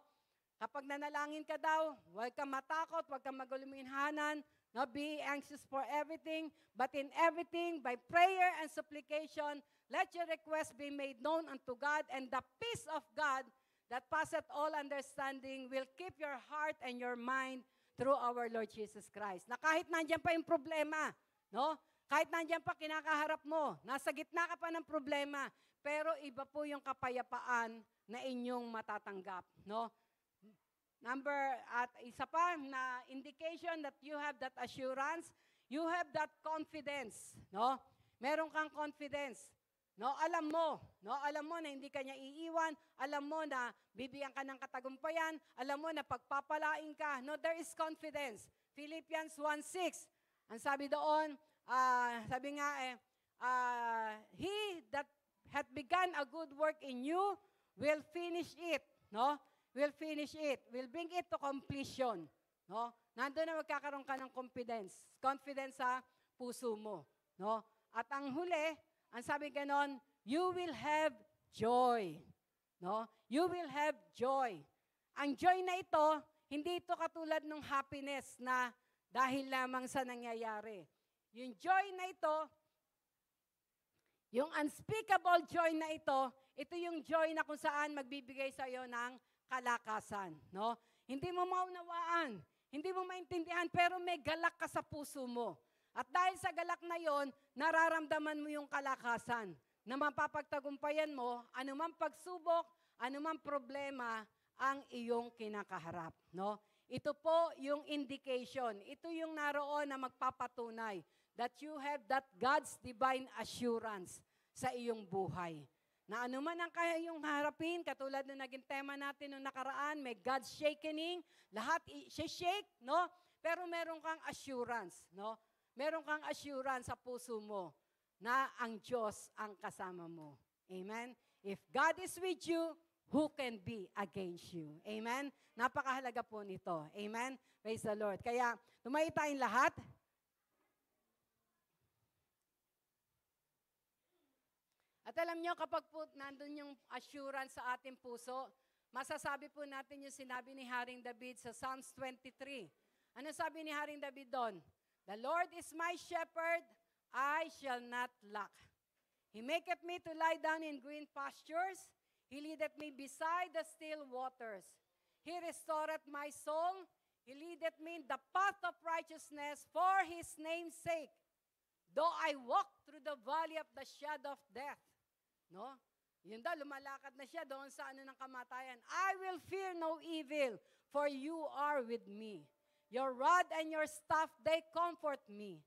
Kapag nanalangin ka daw, huwag kang matakot, huwag kang maguliminhanan, no? Be anxious for everything, but in everything, by prayer and supplication, let your request be made known unto God, and the peace of God that passeth all understanding will keep your heart and your mind through our Lord Jesus Christ. Na kahit nandiyan pa yung problema, no? Kahit nandiyan pa kinakaharap mo, nasa gitna ka pa ng problema, pero iba po yung kapayapaan na inyong matatanggap, no? At isa pa na indication that you have that assurance, you have that confidence, no? Meron kang confidence, no? Alam mo na hindi ka niya iiwan, alam mo na bibigyan ka ng katagumpayan, alam mo na pagpapalain ka, no? There is confidence. Philippians 1:6, ang sabi doon, sabi nga he that hath begun a good work in you will finish it, no? Will finish it. Will bring it to completion, no? Nandoon na magkakaroon ka ng confidence sa puso mo, No? At ang huli, ang sabi ganon, you will have joy. No? You will have joy. Ang joy na ito, hindi ito katulad ng happiness na dahil lamang sa nangyayari. Yung joy na ito, yung unspeakable joy na ito yung joy na kung saan magbibigay sa iyo ng kalakasan. No? Hindi mo maunawaan, hindi mo maintindihan, pero may galak ka sa puso mo. At dahil sa galak na yon, nararamdaman mo yung kalakasan na mapapagtagumpayan mo, anumang pagsubok, anumang problema ang iyong kinakaharap. No? Ito po yung indication. Ito yung naroon na magpapatunay that you have that God's divine assurance sa iyong buhay. Na anuman ang kaya yung harapin, katulad na naging tema natin nung nakaraan, may God's shakening, lahat i-shake, no? Pero meron kang assurance, no? Meron kang assurance sa puso mo na ang Diyos ang kasama mo. Amen? If God is with you, who can be against you? Amen? Napakahalaga po nito. Amen? Praise the Lord. Kaya, tumayo tayong lahat. At alam nyo, kapag po nandun yung assurance sa ating puso, masasabi po natin yung sinabi ni Haring David sa Psalms 23. Ano sabi ni Haring David doon? The Lord is my shepherd, I shall not lack. He maketh me to lie down in green pastures. He leadeth me beside the still waters. He restoreth my soul. He leadeth me in the path of righteousness for His name's sake. Though I walk through the valley of the shadow of death. No? Yun daw, lumalakad na siya doon sa ng kamatayan. I will fear no evil, for you are with me. Your rod and your staff, they comfort me.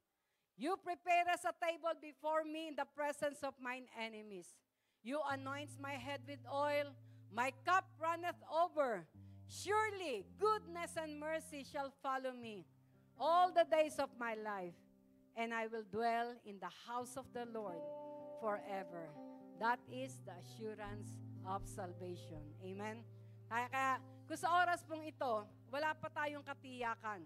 You prepare us a table before me in the presence of mine enemies. You anoint my head with oil, my cup runneth over. Surely goodness and mercy shall follow me all the days of my life, and I will dwell in the house of the Lord forever. That is the assurance of salvation. Amen? Kaya kung sa oras pong ito, wala pa tayong katiyakan.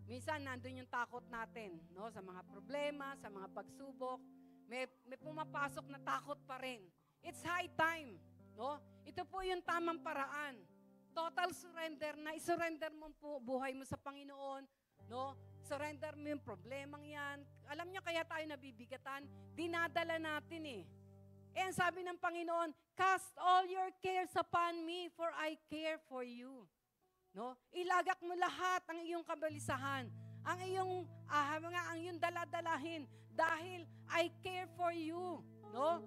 Minsan, nandun yung takot natin, no? Sa mga problema, sa mga pagsubok. May pumapasok na takot pa rin. It's high time. No? Ito po yung tamang paraan. Total surrender na. I-surrender mo po buhay mo sa Panginoon. No? Surrender mo yung problemang yan. Alam niyo, kaya tayo nabibigatan, dinadala natin eh. And sabi ng Panginoon, cast all your cares upon me, for I care for you. No? Ilagak mo lahat ang iyong kabalisahan, ang iyong ang iyong daladalahin, dahil I care for you. No?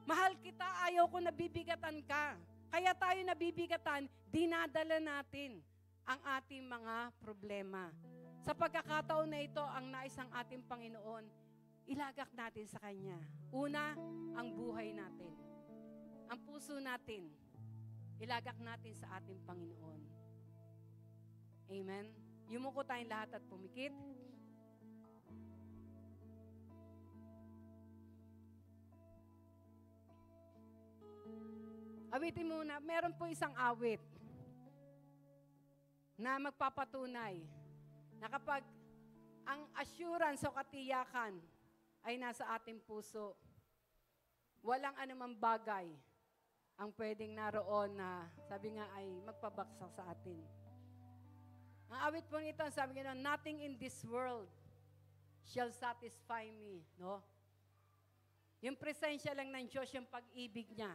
Mahal kita, ayaw ko nabibigatan ka. Kaya tayo nabibigatan, dinadala natin ang ating mga problema. Sa pagkakataon na ito, ang nais ng ating Panginoon, ilagak natin sa Kanya. Una, ang buhay natin. Ang puso natin, ilagak natin sa ating Panginoon. Amen? Yumuko tayong lahat at pumikit. Awitin muna, meron po isang awit na magpapatunay na kapag ang assurance o katiyakan ay nasa ating puso, walang anumang bagay ang pwedeng naroon na, sabi nga, ay magpabaksak sa atin. Ang awit po nito, sabi nga, nothing in this world shall satisfy me. No? Yung presensya lang ng Diyos, yung pag-ibig niya,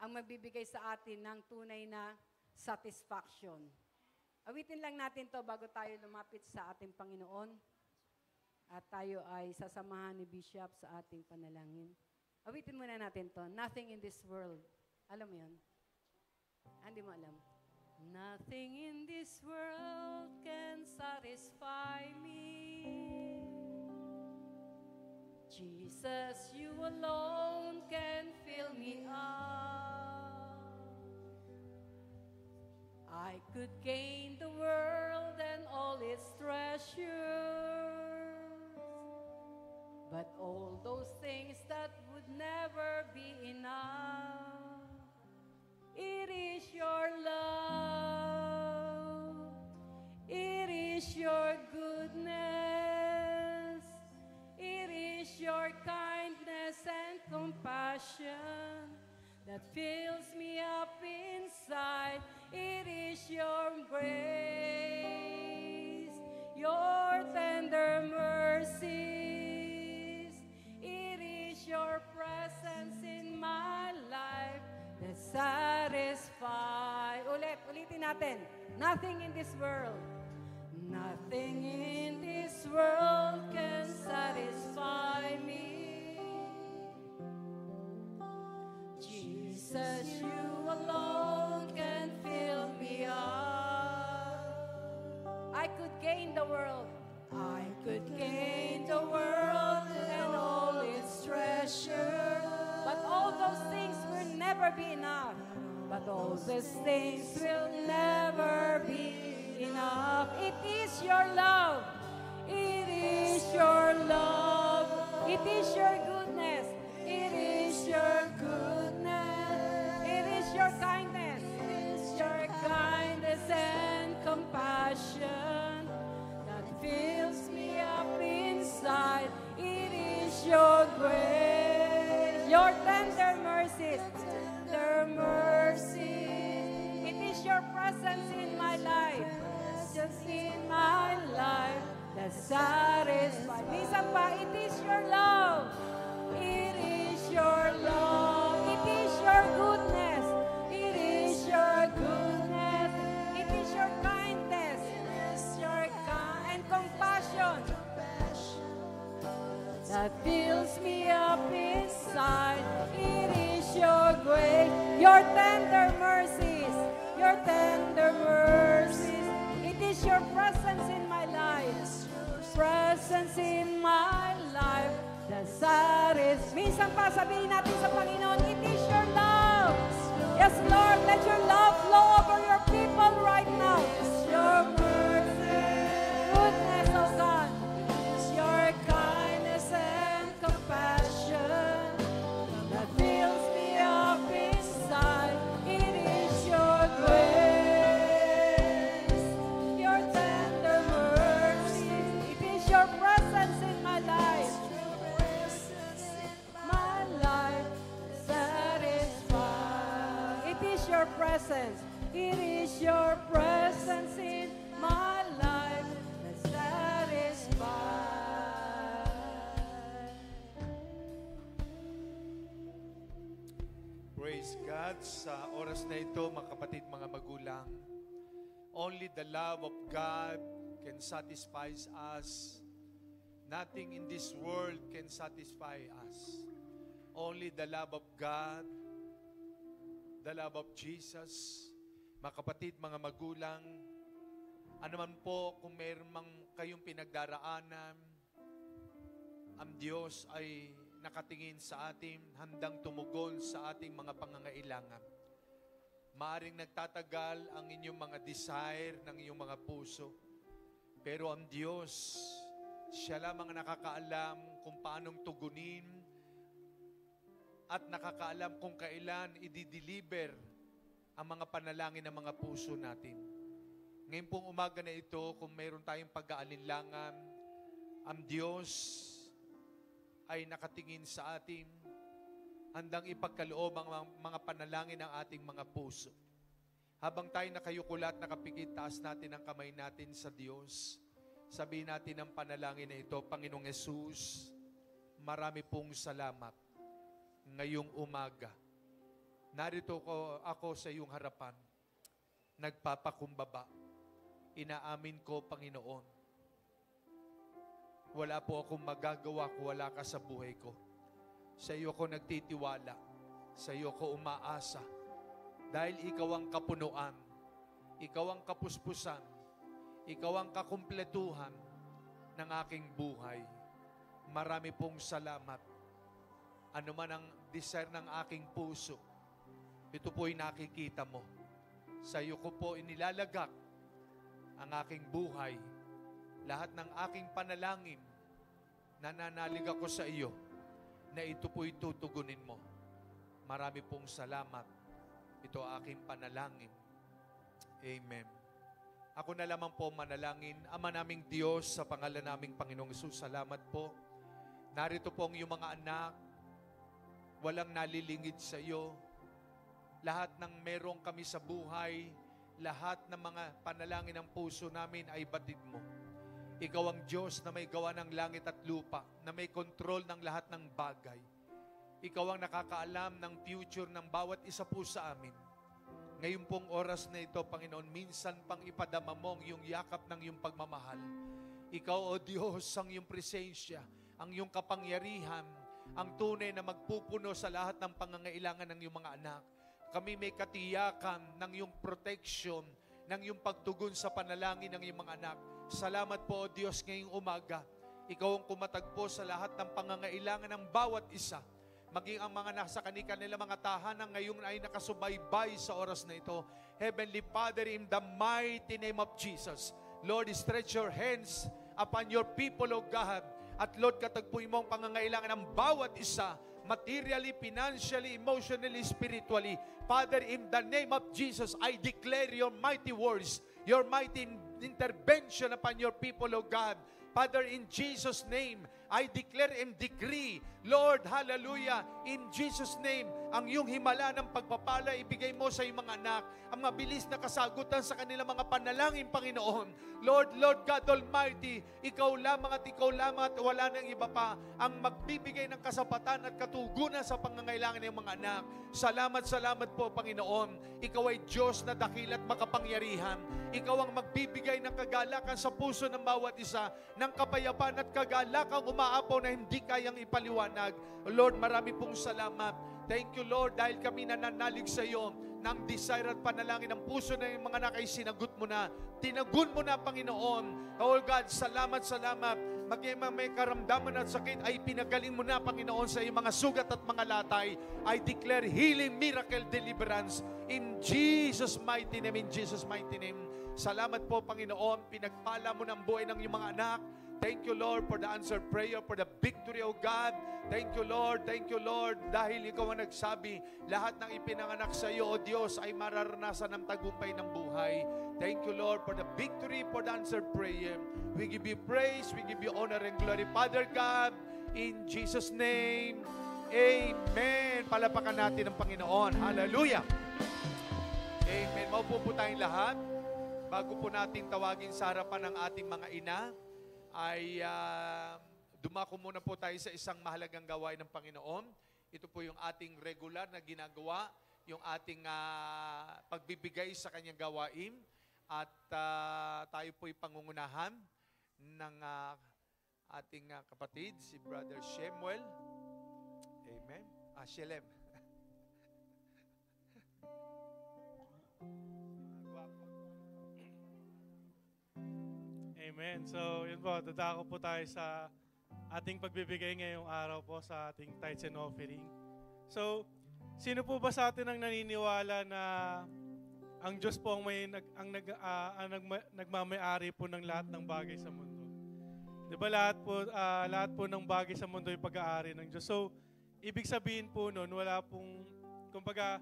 ang magbibigay sa atin ng tunay na satisfaction. Awitin lang natin to bago tayo lumapit sa ating Panginoon. At tayo ay sasamahan ni Bishop sa ating panalangin. Awitin muna natin to. Nothing in this world. Alam mo yun? Hindi mo alam. Nothing in this world can satisfy me. Jesus, you alone can fill me up. I could gain the world and all its treasures. But all those things that would never be enough, it is your love, it is your goodness, it is your that fills me up inside. It is your grace, your tender mercies. It is your presence in my life that satisfy. Ulitin natin. Nothing in this world, nothing in this world can satisfy me. Jesus, you alone can fill me up. I could gain the world. I could gain the world and all its treasure. But all those things will never be enough. But all these things will never be enough. It is your love. It is your love. It is your goodness. It is your goodness. It is your kindness. It is your kindness and compassion that fills me up inside. It is your grace, your tender mercies, tender mercies. It is your presence in my life, just in my life that satisfies. Minsan pa, it is your love. It is your love. It is your goodness. It is your goodness. It is your kindness. It is your and compassion that fills me up inside. It is your grace, your tender mercies, your tender mercies. It is your presence in my life, presence in my life that satisfies. Minsan pa sabihin natin sa Panginoon, it is your love. Yes, Lord, let your love flow over your people right now. Your mercy, goodness, oh God, your kindness and compassion that fills me up inside. It is your grace, your tender mercy. It is your presence in my life. My life satisfied. It is your presence. It is your presence in my life that satisfies. Praise God. Sa oras na ito, mga kapatid, mga magulang, only the love of God can satisfy us. Nothing in this world can satisfy us. Only the love of God, the love of Jesus. Mga kapatid, mga magulang, ano man po kung mayroon mang kayong pinagdaraanan, ang Diyos ay nakatingin sa atin, handang tumugon sa ating mga pangangailangan. Maaring nagtatagal ang inyong mga desire ng iyong mga puso. Pero ang Diyos, siya lamang ang nakakaalam kung paanong tugunin at nakakaalam kung kailan i-deliver ang mga panalangin ng mga puso natin. Ngayon pong umaga na ito, kung mayroon tayong pag-aalinlangan, ang Diyos ay nakatingin sa atin, handang ipagkaloob ang mga panalangin ng ating mga puso. Habang tayo nakayukulat, nakapikit, taas natin ang kamay natin sa Diyos. Sabihin natin ang panalangin na ito, Panginoong Yesus, marami pong salamat ngayong umaga. Narito ako sa iyong harapan, nagpapakumbaba. Inaamin ko, Panginoon, wala po akong magagawa kung wala ka sa buhay ko. Sa iyo ko nagtitiwala, sa iyo ko umaasa. Dahil ikaw ang kapunuan, ikaw ang kapuspusan, ikaw ang kakumpletuhan ng aking buhay. Marami pong salamat. Ano man ang desire ng aking puso, ito po'y nakikita mo. Sa iyo ko po inilalagak ang aking buhay. Lahat ng aking panalangin, nananalig ako sa iyo na ito po'y tutugunin mo. Marami pong salamat. Ito aking panalangin. Amen. Ako na lamang po manalangin. Ama naming Diyos, sa pangalan naming Panginoong Hesus, salamat po. Narito po ang iyong mga anak, walang nalilingid sa iyo, lahat ng merong kami sa buhay, lahat ng mga panalangin ng puso namin ay batid mo. Ikaw ang Diyos na may gawa ng langit at lupa, na may kontrol ng lahat ng bagay. Ikaw ang nakakaalam ng future ng bawat isa po sa amin. Ngayon pong oras na ito, Panginoon, minsan pang ipadama mo ang iyong yakap ng iyong pagmamahal. Ikaw, O Diyos, ang iyong presensya, ang iyong kapangyarihan, ang tunay na magpupuno sa lahat ng pangangailangan ng iyong mga anak. Kami may katiyakan ng iyong protection, ng iyong pagtugon sa panalangin ng iyong mga anak. Salamat po, O Diyos, ngayong umaga. Ikaw ang kumatagpo sa lahat ng pangangailangan ng bawat isa. Maging ang mga nasa kanila mga tahanan ngayon ay nakasubaybay sa oras na ito. Heavenly Father, in the mighty name of Jesus, Lord, stretch your hands upon your people, O God. At Lord, katagpuin mo ang pangangailangan ng bawat isa, materially, financially, emotionally, spiritually. Father, in the name of Jesus, I declare your mighty words, your mighty intervention upon your people, O God. Father, in Jesus' name, I declare and decree, Lord, hallelujah, in Jesus' name, ang iyong himala ng pagpapala, ibigay mo sa iyong mga anak, ang mabilis na kasagutan sa kanilang mga panalangin, Panginoon. Lord God Almighty, ikaw lamang at wala nang iba pa ang magbibigay ng kasapatan at katugunan sa pangangailangan ng mga anak. Salamat po, Panginoon. Ikaw ay Diyos na dakil at makapangyarihan. Ikaw ang magbibigay ng kagalakan sa puso ng bawat isa, ng kapayapaan at kagalakang umaapaw na hindi kayang ipaliwanag. Lord, marami pong salamat. Thank you, Lord, dahil kami nananalig sa iyo ng desire at panalangin ng puso ng mga anak ay sinagot mo na. Tinagun mo na, Panginoon. Oh God, salamat. Maging may karamdaman at sakit ay pinagaling mo na, Panginoon, sa iyong mga sugat at mga latay. I declare healing, miracle, deliverance in Jesus' mighty name, in Jesus' mighty name. Salamat po, Panginoon. Pinagpala mo ng buhay ng iyong mga anak. Thank you, Lord, for the answered prayer, for the victory, O God. Thank you, Lord. Dahil ikaw ang nagsabi, lahat ng ipinanganak sa iyo, O Diyos, ay mararanasan ng tagumpay ng buhay. Thank you, Lord, for the victory, for the answered prayer. We give you praise, we give you honor and glory. Father God, in Jesus' name, amen. Palapakan natin ang Panginoon. Hallelujah. Amen. Maupo po tayong lahat. Bago po natin tawagin sa harapan ng ating mga ina, ay dumako muna po tayo sa isang mahalagang gawain ng Panginoon. Ito po yung ating regular na ginagawa, yung ating pagbibigay sa kanyang gawain. At tayo po'y pangungunahan ng ating kapatid, si Brother Shemuel. Amen. Shelem. Amen. So, yun po, dadako po tayo sa ating pagbibigay ngayong araw po sa ating tithes and offering. So, sino po ba sa atin ang naniniwala na ang Diyos po ang nagmamay-ari po ng lahat ng bagay sa mundo? Di ba lahat po ng bagay sa mundo ay pag-aari ng Diyos. So, ibig sabihin po nun, wala pong, kumbaga,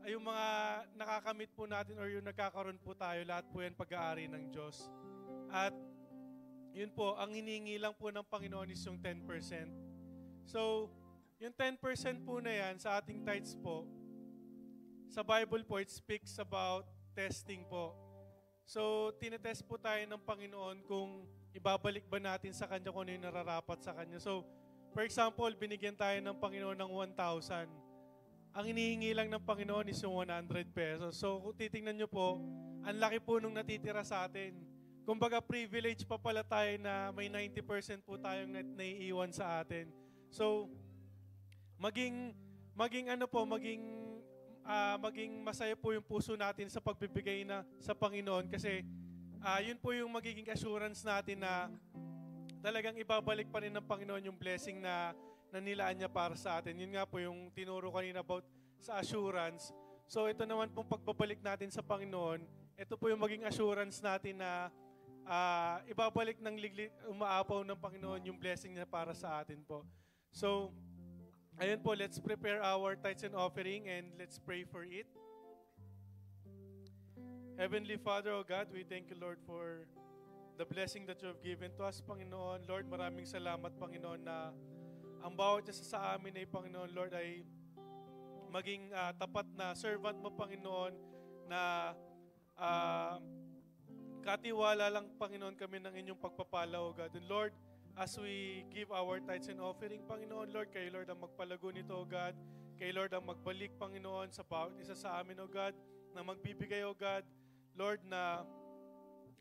ay yung mga nakakamit po natin or yung nagkakaroon po tayo, lahat po yan pag-aari ng Diyos. At yun po, ang hiningi lang po ng Panginoon is yung 10%. So, yung 10% po na yan sa ating tithes po, sa Bible po, it speaks about testing po. So, tinetest po tayo ng Panginoon kung ibabalik ba natin sa Kanya kung ano yung nararapat sa Kanya. So, for example, binigyan tayo ng Panginoon ng 1,000. Ang hinihingi lang ng Panginoon is yung 100 pesos. So, kung titingnan nyo po, ang laki po nung natitira sa atin. Kumbaga, privilege pa pala tayo na may 90% po tayong naiiwan sa atin. So, maging masaya po yung puso natin sa pagbibigay na sa Panginoon kasi yun po yung magiging assurance natin na talagang ibabalik pa rin ng Panginoon yung blessing na nilaan niya para sa atin. Yun nga po yung tinuro kanina about sa assurance. So, ito naman pong pagbabalik natin sa Panginoon, ito po yung maging assurance natin na ibabalik ng umaapaw ng Panginoon yung blessing niya para sa atin po. So, ayun po, let's prepare our tithes and offering and let's pray for it. Heavenly Father, O God, we thank you, Lord, for the blessing that you have given to us, Panginoon. Lord, maraming salamat, Panginoon, na ang bawat isa sa amin ay, Panginoon, Lord, ay maging tapat na servant mo, Panginoon, na ah, katiwala lang, Panginoon, kami ng inyong pagpapala, O God. And Lord, as we give our tithes and offering, Panginoon, Lord, kayo, Lord, ang magpalago nito, O God. Kayo, Lord, ang magbalik, Panginoon, sa bawat isa sa amin, O God, na magbibigay, O God, Lord, na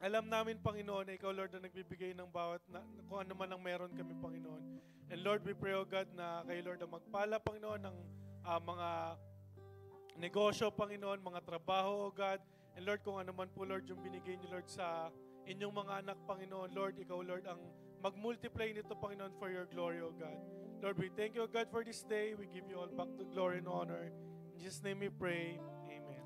alam namin, Panginoon, na Ikaw, Lord, na nagbibigay ng bawat, kung ano man ang meron kami, Panginoon. And Lord, we pray, O God, na kayo, Lord, ang magpala, Panginoon, ng mga negosyo, Panginoon, mga trabaho, O God. And Lord, kung ano man po, Lord, yung binigay niyo, Lord, sa inyong mga anak, Panginoon, Lord, Ikaw, Lord, ang mag-multiply nito, Panginoon, for your glory, O God. Lord, we thank you, O God, for this day. We give you all back to glory and honor. In Jesus' name we pray. Amen.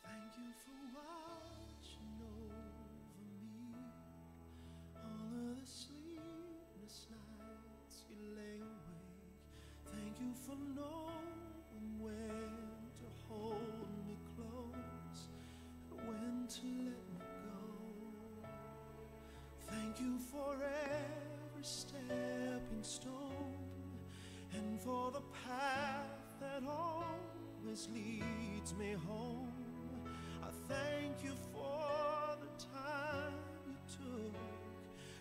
Thank you for watching over me all of the sleepless nights you lay awake. Thank you for knowing when to hold me close and when to let me go. Thank you for every stepping stone and for the path that always leads me home. I thank you for the time you took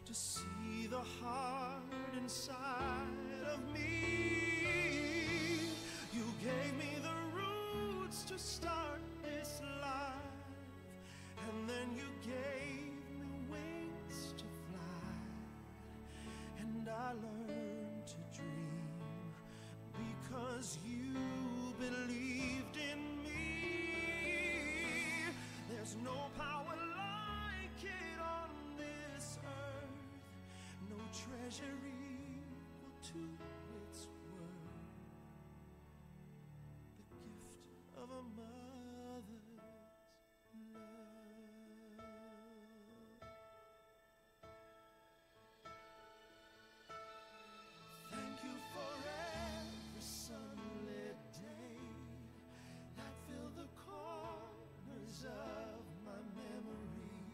to see the heart inside of me. You gave me the roots to start this life, and then you gave me wings to fly, and I learned to dream because you believed in me. There's no power like it on this earth, no treasure equal to its worth. The gift of a mother's love. Thank you for every sunlit day that filled the corners of my memory.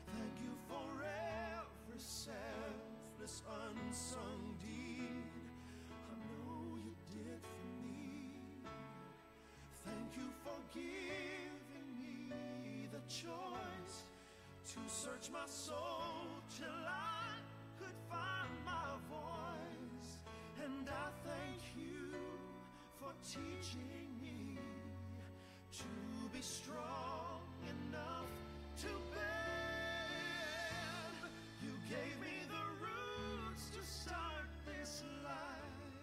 Thank you for every selfless unsung deed I know you did for me. Thank you for giving me the choice to search my soul till I could find my voice. And I thank you for teaching me to be strong enough to bend. You gave me the roots to start this life,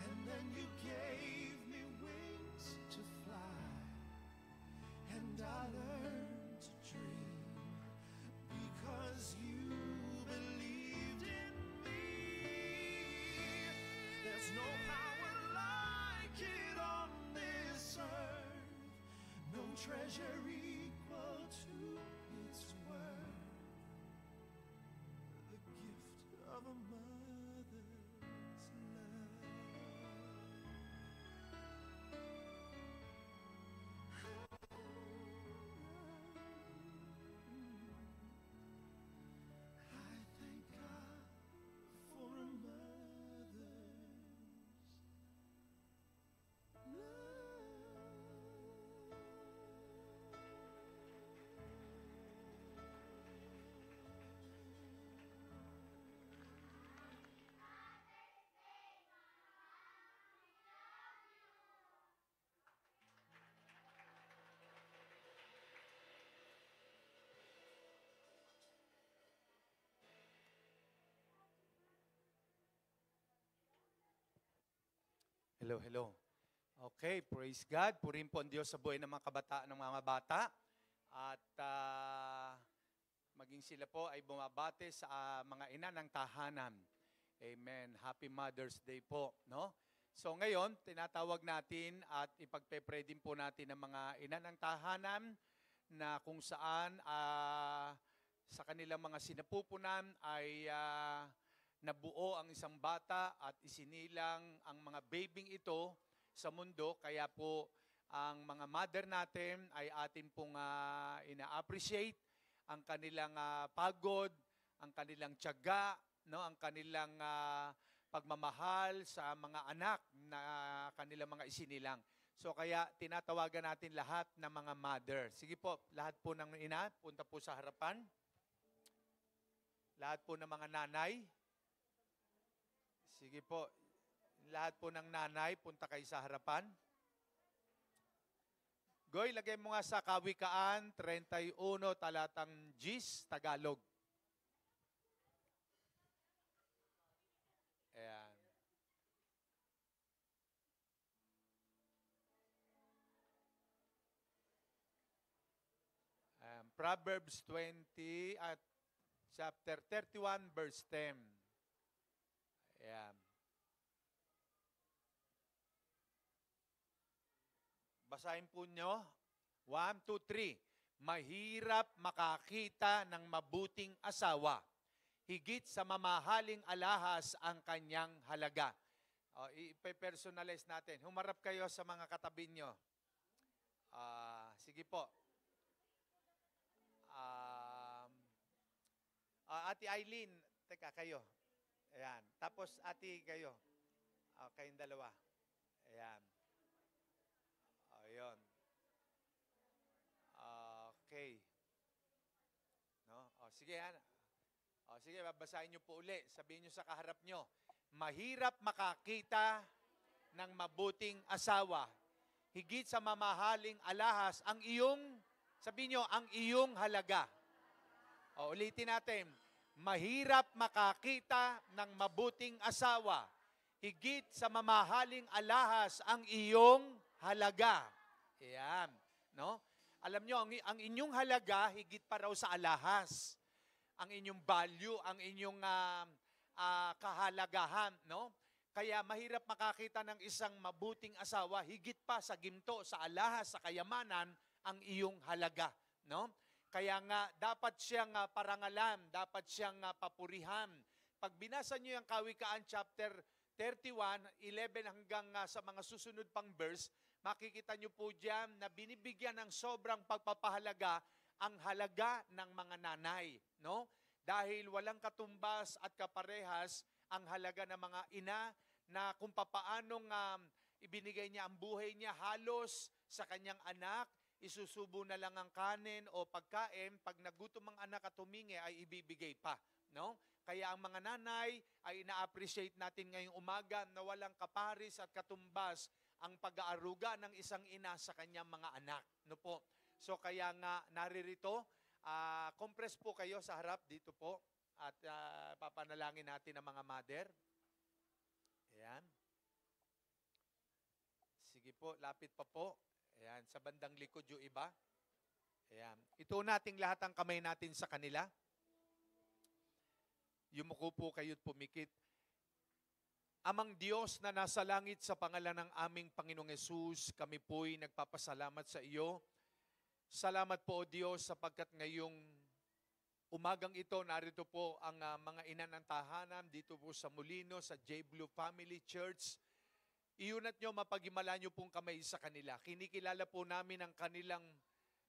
and then you gave me wings to fly, and I learned to dream because you believed in me. There's no power like it on this earth, no treasure equal to its worth. The gift of a mother's love. I thank God for a mother's love. Hello, hello. Okay, praise God. Purihin po ang Diyos sa buhay ng mga kabataan ng mga bata. At maging sila po ay bumabate sa mga ina ng tahanan. Amen. Happy Mother's Day po, no? So ngayon, tinatawag natin at ipagpe-pray din po natin ng mga ina ng tahanan na kung saan sa kanilang mga sinapupunan ay nabuo ang isang bata at isinilang ang mga babing ito sa mundo. Kaya po ang mga mother natin ay atin pong ina-appreciate ang kanilang pagod, ang kanilang tiyaga, no, ang kanilang pagmamahal sa mga anak na kanilang mga isinilang. So kaya tinatawagan natin lahat ng mga mother. Sige po, lahat po ng ina, punta po sa harapan. Lahat po ng mga nanay. Sige po, lahat po ng nanay, punta kayo sa harapan. Goy, lagay mo nga sa Kawikaan 31, talatang Gis, Tagalog. Ayan. Proverbs 20 at chapter 31, verse 10. Ayan. Basahin po nyo. 1, 2, 3. Mahirap makakita ng mabuting asawa. Higit sa mamahaling alahas ang kanyang halaga. I-personalize natin. Humarap kayo sa mga katabi nyo. Sige po. Ate Eileen, teka kayo. Ayan. Tapos ate kayo. Kayong dalawa. Ayan. Ayun. Okay. No? Sige yan. Sige, babasahin nyo po uli. Sabihin nyo sa kaharap nyo. Mahirap makakita ng mabuting asawa. Higit sa mamahaling alahas ang iyong, sabihin nyo, ang iyong halaga. Ulitin natin. Mahirap makakita ng mabuting asawa. Higit sa mamahaling alahas ang iyong halaga. Ayan. No? Alam nyo, ang inyong halaga, higit pa raw sa alahas. Ang inyong value, ang inyong kahalagahan. No? Kaya mahirap makakita ng isang mabuting asawa, higit pa sa ginto, sa alahas, sa kayamanan, ang iyong halaga. No? Kaya nga, dapat siyang parangalan, dapat siyang papurihan. Pag binasa nyo yung Kawikaan chapter 31, 11 hanggang sa mga susunod pang verse, makikita nyo po dyan na binibigyan ng sobrang pagpapahalaga ang halaga ng mga nanay. No? Dahil walang katumbas at kaparehas ang halaga ng mga ina na kung papaanong ibinigay niya ang buhay niya halos sa kanyang anak, isusubo na lang ang kanin o pagkain, pag nagutom ang anak at humingi ay ibibigay pa. No? Kaya ang mga nanay ay ina-appreciate natin ngayong umaga na walang kaparis at katumbas ang pag-aaruga ng isang ina sa kanyang mga anak. No po? So kaya nga naririto, compress po kayo sa harap dito po at papanalangin natin ang mga mother. Ayan. Sige po, lapit pa po. Ayan, sa bandang likod yung iba. Ayan. Ito nating lahat ang kamay natin sa kanila. Yumuko po kayo't pumikit. Amang Diyos na nasa langit, sa pangalan ng aming Panginoong Hesus, kami po'y nagpapasalamat sa iyo. Salamat po, O Diyos, sapagkat ngayong umagang ito, narito po ang mga ina ng tahanan dito po sa Molino, sa J. Blue Family Church. Iunat nyo, mapagimala nyo pong kamay sa kanila. Kinikilala po namin ang kanilang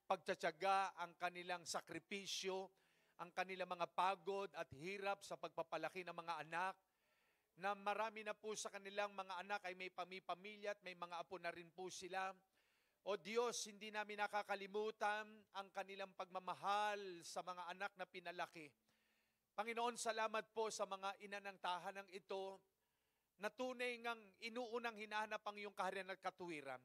pagtsatsaga, ang kanilang sakripisyo, ang kanilang mga pagod at hirap sa pagpapalaki ng mga anak, na marami na po sa kanilang mga anak ay may pamilya at may mga apo na rin po sila. O Diyos, hindi namin nakakalimutan ang kanilang pagmamahal sa mga anak na pinalaki. Panginoon, salamat po sa mga ina ng tahanang ito, na tunay ngang inuunang hinahanap ang iyong kaharian at katuwiran.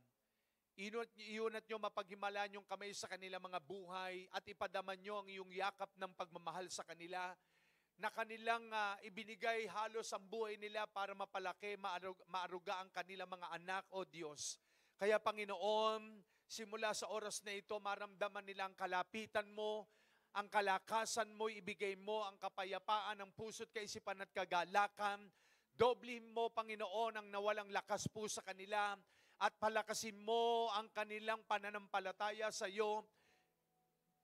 Iunat nyo, mapaghimalaan yung kamay sa kanilang mga buhay at ipadaman nyo ang iyong yakap ng pagmamahal sa kanila na kanilang ibinigay halos ang buhay nila para mapalaki, maaruga ang kanilang mga anak, O Diyos. Kaya Panginoon, simula sa oras na ito, maramdaman nila ang kalapitan mo, ang kalakasan mo, ibigay mo ang kapayapaan ng puso't kaisipan at kagalakan. Doblehin mo, Panginoon, ang nawalang lakas po sa kanila at palakasin mo ang kanilang pananampalataya sa iyo.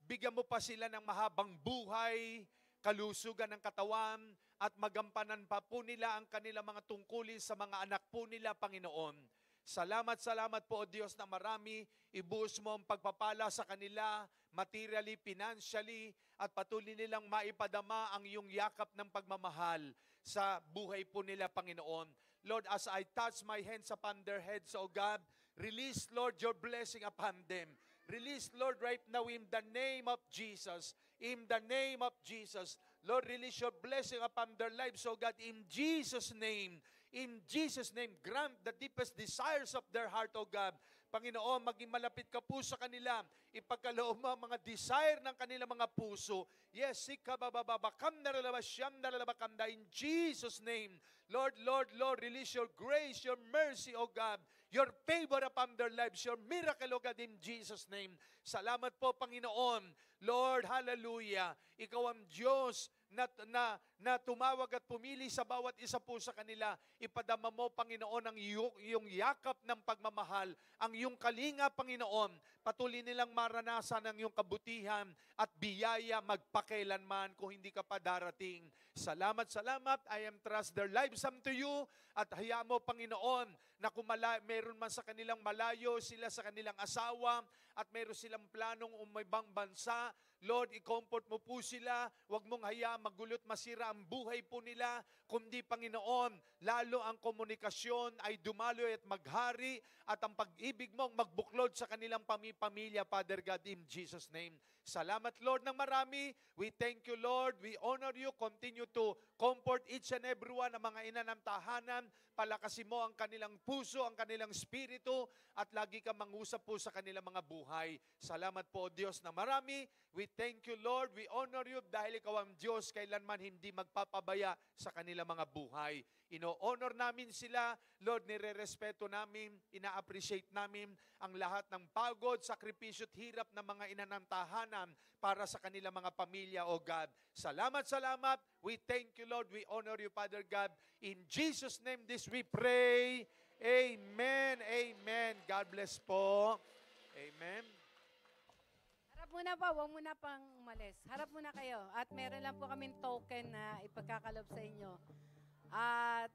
Bigyan mo pa sila ng mahabang buhay, kalusugan ng katawan, at magampanan pa po nila ang kanilang mga tungkulin sa mga anak po nila, Panginoon. Salamat po, O Diyos, na marami. Ibuhos mo ang pagpapala sa kanila, materially, financially, at patuloy nilang maipadama ang iyong yakap ng pagmamahal sa buhay po nila, Panginoon. Lord, as I touch my hands upon their heads, O God, release, Lord, your blessing upon them. Release, Lord, right now in the name of Jesus. In the name of Jesus. Lord, release your blessing upon their lives, O God, in Jesus' name. In Jesus' name, grant the deepest desires of their heart, O God. Panginoon, maging malapit ka po sa kanila. Ipagkaloob mo ang mga desire ng kanilang mga puso. Yes, in Jesus' name. Lord, release your grace, your mercy, O God. Your favor upon their lives, your miracle, O God, in Jesus' name. Salamat po, Panginoon. Lord, hallelujah. Ikaw ang Diyos na tumawag at pumili sa bawat isa po sa kanila. Ipadama mo, Panginoon, ang iyong yakap ng pagmamahal, ang iyong kalinga, Panginoon. Patuloy nilang maranasan ang iyong kabutihan at biyaya magpakailanman kung hindi ka pa darating. Salamat. I am trust their lives unto you at hayaan mo, Panginoon, na kung meron man sa kanilang malayo, sila sa kanilang asawa at meron silang planong umibang bansa, Lord, i-comfort mo po sila. Huwag mong hayaan magulot masira ang buhay po nila. Kundi, Panginoon, lalo ang komunikasyon ay dumaloy at maghari at ang pag-ibig mong magbuklod sa kanilang pamilya, Father God, in Jesus' name. Salamat, Lord, ng marami. We thank you, Lord. We honor you. Continue to comfort each and every one ng mga ina ng tahanan. Palakasin mo ang kanilang puso, ang kanilang spirito, at lagi ka mangusap po sa kanilang mga buhay. Salamat po, Diyos, ng marami. We thank you, Lord. We honor you dahil ikaw ang Diyos, kailanman hindi magpapabaya sa kanilang mga buhay. Ino-honor namin sila, Lord, nire-respeto namin, ina-appreciate namin ang lahat ng pagod, sakripisyo at hirap ng mga ina ng tahanan para sa kanilang mga pamilya, O God. Salamat. We thank you, Lord. We honor you, Father God. In Jesus' name this we pray. Amen. God bless po. Amen. Harap muna pa, huwag muna pang umalis. Harap muna kayo. At meron lang po kaming token na ipagkakalob sa inyo. At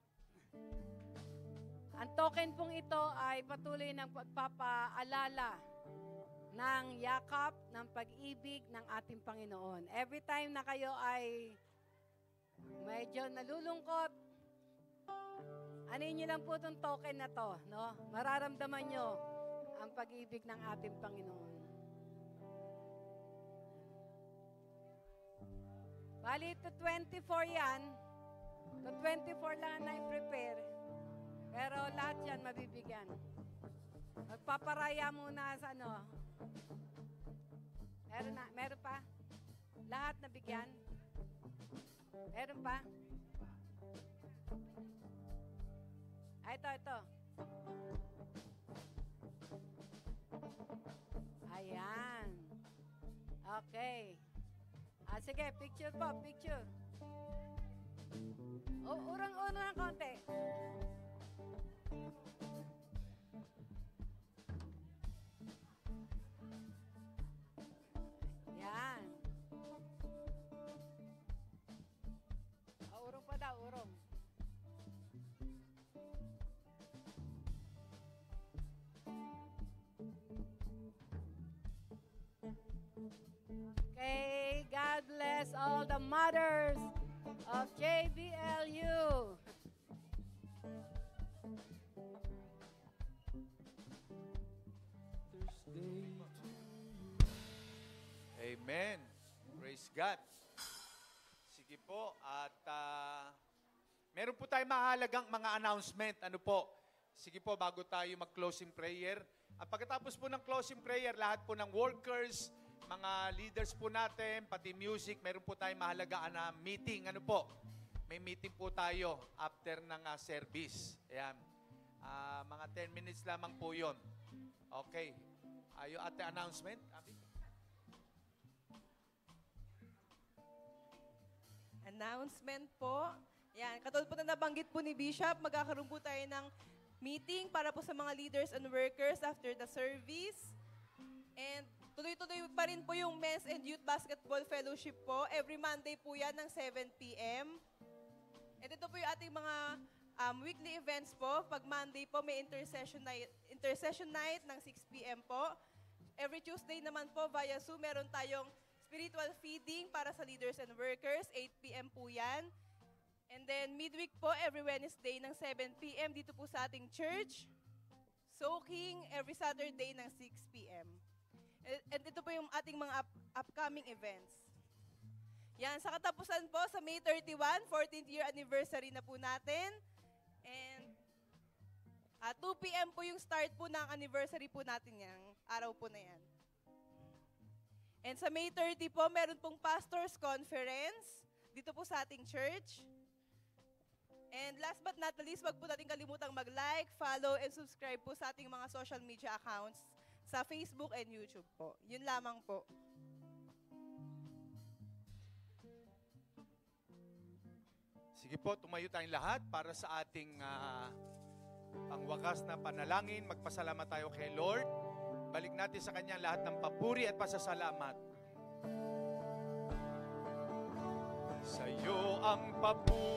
ang token pong ito ay patuloy ng pagpapaalala ng yakap, ng pag-ibig ng ating Panginoon. Every time na kayo ay medyo nalulungkot, anin nyo lang po itong token na to, no? Mararamdaman nyo ang pag-ibig ng ating Panginoon. Bali, to 24 yan. To 24 lang na i-prepare. Pero lahat yan mabibigyan. Magpaparaya muna sa ano. Meron pa? Lahat nabigyan? Meron pa? Ito. Ayan. Okay. Sige, picture po, picture. Urang-urang ng konti. Yan. Urong pa daw, urong. Okay, God bless all the mothers of JBLU. Amen. Praise God. Sige po, at meron po tayong mahalagang mga announcement. Ano po? Sige po, bago tayo mag-closing prayer. At pagkatapos po ng closing prayer, lahat po ng workers, mga leaders po natin, pati music, meron po tayong mahalagaan na meeting. Ano po? May meeting po tayo after ng service. Ayan. Mga 10 minutes lamang po yun. Okay. Ayo ate announcement? Abi? Announcement po. Yan, katulad po na nabanggit po ni Bishop, magkakaroon po tayo ng meeting para po sa mga leaders and workers after the service. And tuloy-tuloy pa rin po yung Men's and Youth Basketball Fellowship po. Every Monday po yan ng 7 p.m. And ito po yung ating mga weekly events po. Pag Monday po, may intercession night ng 6 p.m. po. Every Tuesday naman po, via Zoom, meron tayong spiritual feeding para sa leaders and workers. 8 p.m. po yan. And then midweek po, every Wednesday ng 7 p.m. dito po sa ating church. Soaking every Saturday ng 6 p.m. And ito po yung ating mga upcoming events. Yan, sa katapusan po, sa May 31, 14th year anniversary na po natin. And 2 p.m. po yung start po ng anniversary po natin yan. Araw po na yan. And sa May 30 po, meron pong Pastors Conference dito po sa ating church. And last but not the least, wag po natin kalimutang mag-like, follow, and subscribe po sa ating mga social media accounts sa Facebook and YouTube po. Yun lamang po. Sige po, tumayo tayong lahat para sa ating pangwakas na panalangin. Magpasalamat tayo kay Lord. Balik natin sa Kanya lahat ng papuri at pasasalamat. Sa iyo ang papuri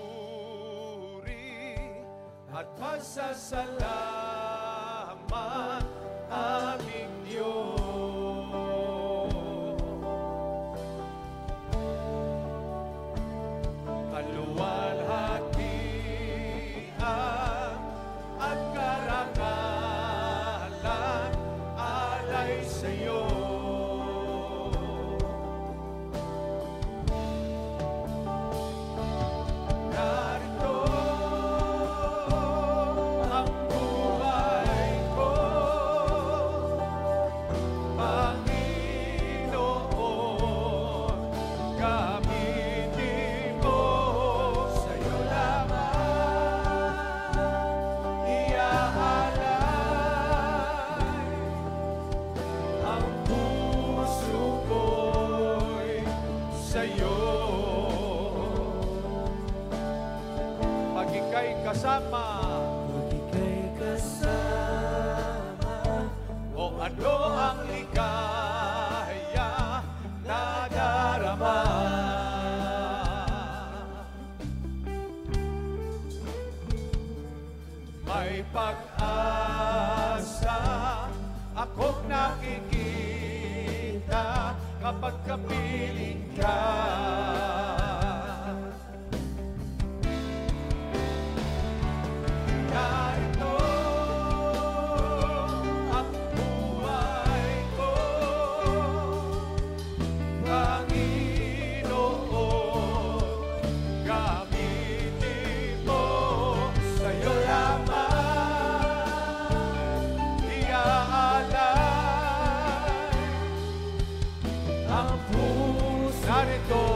at pasasalamat, aming Diyos. Kaluwalhatian at karangalan alay sa iyo. Narito ang buhay ko, Panginoon, gamitin mo sa iyo lamang iaalay ang puso ko'y sa iyo. Pag ika'y kasama, o ano ang ligaya na darama. May pag-asa akong nakikita kapag kapiling ka. Narito ang buhay ko, Panginoon, gamitin mo sa iyo lamang iaalay ang puso. Narito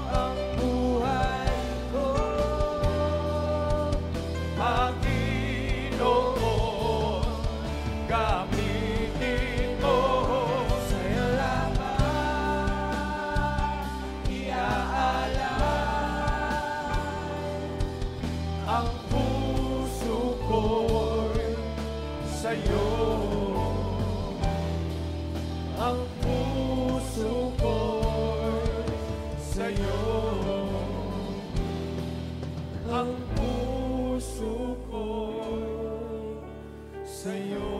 ang buhay ko, Panginoon, gamitin mo sa iyo lamang iaalay ang puso ko'y sa iyo. Ang puso ko'y sa iyo. Ang puso ko'y sa iyo.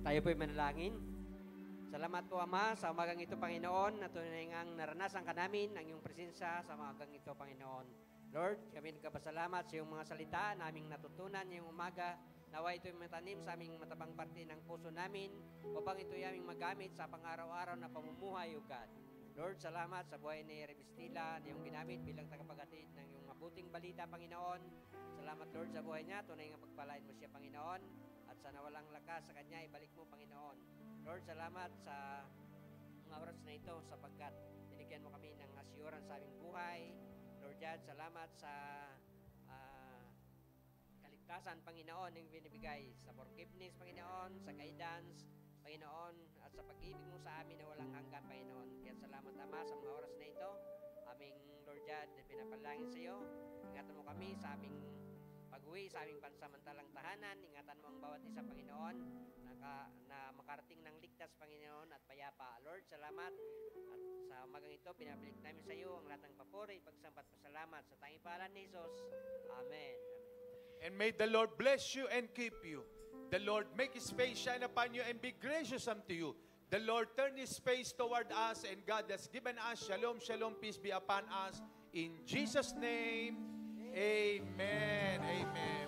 Tayo po'y manalangin. Salamat po, Ama, sa umagang ito, Panginoon, na tunay ngang naranasan ka namin ang iyong presensya sa umagang ito, Panginoon. Lord, kami nagkapasalamat sa iyong mga salita na aming natutunan ngayong umaga. Nawa ito'y matanim sa aming matabang parte ng puso namin upang ito'y aming magamit sa pang-araw-araw na pamumuhay, O God. Lord, salamat sa buhay ni Revistila na yung ginamit bilang tagapaghatid ng iyong mabuting balita, Panginoon. Salamat, Lord, sa buhay niya. Tunay nga pagpalain mo siya, Panginoon. At sana walang lakas sa kanya, ibalik mo, Panginoon. Lord, salamat sa mga oras na ito sapagkat binigyan mo kami ng assurance sa aming buhay. Lord God, salamat sa kaligtasan, Panginoon, yung binibigay sa forgiveness, Panginoon, sa guidance, Panginoon, at sa pag-ibig mo sa amin na walang hanggan, Panginoon. Kaya salamat, Ama, sa mga oras na ito. Aming Lord God, pinapalangin sa iyo. Ingatan mo kami sa aming pag-uwi, sa aming pansamantalang tahanan. Ingatan mo ang bawat isa, Panginoon, na makarating ng ligtas, Panginoon, at payapa. Lord, salamat. At sa umagang ito, pinabilik namin sa iyo ang lahat ng papuri, pagsampat, pasalamat. Sa tanging pangalan ni Jesus. Amen. And may the Lord bless you and keep you. The Lord make His face shine upon you and be gracious unto you. The Lord turn His face toward us, and God has given us shalom, shalom, peace be upon us. In Jesus' name, amen. Amen.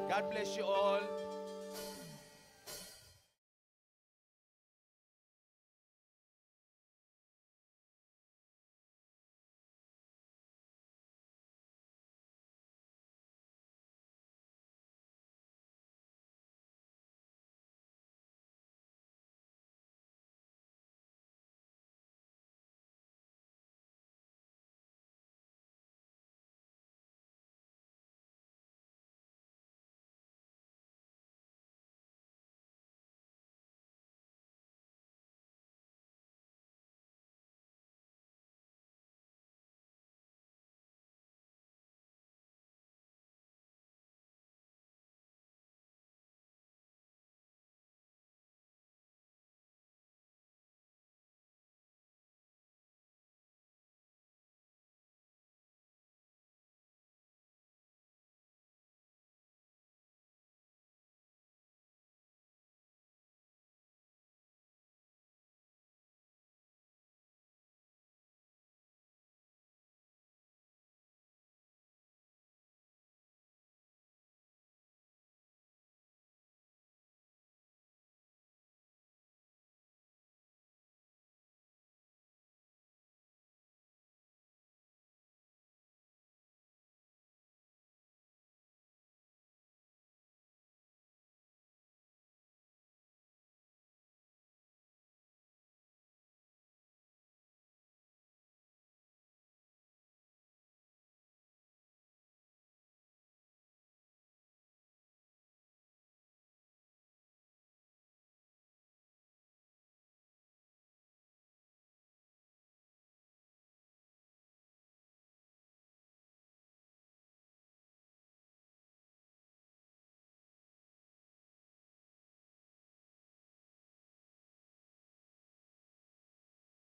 God bless you all.